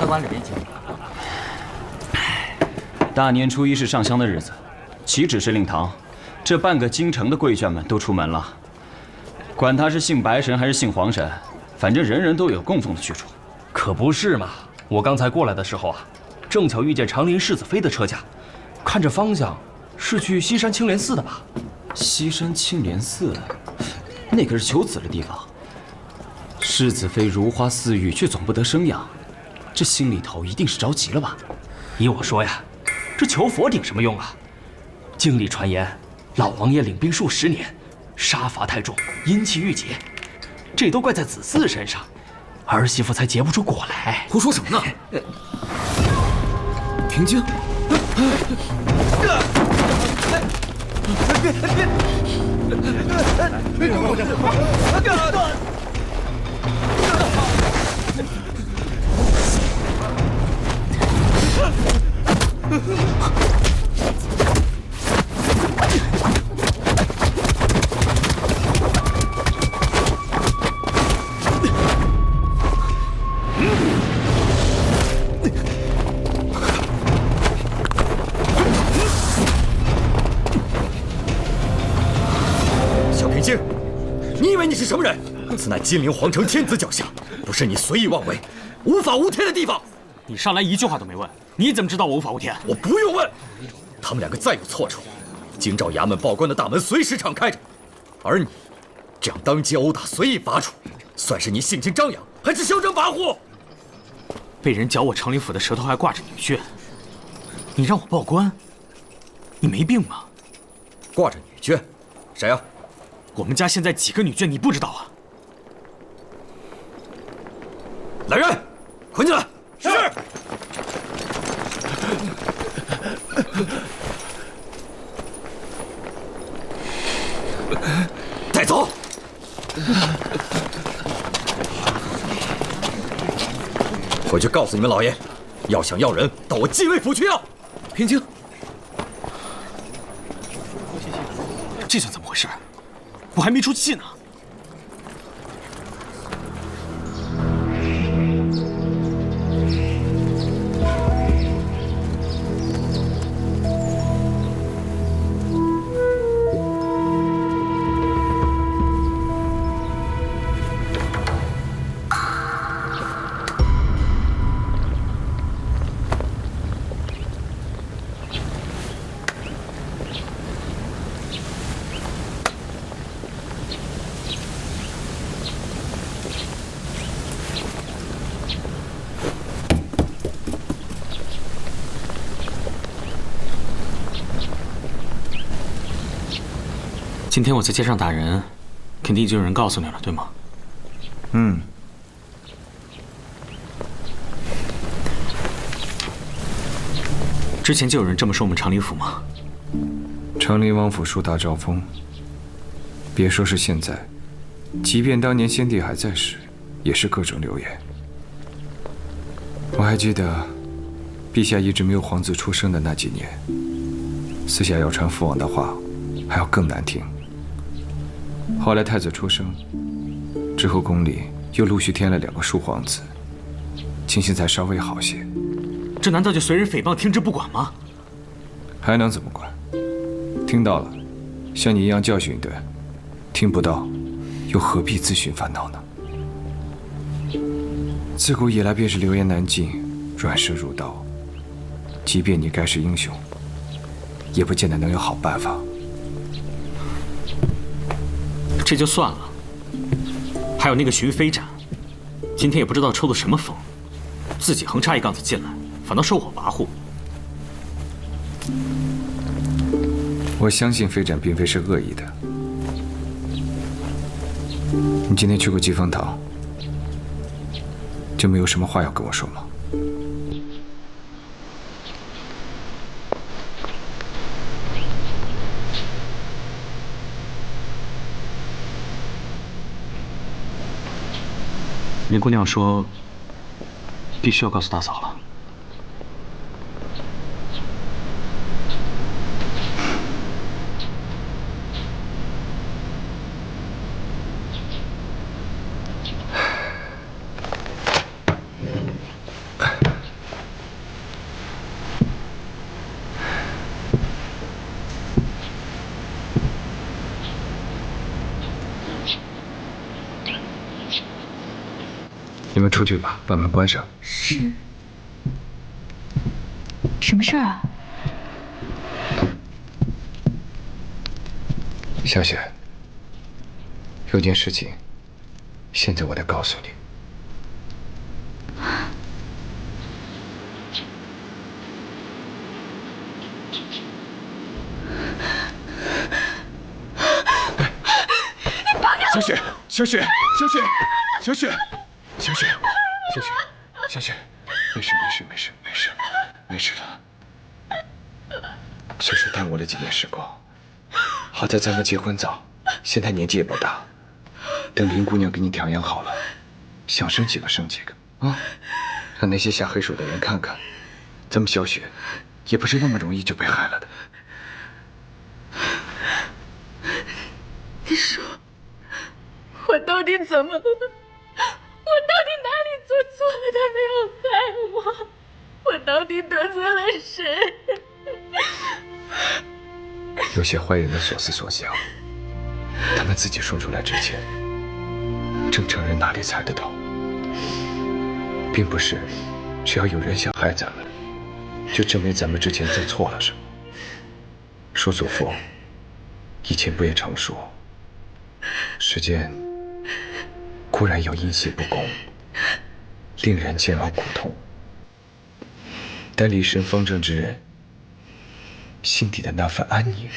往里面请。大年初一是上香的日子，岂止是令堂，这半个京城的贵眷们都出门了。管他是信白神还是信黄神，反正人人都有供奉的去处。可不是嘛！我刚才过来的时候啊，正巧遇见长林世子妃的车驾，看着方向是去西山青莲寺的吧？西山青莲寺，那可是求子的地方。世子妃如花似玉，却总不得生养，这心里头一定是着急了吧？依我说呀，这求佛顶什么用啊？经里传言，老王爷领兵数10年，杀伐太重，阴气郁结，这都怪在子嗣身上，儿媳妇才结不出果来。胡说什么呢？平静。小平静，你以为你是什么人？此乃金陵皇城天子脚下，不是你随意妄为、无法无天的地方。你上来一句话都没问，你怎么知道我无法无天？我不用问。他们两个再有错处，京兆衙门报官的大门随时敞开着，而你这样当街殴打、随意罚处，算是你性情张扬，还是嚣张跋扈？被人嚼我长林府的舌头还挂着女眷，你让我报官？你没病吗？挂着女眷？谁啊？我们家现在几个女眷你不知道啊？来人，捆进来！是。带走。回去告诉你们老爷，要想要人，到我禁卫府去要。平静。这算怎么回事？我还没出气呢。今天我在街上打人，肯定已经有人告诉你了，对吗？嗯。之前就有人这么说我们长林府吗？长林王府树大招风，别说是现在，即便当年先帝还在时，也是各种流言。我还记得，陛下一直没有皇子出生的那几年，私下要传父王的话，还要更难听。后来太子出生之后，宫里又陆续添了2个庶皇子，情形才稍微好些。这难道就随人诽谤听之不管吗？还能怎么管？听到了，像你一样教训一顿；听不到，又何必自寻烦恼呢？自古以来便是流言难尽，软舌如刀。即便你盖世英雄，也不见得能有好办法。这就算了，还有那个寻飞斩，今天也不知道抽的什么风，自己横插一杠子进来，反倒说我跋扈。我相信飞斩并非是恶意的。你今天去过济风堂，就没有什么话要跟我说吗？林姑娘说，必须要告诉大嫂了。你们出去吧，把门关上。是。什么事儿啊？小雪，有件事情，现在我得告诉你。小雪，小雪，小雪，小雪，小雪，小雪，小雪，没事，没事，没事，没事，没事了。小雪耽误了几年时光，好在咱们结婚早，现在年纪也不大。等林姑娘给你调养好了，想生几个生几个啊！让那些下黑手的人看看，咱们小雪也不是那么容易就被害了的。你说。我到底怎么了？我到底哪里做错了？他没有爱我，我到底得罪了谁？有些坏人的所思所想，他们自己说出来之前，正常人哪里猜得到？并不是只要有人想害咱们，就证明咱们之前做错了什么。叔祖父以前不也常说，世间固然有因袭不公，令人煎熬苦痛，但立身方正之人，心底的那份安宁，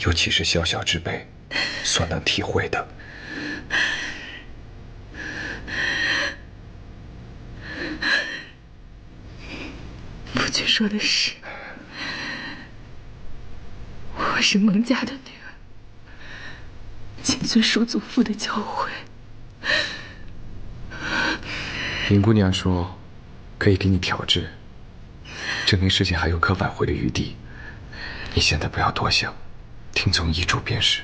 尤其是小小之辈所能体会的。夫君说的是，我是蒙家的女儿，谨遵叔祖父的教诲。林姑娘说，可以给你调治，证明事情还有可挽回的余地。你现在不要多想，听从遗嘱便是。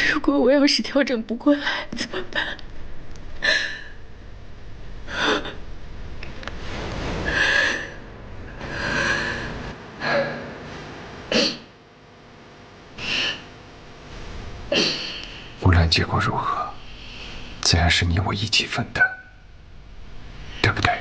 如果我要是调整不过来，怎么办？无论结果如何，自然是你我一起分担，对不对？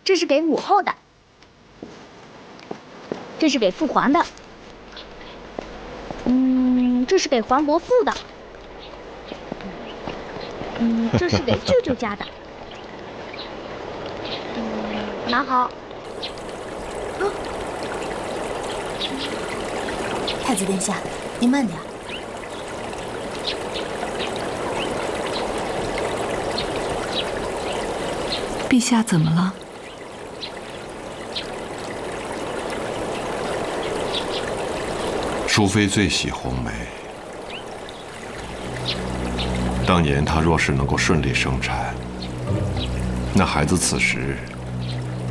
这是给武后的，这是给父皇的，这是给皇伯父的，这是给舅舅家的，拿好。太子殿下，您慢点。陛下怎么了？淑妃最喜红梅。当年她若是能够顺利生产，那孩子此时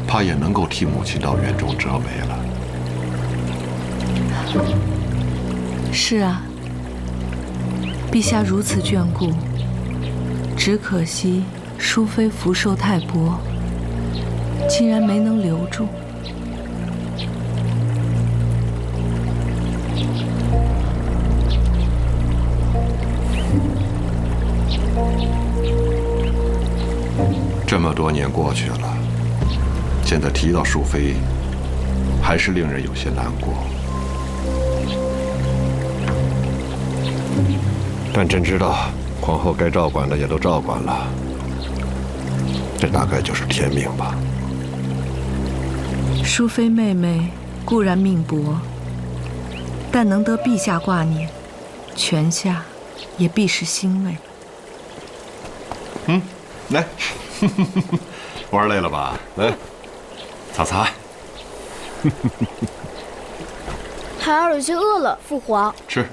怕也能够替母亲到园中折梅了。是啊，陛下如此眷顾，只可惜淑妃福寿太薄，竟然没能留住。这么多年过去了，现在提到淑妃，还是令人有些难过。但朕知道，皇后该照管的也都照管了，这大概就是天命吧。淑妃妹妹固然命薄，但能得陛下挂念，泉下也必是欣慰。来，玩累了吧？来，擦擦。孩儿有些饿了，父皇。吃。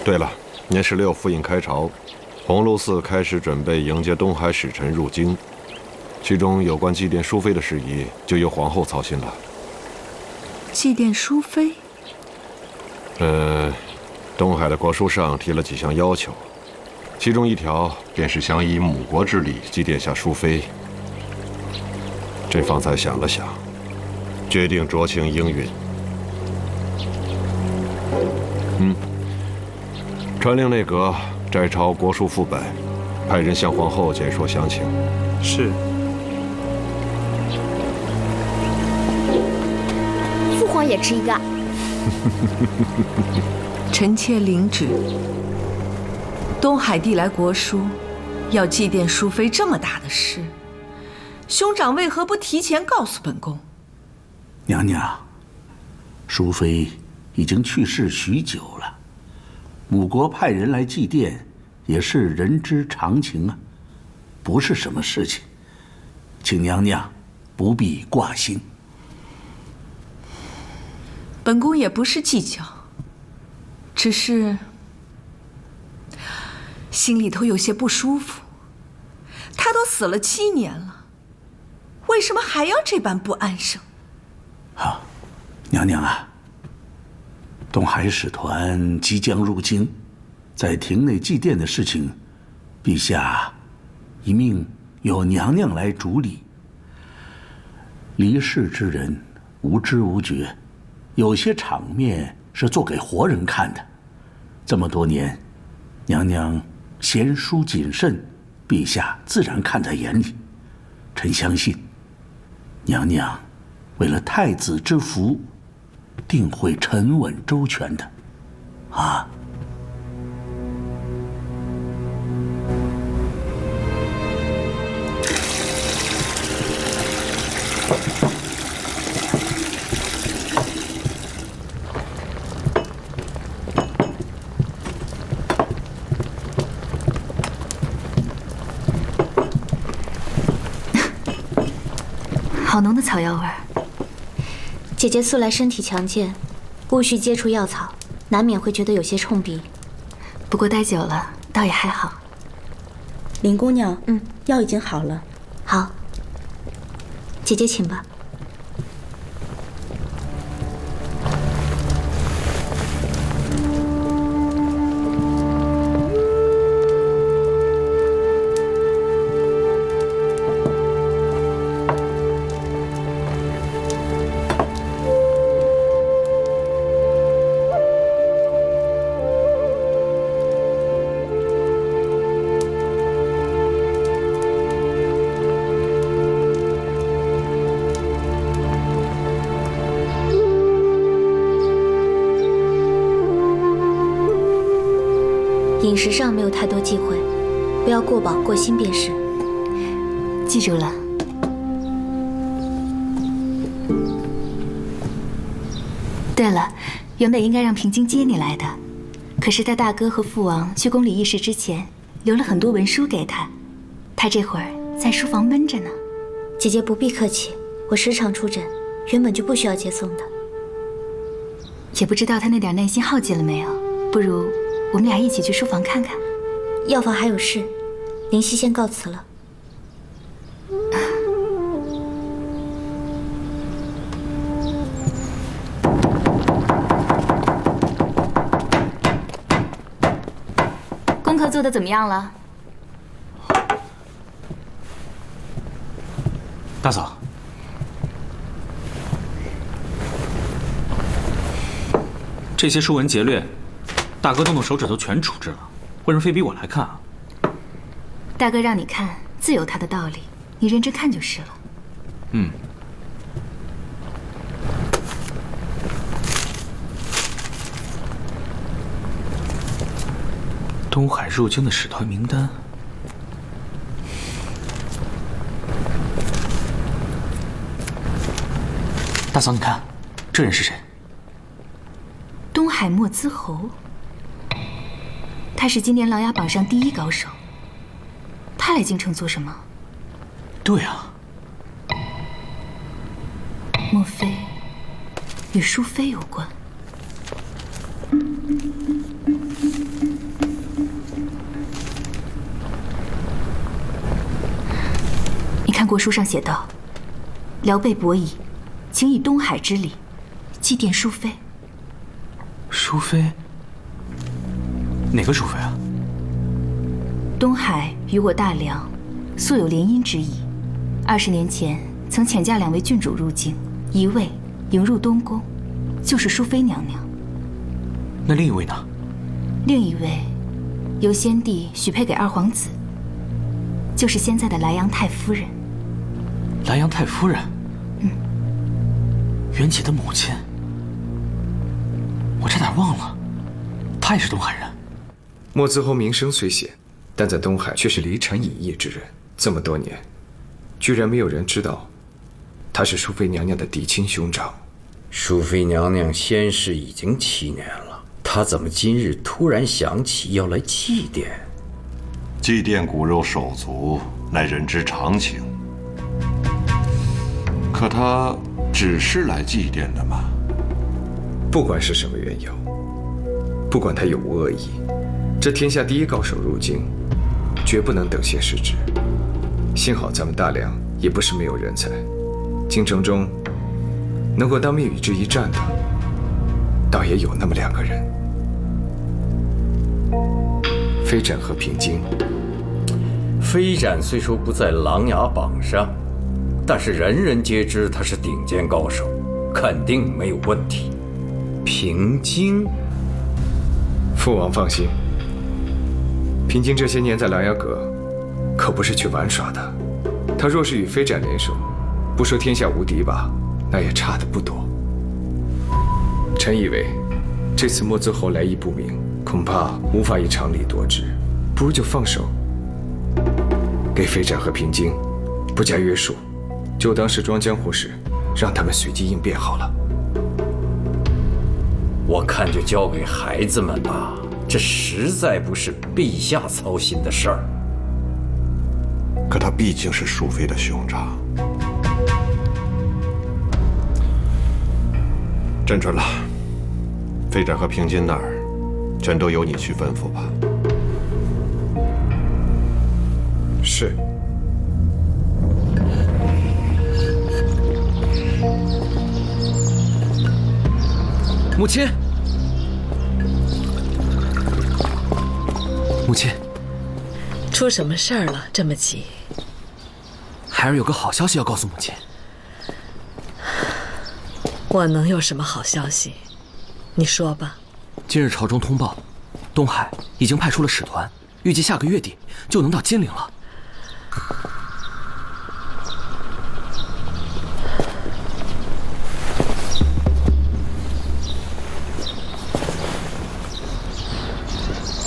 对了，年16复印开朝，鸿胪寺开始准备迎接东海使臣入京，其中有关祭奠淑妃的事宜就由皇后操心了。祭奠淑妃？东海的国书上提了几项要求，其中一条便是想以母国之礼祭奠下淑妃。这方才想了想，决定酌情应允。传令内阁摘抄国书副本，派人向皇后解说详情。是。父皇也吃一个。臣妾领旨。东海递来国书，要祭奠淑妃这么大的事，兄长为何不提前告诉本宫？娘娘，淑妃已经去世许久了，母国派人来祭奠，也是人之常情啊，不是什么事情，请娘娘不必挂心。本宫也不是计较，只是心里头有些不舒服。他都死了7年了，为什么还要这般不安生？娘娘啊，东海使团即将入京，在庭内祭奠的事情，陛下一命由娘娘来主理。离世之人无知无觉，有些场面是做给活人看的。这么多年，娘娘贤淑谨慎，陛下自然看在眼里。臣相信，娘娘为了太子之福，定会沉稳周全的，啊。好浓的草药味儿。姐姐素来身体强健，不需接触药草，难免会觉得有些冲鼻。不过待久了，倒也还好。林姑娘，药已经好了。好，姐姐请吧。饮食上没有太多忌讳，不要过饱过心便是。记住了。对了，原本应该让平津接你来的，可是他大哥和父王去宫里议事之前，留了很多文书给他，他这会儿在书房闷着呢。姐姐不必客气，我时常出诊，原本就不需要接送的。也不知道他那点耐心耗尽了没有，不如我们俩一起去书房看看。药房还有事，灵犀先告辞了。功课做得怎么样了？大嫂，这些书文劫掠，大哥动动手指头全处置了，为什么非逼我来看啊？大哥让你看，自有他的道理，你认真看就是了。嗯。东海入京的使团名单。大嫂，你看，这人是谁？东海莫兹侯。他是今年琅琊榜上第1高手。他来京城做什么？对啊，莫非与淑妃有关？你看国书上写道：“辽备伯夷，请以东海之礼祭奠淑妃。”淑妃？哪个淑妃啊？东海与我大梁素有联姻之意，20年前曾遣驾2位郡主入京，一位迎入东宫，就是淑妃娘娘。那另一位呢？另一位由先帝许配给二皇子，就是现在的莱阳太夫人。莱阳太夫人？袁启的母亲。我差点忘了，她也是东海人。莫兹侯名声虽显，但在东海却是离尘隐逸之人。这么多年，居然没有人知道他是淑妃娘娘的嫡亲兄长。淑妃娘娘仙逝已经7年了，她怎么今日突然想起要来祭奠？祭奠骨肉手足乃人之常情，可她只是来祭奠的吗？不管是什么缘由，不管他有无恶意，这天下第一高手入京，绝不能等闲视之。幸好咱们大梁也不是没有人才，京城中能够当面与之一战的，倒也有那么2个人。飞展和平津。飞展虽说不在琅琊榜上，但是人人皆知他是顶尖高手，肯定没有问题。平津，父王放心，平津这些年在琅琊阁可不是去玩耍的。他若是与飞展联手，不说天下无敌吧，那也差得不多。臣以为，这次莫兹侯来意不明，恐怕无法以常理夺之，不如就放手，给飞展和平津不加约束，就当是装江湖时，让他们随机应变好了。我看就交给孩子们吧，这实在不是陛下操心的事儿。可他毕竟是淑妃的兄长，朕准了。飞展和平津那儿，全都由你去吩咐吧。是。母亲，母亲，出什么事儿了？这么急？孩儿有个好消息要告诉母亲。我能有什么好消息？你说吧。今日朝中通报，东海已经派出了使团，预计下个月底就能到金陵了。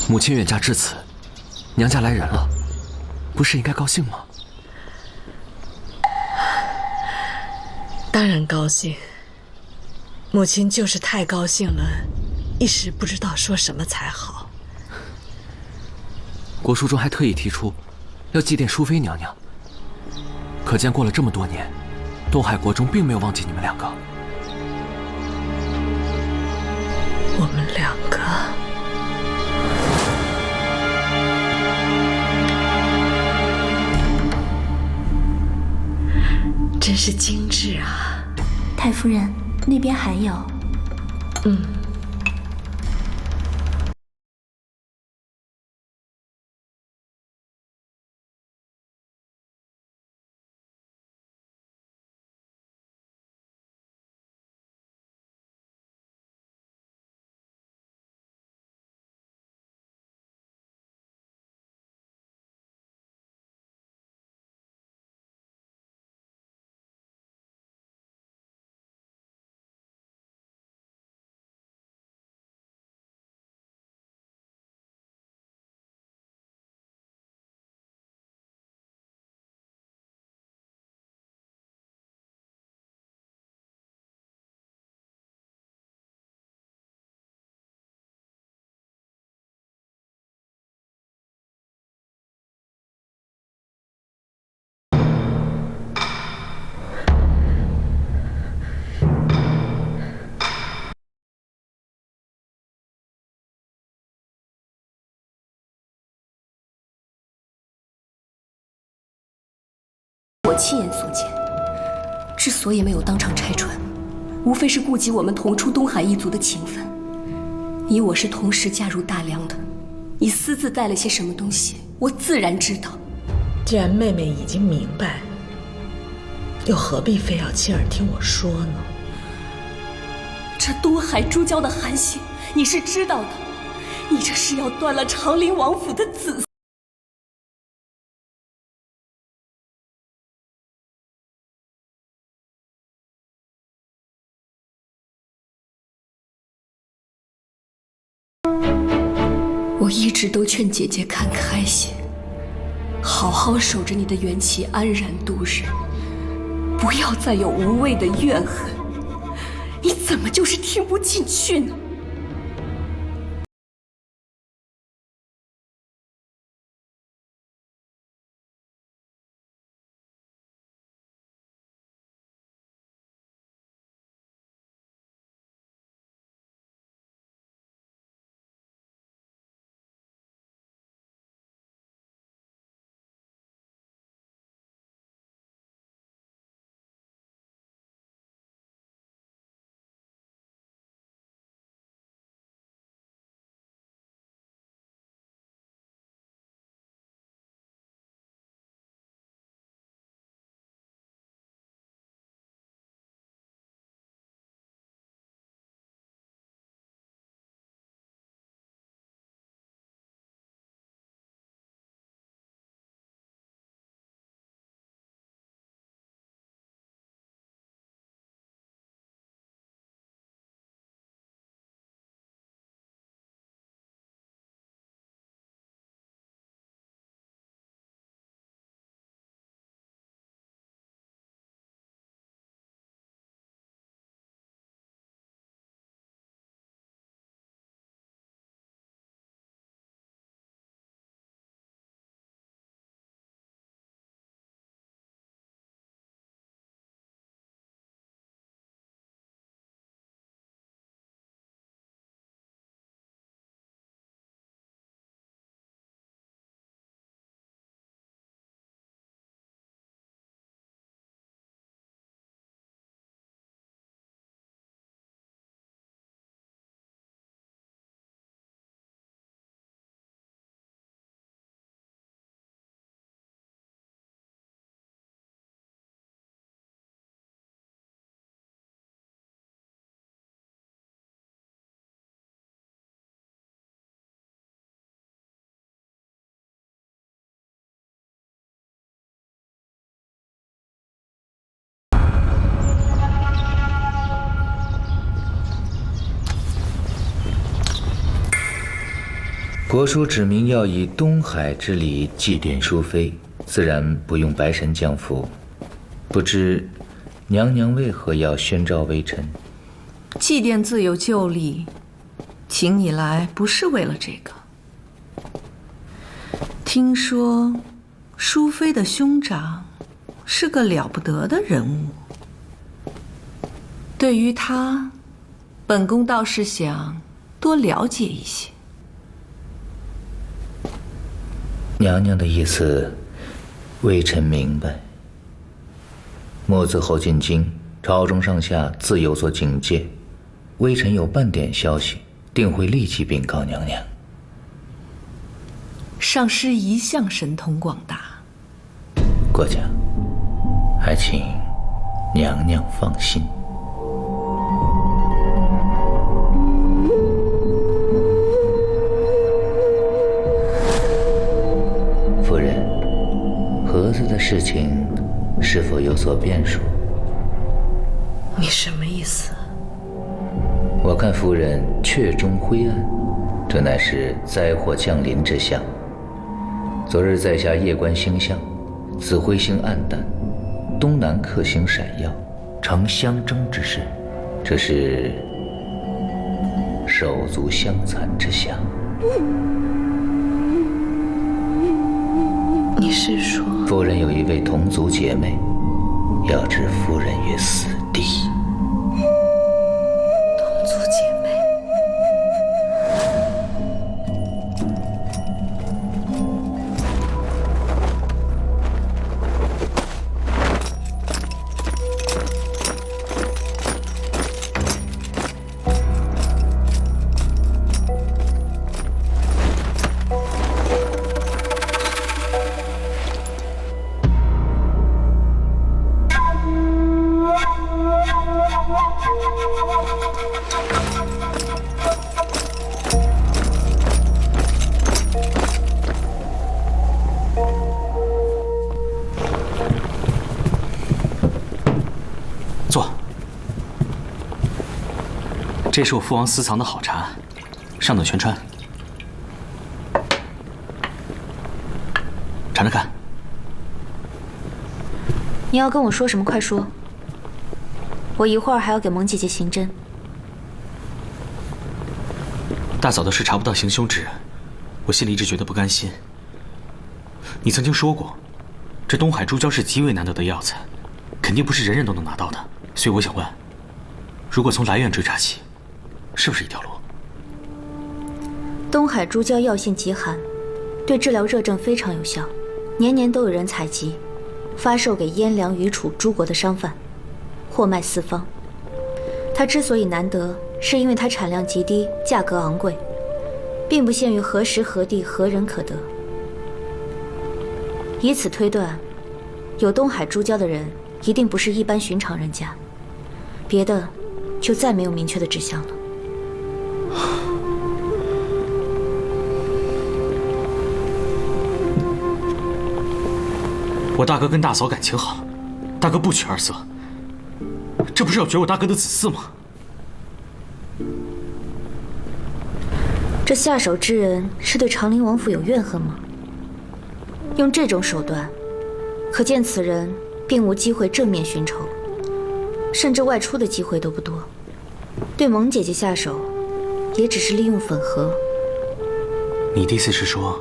母亲远嫁至此，娘家来人了，不是应该高兴吗？当然高兴。母亲就是太高兴了，一时不知道说什么才好。国书中还特意提出，要祭奠淑妃娘娘。可见过了这么多年，东海国中并没有忘记你们2个。我们2个。真是精致啊！太夫人，那边还有。亲眼所见。之所以没有当场拆穿，无非是顾及我们同出东海一族的情分。以我是同时嫁入大梁的，你私自带了些什么东西，我自然知道。既然妹妹已经明白，又何必非要亲耳听我说呢？这东海诸郊的韩信，你是知道的。你这是要断了长陵王府的子嗣。我一直都劝姐姐看开些，好好守着你的元气，安然度日，不要再有无谓的怨恨。你怎么就是听不进去呢？国书指明要以东海之礼祭奠淑妃，自然不用白神降服。不知娘娘为何要宣召微臣？祭奠自有旧例，请你来不是为了这个。听说淑妃的兄长是个了不得的人物，对于他，本宫倒是想多了解一些。娘娘的意思，微臣明白。莫自后进京，朝中上下自有所警戒。微臣有半点消息，定会立即禀告娘娘。上师一向神通广大，过奖，还请娘娘放心。夫人，盒子的事情是否有所变数？你什么意思？我看夫人阙中灰暗，这乃是灾祸降临之象。昨日在下夜观星象，紫微星暗淡，东南克星闪耀，呈相争之势，这是手足相残之象。你是说，夫人有一位同族姐妹，要置夫人于死地。同族姐妹？这是我父王私藏的好茶，上等全川。尝尝看。你要跟我说什么？快说。我一会儿还要给萌姐姐行针。大嫂的事查不到行凶之人，我心里一直觉得不甘心。你曾经说过，这东海珠胶是极为难得的药材，肯定不是人人都能拿到的。所以我想问，如果从来源追查起，是不是一条路？东海珠胶药性极寒，对治疗热症非常有效，年年都有人采集，发售给燕梁、余楚诸国的商贩，货卖四方。它之所以难得，是因为它产量极低，价格昂贵，并不限于何时何地何人可得。以此推断，有东海珠胶的人一定不是一般寻常人家，别的就再没有明确的指向了。我大哥跟大嫂感情好，大哥不娶二色，这不是要绝我大哥的子嗣吗？这下手之人是对长陵王府有怨恨吗？用这种手段，可见此人并无机会正面寻仇，甚至外出的机会都不多。对萌姐姐下手，也只是利用粉合。你的意思是说，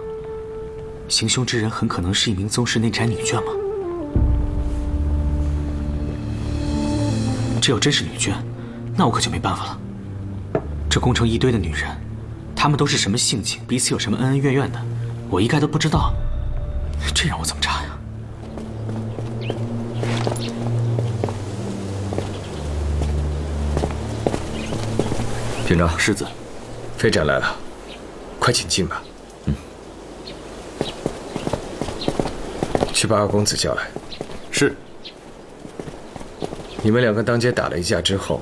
行凶之人很可能是一名宗室内宅女眷吗？这要真是女眷，那我可就没办法了。这宫城一堆的女人，她们都是什么性情，彼此有什么恩恩怨怨的，我一概都不知道。这让我怎么查呀？军长，世子，飞展来了，快请进吧。去把二公子叫来。是。你们两个当街打了一架之后，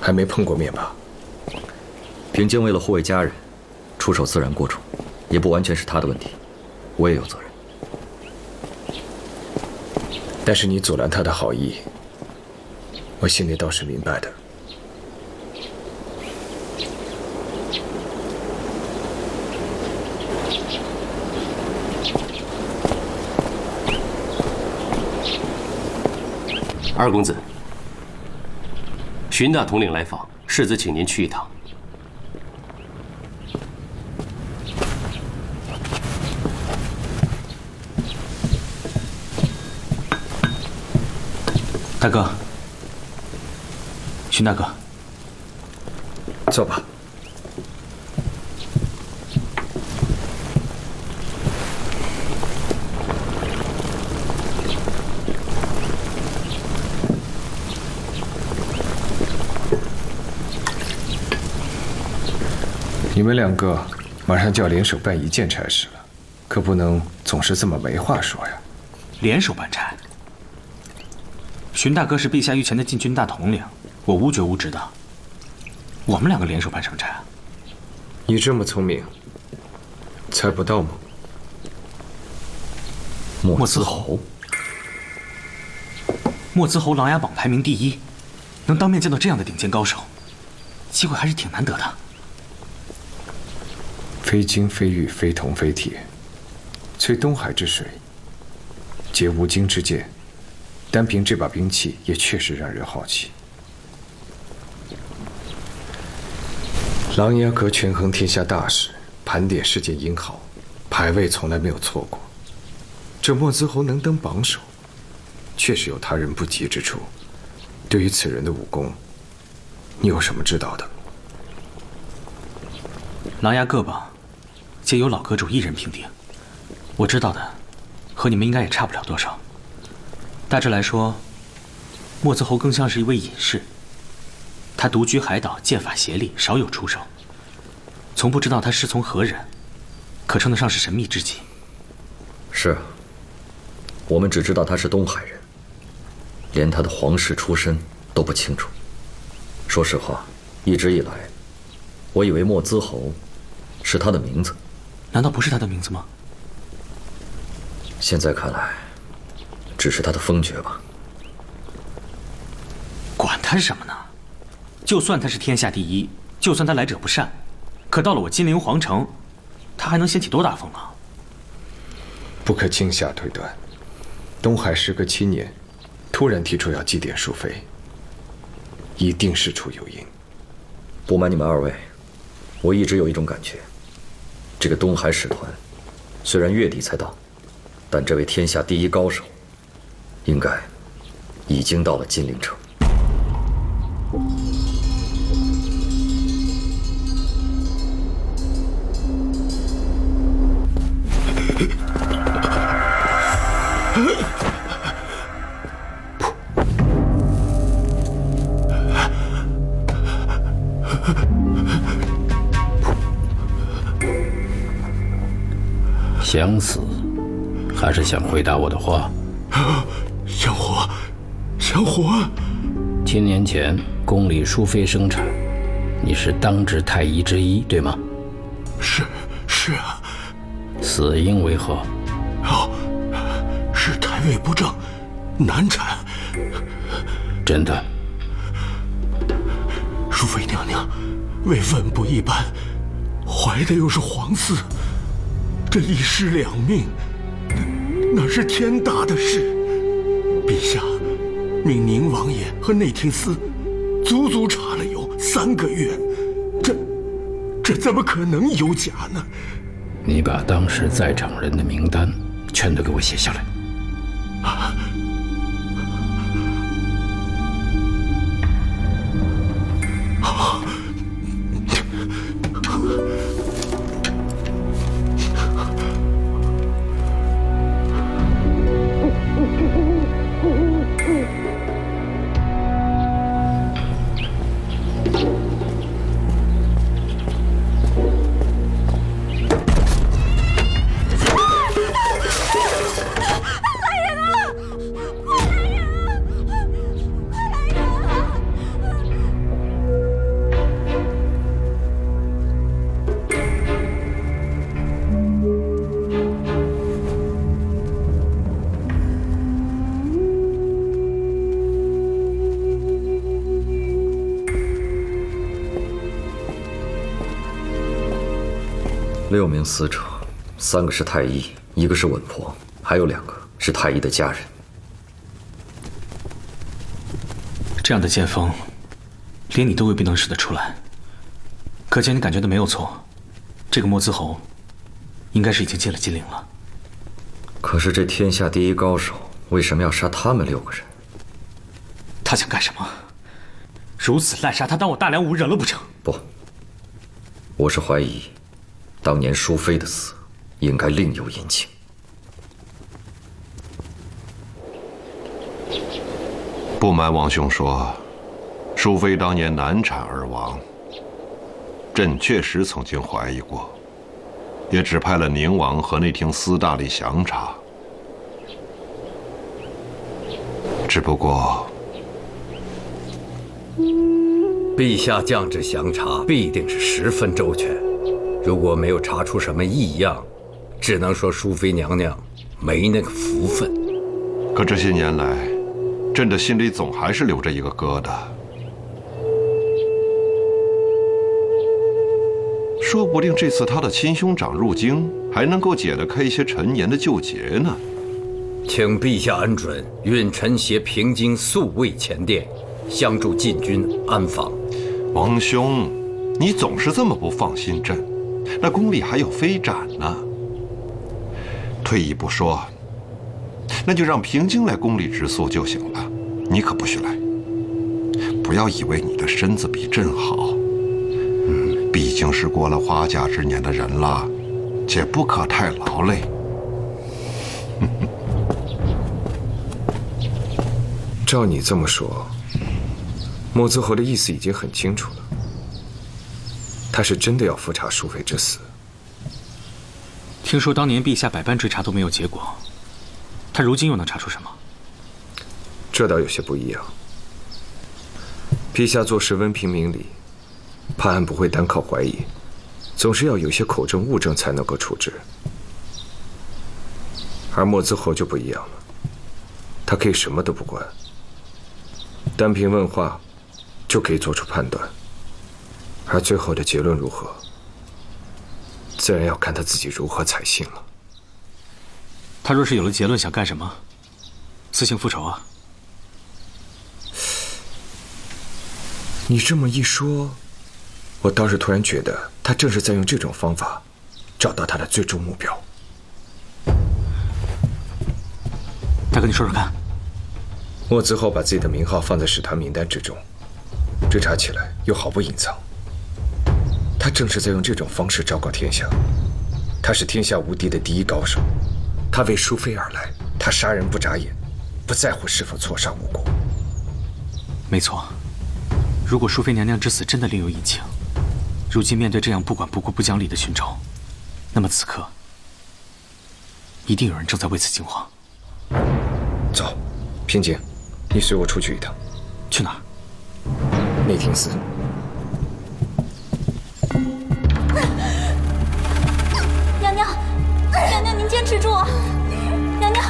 还没碰过面吧？平京为了护卫家人，出手自然过重，也不完全是他的问题，我也有责任。但是你阻拦他的好意，我心里倒是明白的。二公子，荀大统领来访，世子请您去一趟。大哥，荀大哥，坐吧。你们两个马上就要联手办一件差事了，可不能总是这么没话说呀。联手办差？荀大哥是陛下御前的禁军大统领，我无觉无知的。我们两个联手办什么差啊？你这么聪明，猜不到吗？莫兹侯，莫兹侯琅琊榜排名第一，能当面见到这样的顶尖高手，机会还是挺难得的。非金非玉非铜非铁，萃东海之水，结无经之剑。单凭这把兵器，也确实让人好奇。琅琊阁权衡天下大事，盘点世间英豪，排位从来没有错过。这莫兹侯能登榜首，确实有他人不及之处。对于此人的武功，你有什么知道的？琅琊各榜，皆由老阁主一人评定。我知道的，和你们应该也差不了多少。大致来说，莫兹侯更像是一位隐士。他独居海岛，剑法协力，少有出手，从不知道他师从何人，可称得上是神秘之极。是啊，我们只知道他是东海人，连他的皇室出身都不清楚。说实话，一直以来，我以为莫兹侯是他的名字。难道不是他的名字吗？现在看来，只是他的封爵吧。管他是什么呢？就算他是天下第一，就算他来者不善，可到了我金陵皇城，他还能掀起多大风浪？不可惊吓推断，东海时隔7年，突然提出要祭奠淑妃，一定事出有因。不瞒你们2位，我一直有一种感觉，这个东海使团虽然月底才到，但这位天下第一高手，应该已经到了金陵城。想死，还是想回答我的话？想活，想活。7年前，宫里淑妃生产，你是当值太医之一，对吗？是啊。死因为何？是胎位不正，难产。真的？淑妃娘娘位分不一般，怀的又是皇嗣，这1尸2命，那是天大的事。陛下命宁王爷和内廷司足足查了有3个月，这怎么可能有假呢？你把当时在场人的名单全都给我写下来。6名死者，3个是太医，1个是稳婆，还有2个是太医的家人。这样的剑锋，连你都未必能使得出来，可见你感觉的没有错，这个莫兹侯应该是已经进了金陵了。可是这天下第一高手为什么要杀他们6个人？他想干什么？如此滥杀他，当我大梁无人了不成？不，我是怀疑当年淑妃的死应该另有隐情。不瞒王兄说，淑妃当年难产而亡，朕确实曾经怀疑过，也指派了宁王和内廷司大力详查。只不过，陛下降旨详查，必定是十分周全。如果没有查出什么异样，只能说淑妃娘娘没那个福分。可这些年来，朕的心里总还是留着一个疙瘩。说不定这次他的亲兄长入京，还能够解得开一些陈年的旧结呢。请陛下恩准，允臣携平京宿卫前殿，相助禁军安防。王兄，你总是这么不放心朕，那宫里还有飞斩呢。退一步说，那就让平京来宫里植宿就行了，你可不许来。不要以为你的身子比朕好，毕竟是过了花甲之年的人了，且不可太劳累。照你这么说，莫兹侯的意思已经很清楚了，他是真的要复查淑妃之死。听说当年陛下百般追查都没有结果，他如今又能查出什么？这倒有些不一样。陛下做事温平明理，判案不会单靠怀疑，总是要有些口证物证才能够处置。而莫兹侯就不一样了，他可以什么都不管，单凭问话就可以做出判断。而最后的结论如何，自然要看他自己如何采信了。他若是有了结论，想干什么？私刑复仇啊？你这么一说，我倒是突然觉得他正是在用这种方法找到他的最终目标。大哥，你说说看。莫兹后把自己的名号放在使团名单之中，追查起来又毫不隐藏。他正是在用这种方式昭告天下，他是天下无敌的第一高手。他为淑妃而来，他杀人不眨眼，不在乎是否错杀无辜。没错，如果淑妃娘娘之死真的另有隐情，如今面对这样不管不顾、不讲理的寻仇，那么此刻一定有人正在为此惊慌。走，平姐，你随我出去一趟。去哪儿？内廷司。娘娘，娘娘，您坚持住！娘娘。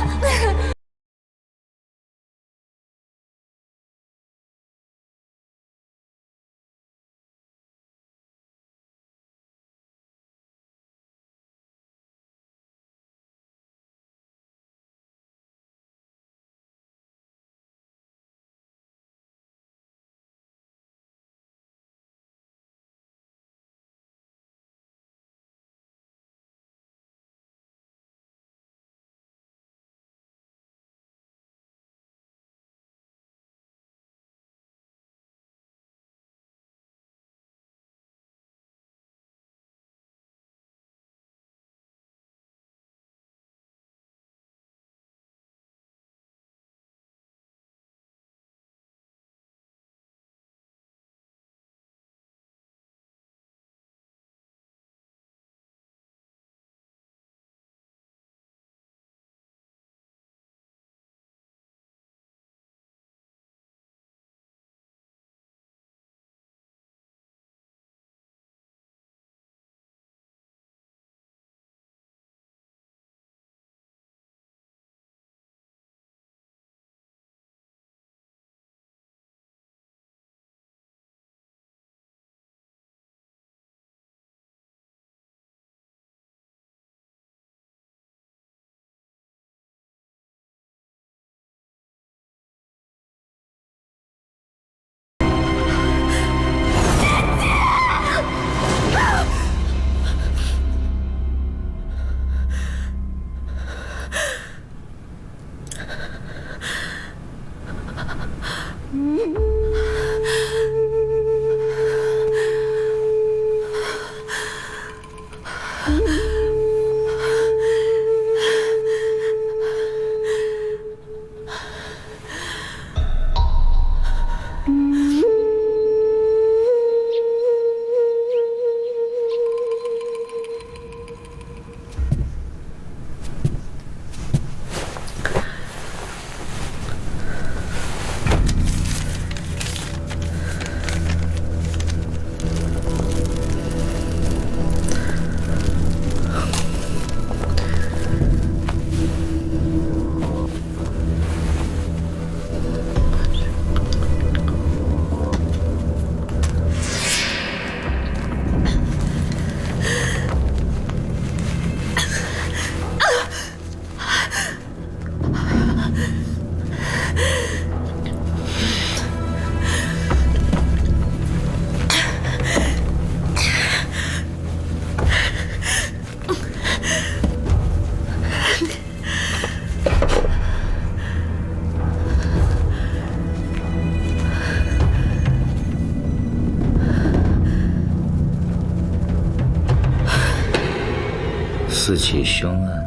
4起凶案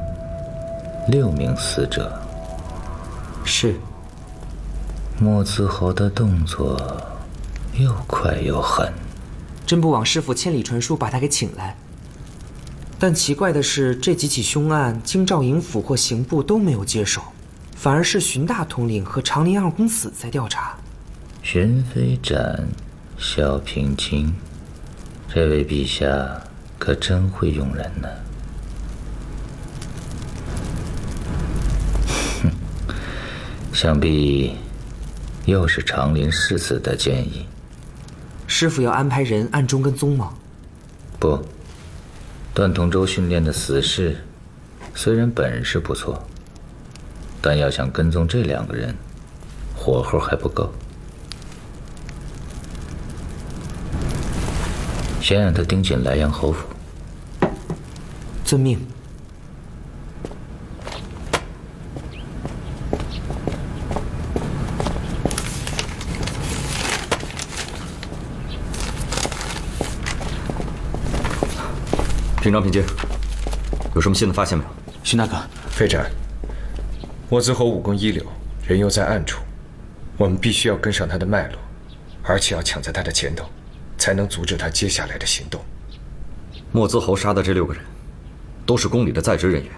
，6名死者。是。莫兹侯的动作又快又狠。真不枉师傅千里传书把他给请来。但奇怪的是，这几起凶案，京兆尹府或刑部都没有接手，反而是荀大统领和长林二公子在调查。荀飞展、萧平清，这位陛下可真会用人呢。想必又是长林世子的建议。师傅要安排人暗中跟踪吗？不，段同舟训练的死士，虽然本事不错，但要想跟踪这2个人，火候还不够。先让他盯紧莱阳侯府。遵命。平章平阶，有什么新的发现没有？徐大哥，飞展，莫子侯武功一流，人又在暗处，我们必须要跟上他的脉络，而且要抢在他的前头，才能阻止他接下来的行动。莫子侯杀的这6个人，都是宫里的在职人员，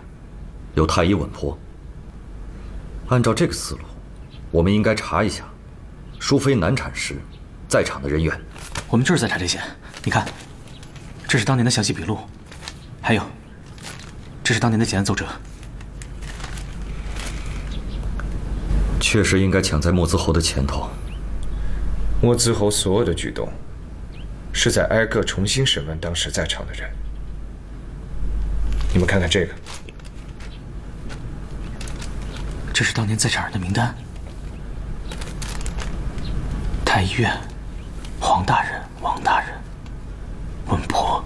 有太医稳颇。按照这个思路，我们应该查一下淑妃难产时在场的人员。我们就是在查这些。你看，这是当年的详细笔录，还有，这是当年的检案奏折。确实应该抢在莫子侯的前头。莫子侯所有的举动，是在挨个重新审问当时在场的人。你们看看这个，这是当年在场人的名单：太医院、黄大人、王大人、稳颇，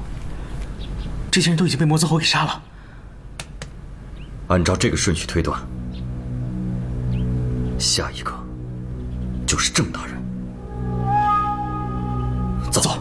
这些人都已经被莫子侯给杀了。按照这个顺序推断，下一个就是郑大人。走。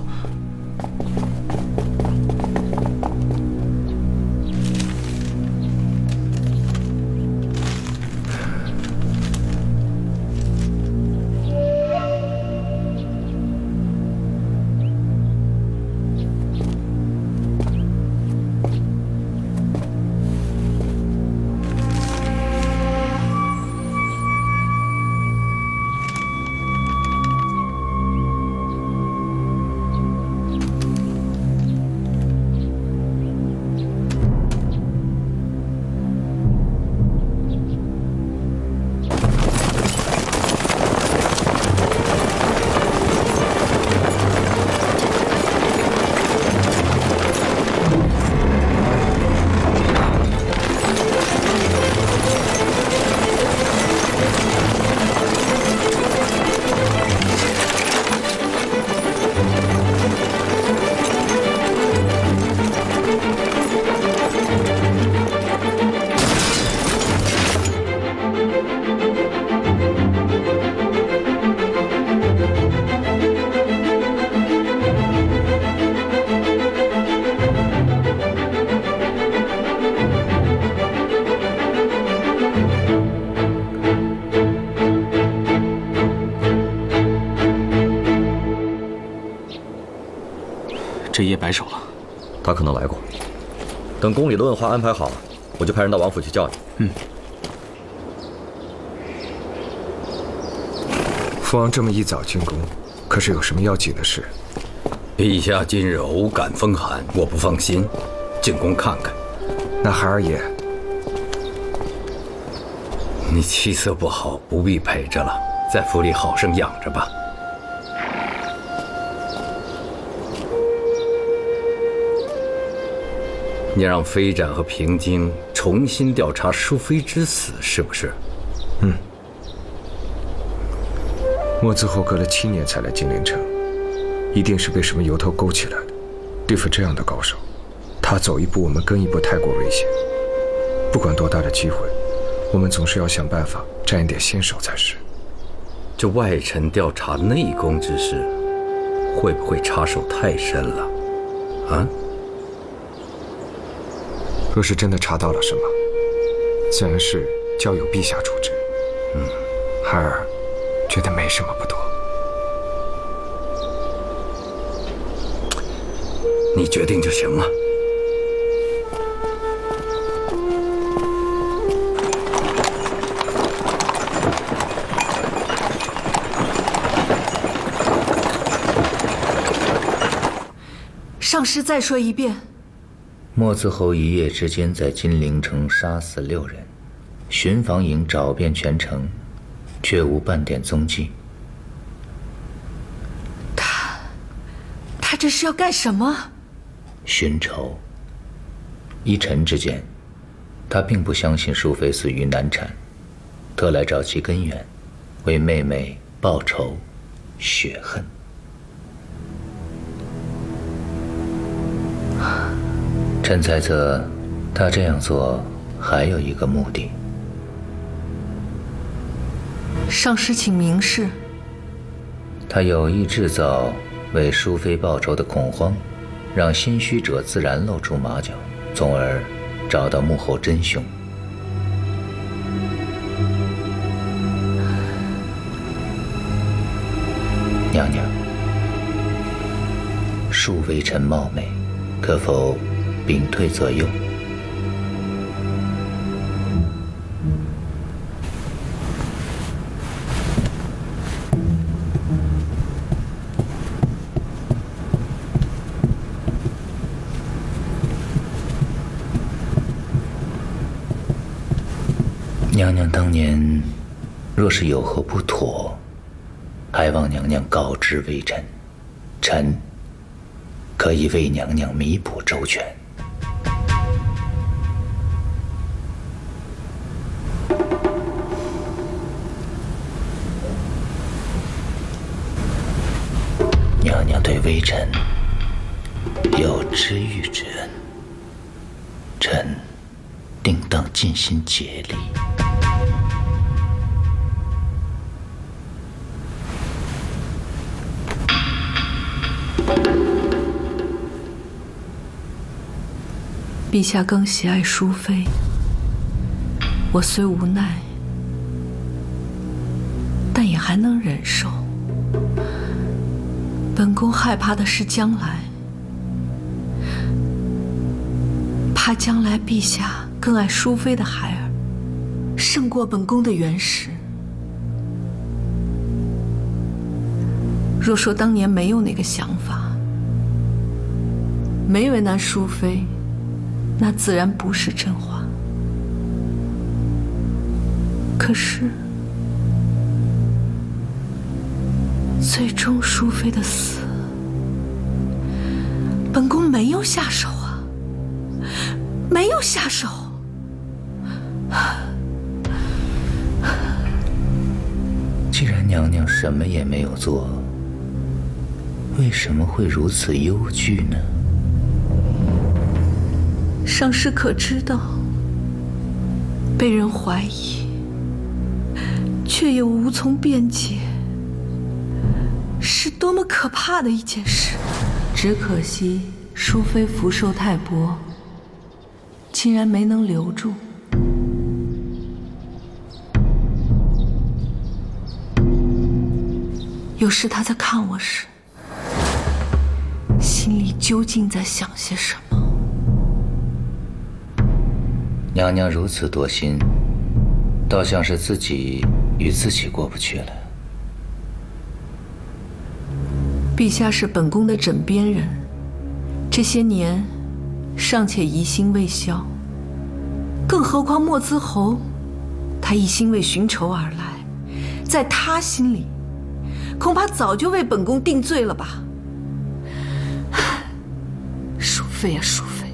这一夜白守了。他可能来过。等宫里的问话安排好了，我就派人到王府去叫你。嗯。父王这么一早进宫，可是有什么要紧的事？陛下今日偶感风寒，我不放心，进宫看看。那孩儿爷，你气色不好，不必陪着了，在府里好生养着吧。你让飞展和平京重新调查淑妃之死，是不是？嗯。莫子侯隔了7年才来金陵城，一定是被什么由头勾起来的。对付这样的高手，他走一步我们跟一步，太过危险。不管多大的机会，我们总是要想办法占一点先手才是。这外臣调查内宫之事，会不会插手太深了？啊？若是真的查到了什么，自然是交由陛下处置。孩儿觉得没什么不妥。你决定就行了。上师再说一遍。莫子侯一夜之间在金陵城杀死6人，巡防营找遍全城，却无半点踪迹。他这是要干什么？寻仇。一臣之见，他并不相信淑妃死于难产，特来找其根源，为妹妹报仇雪恨。臣猜测，他这样做还有一个目的。上师，请明示。他有意制造为淑妃报仇的恐慌，让心虚者自然露出马脚，从而找到幕后真凶。娘娘，恕微臣冒昧，可否屏退左右？娘娘当年若是有何不妥，还望娘娘告知微臣，臣可以为娘娘弥补周全。娘娘对微臣有知遇之恩，臣定当尽心竭力。陛下更喜爱淑妃，我虽无奈，但也还能忍受。本宫害怕的是将来，怕将来陛下更爱淑妃的孩儿，胜过本宫的原石。若说当年没有那个想法，没为难淑妃，那自然不是真话。可是，最终淑妃的死，本宫没有下手啊，没有下手。既然娘娘什么也没有做，为什么会如此忧惧呢？上师可知道，被人怀疑，却又无从辩解，是多么可怕的一件事。只可惜淑妃福寿太薄，竟然没能留住。有时她在看我时，心里究竟在想些什么？娘娘如此多心，倒像是自己与自己过不去了。陛下是本宫的枕边人，这些年尚且疑心未消，更何况莫兹侯，他一心为寻仇而来，在他心里，恐怕早就为本宫定罪了吧。淑妃呀，淑妃，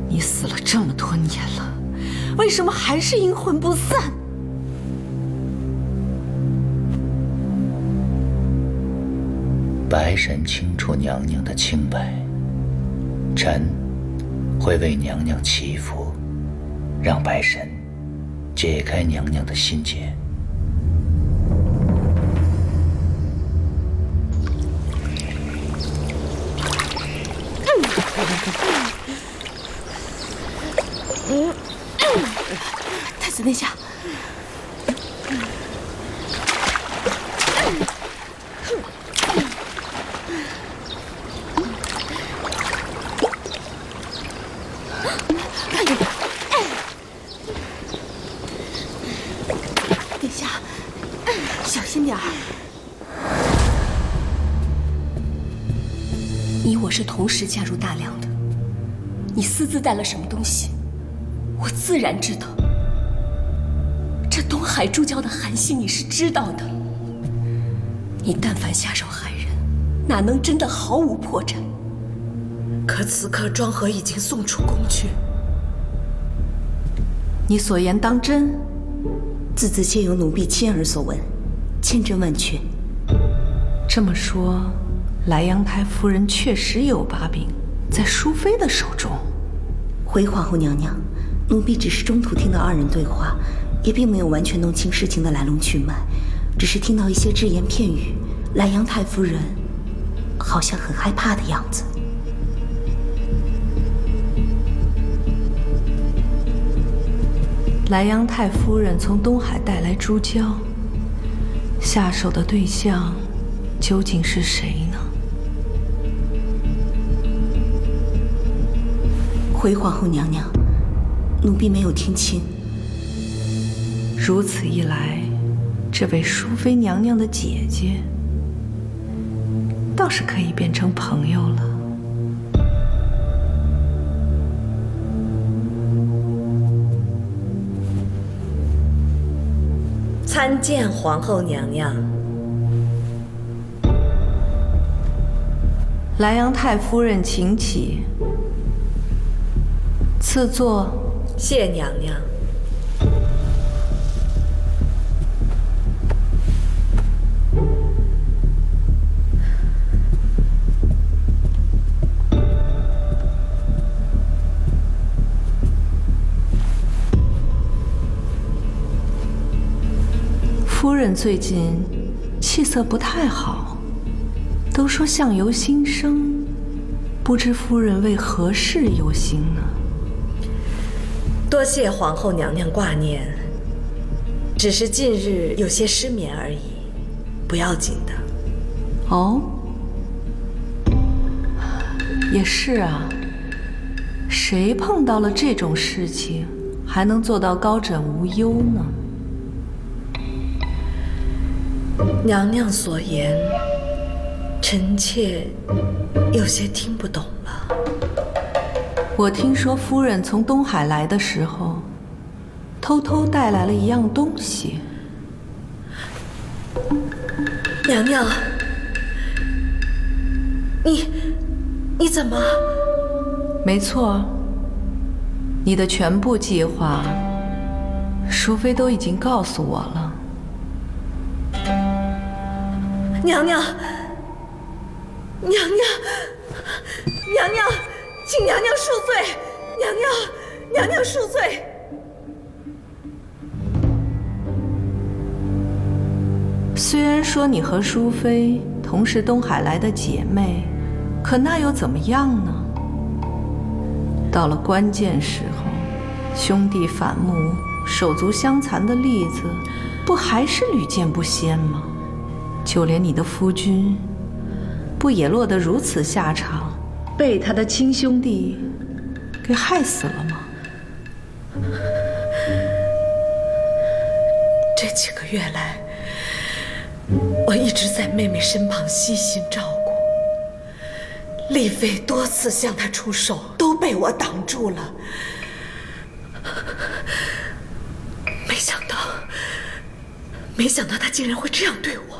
你死了这么多年了，为什么还是阴魂不散？白神清楚娘娘的清白，臣会为娘娘祈福，让白神解开娘娘的心结。太子殿下，殿下，小心点儿。你我是同时加入大梁的，你私自带了什么东西，我自然知道。这东海诸教的寒心你是知道的，你但凡下手害人，哪能真的毫无破绽？可此刻庄和已经送出宫去。你所言当真？字字皆由奴婢亲耳所闻，千真万确。这么说，莱阳台夫人确实有把柄在淑妃的手中。回皇后娘娘，奴婢只是中途听到二人对话，也并没有完全弄清事情的来龙去脉，只是听到一些只言片语。莱阳太夫人好像很害怕的样子。莱阳太夫人从东海带来珠胶，下手的对象究竟是谁呢？回皇后娘娘，奴婢没有听清。如此一来，这位淑妃娘娘的姐姐倒是可以变成朋友了。参见皇后娘娘。莱阳太夫人，请起。赐座。谢娘娘。夫人最近气色不太好，都说相由心生，不知夫人为何事忧心呢？多谢皇后娘娘挂念，只是近日有些失眠而已，不要紧的。哦，也是啊，谁碰到了这种事情，还能做到高枕无忧呢？娘娘所言，臣妾有些听不懂了。我听说夫人从东海来的时候，偷偷带来了一样东西。娘娘，你怎么？没错，你的全部计划，淑妃都已经告诉我了。娘娘，娘娘，娘娘，请娘娘恕罪！娘娘恕罪！虽然说你和淑妃同是东海来的姐妹，可那又怎么样呢？到了关键时候，兄弟反目、手足相残的例子，不还是屡见不鲜吗？就连你的夫君，不也落得如此下场，被他的亲兄弟给害死了吗？这几个月来，我一直在妹妹身旁悉心照顾，丽妃多次向她出手，都被我挡住了。没想到她竟然会这样对我。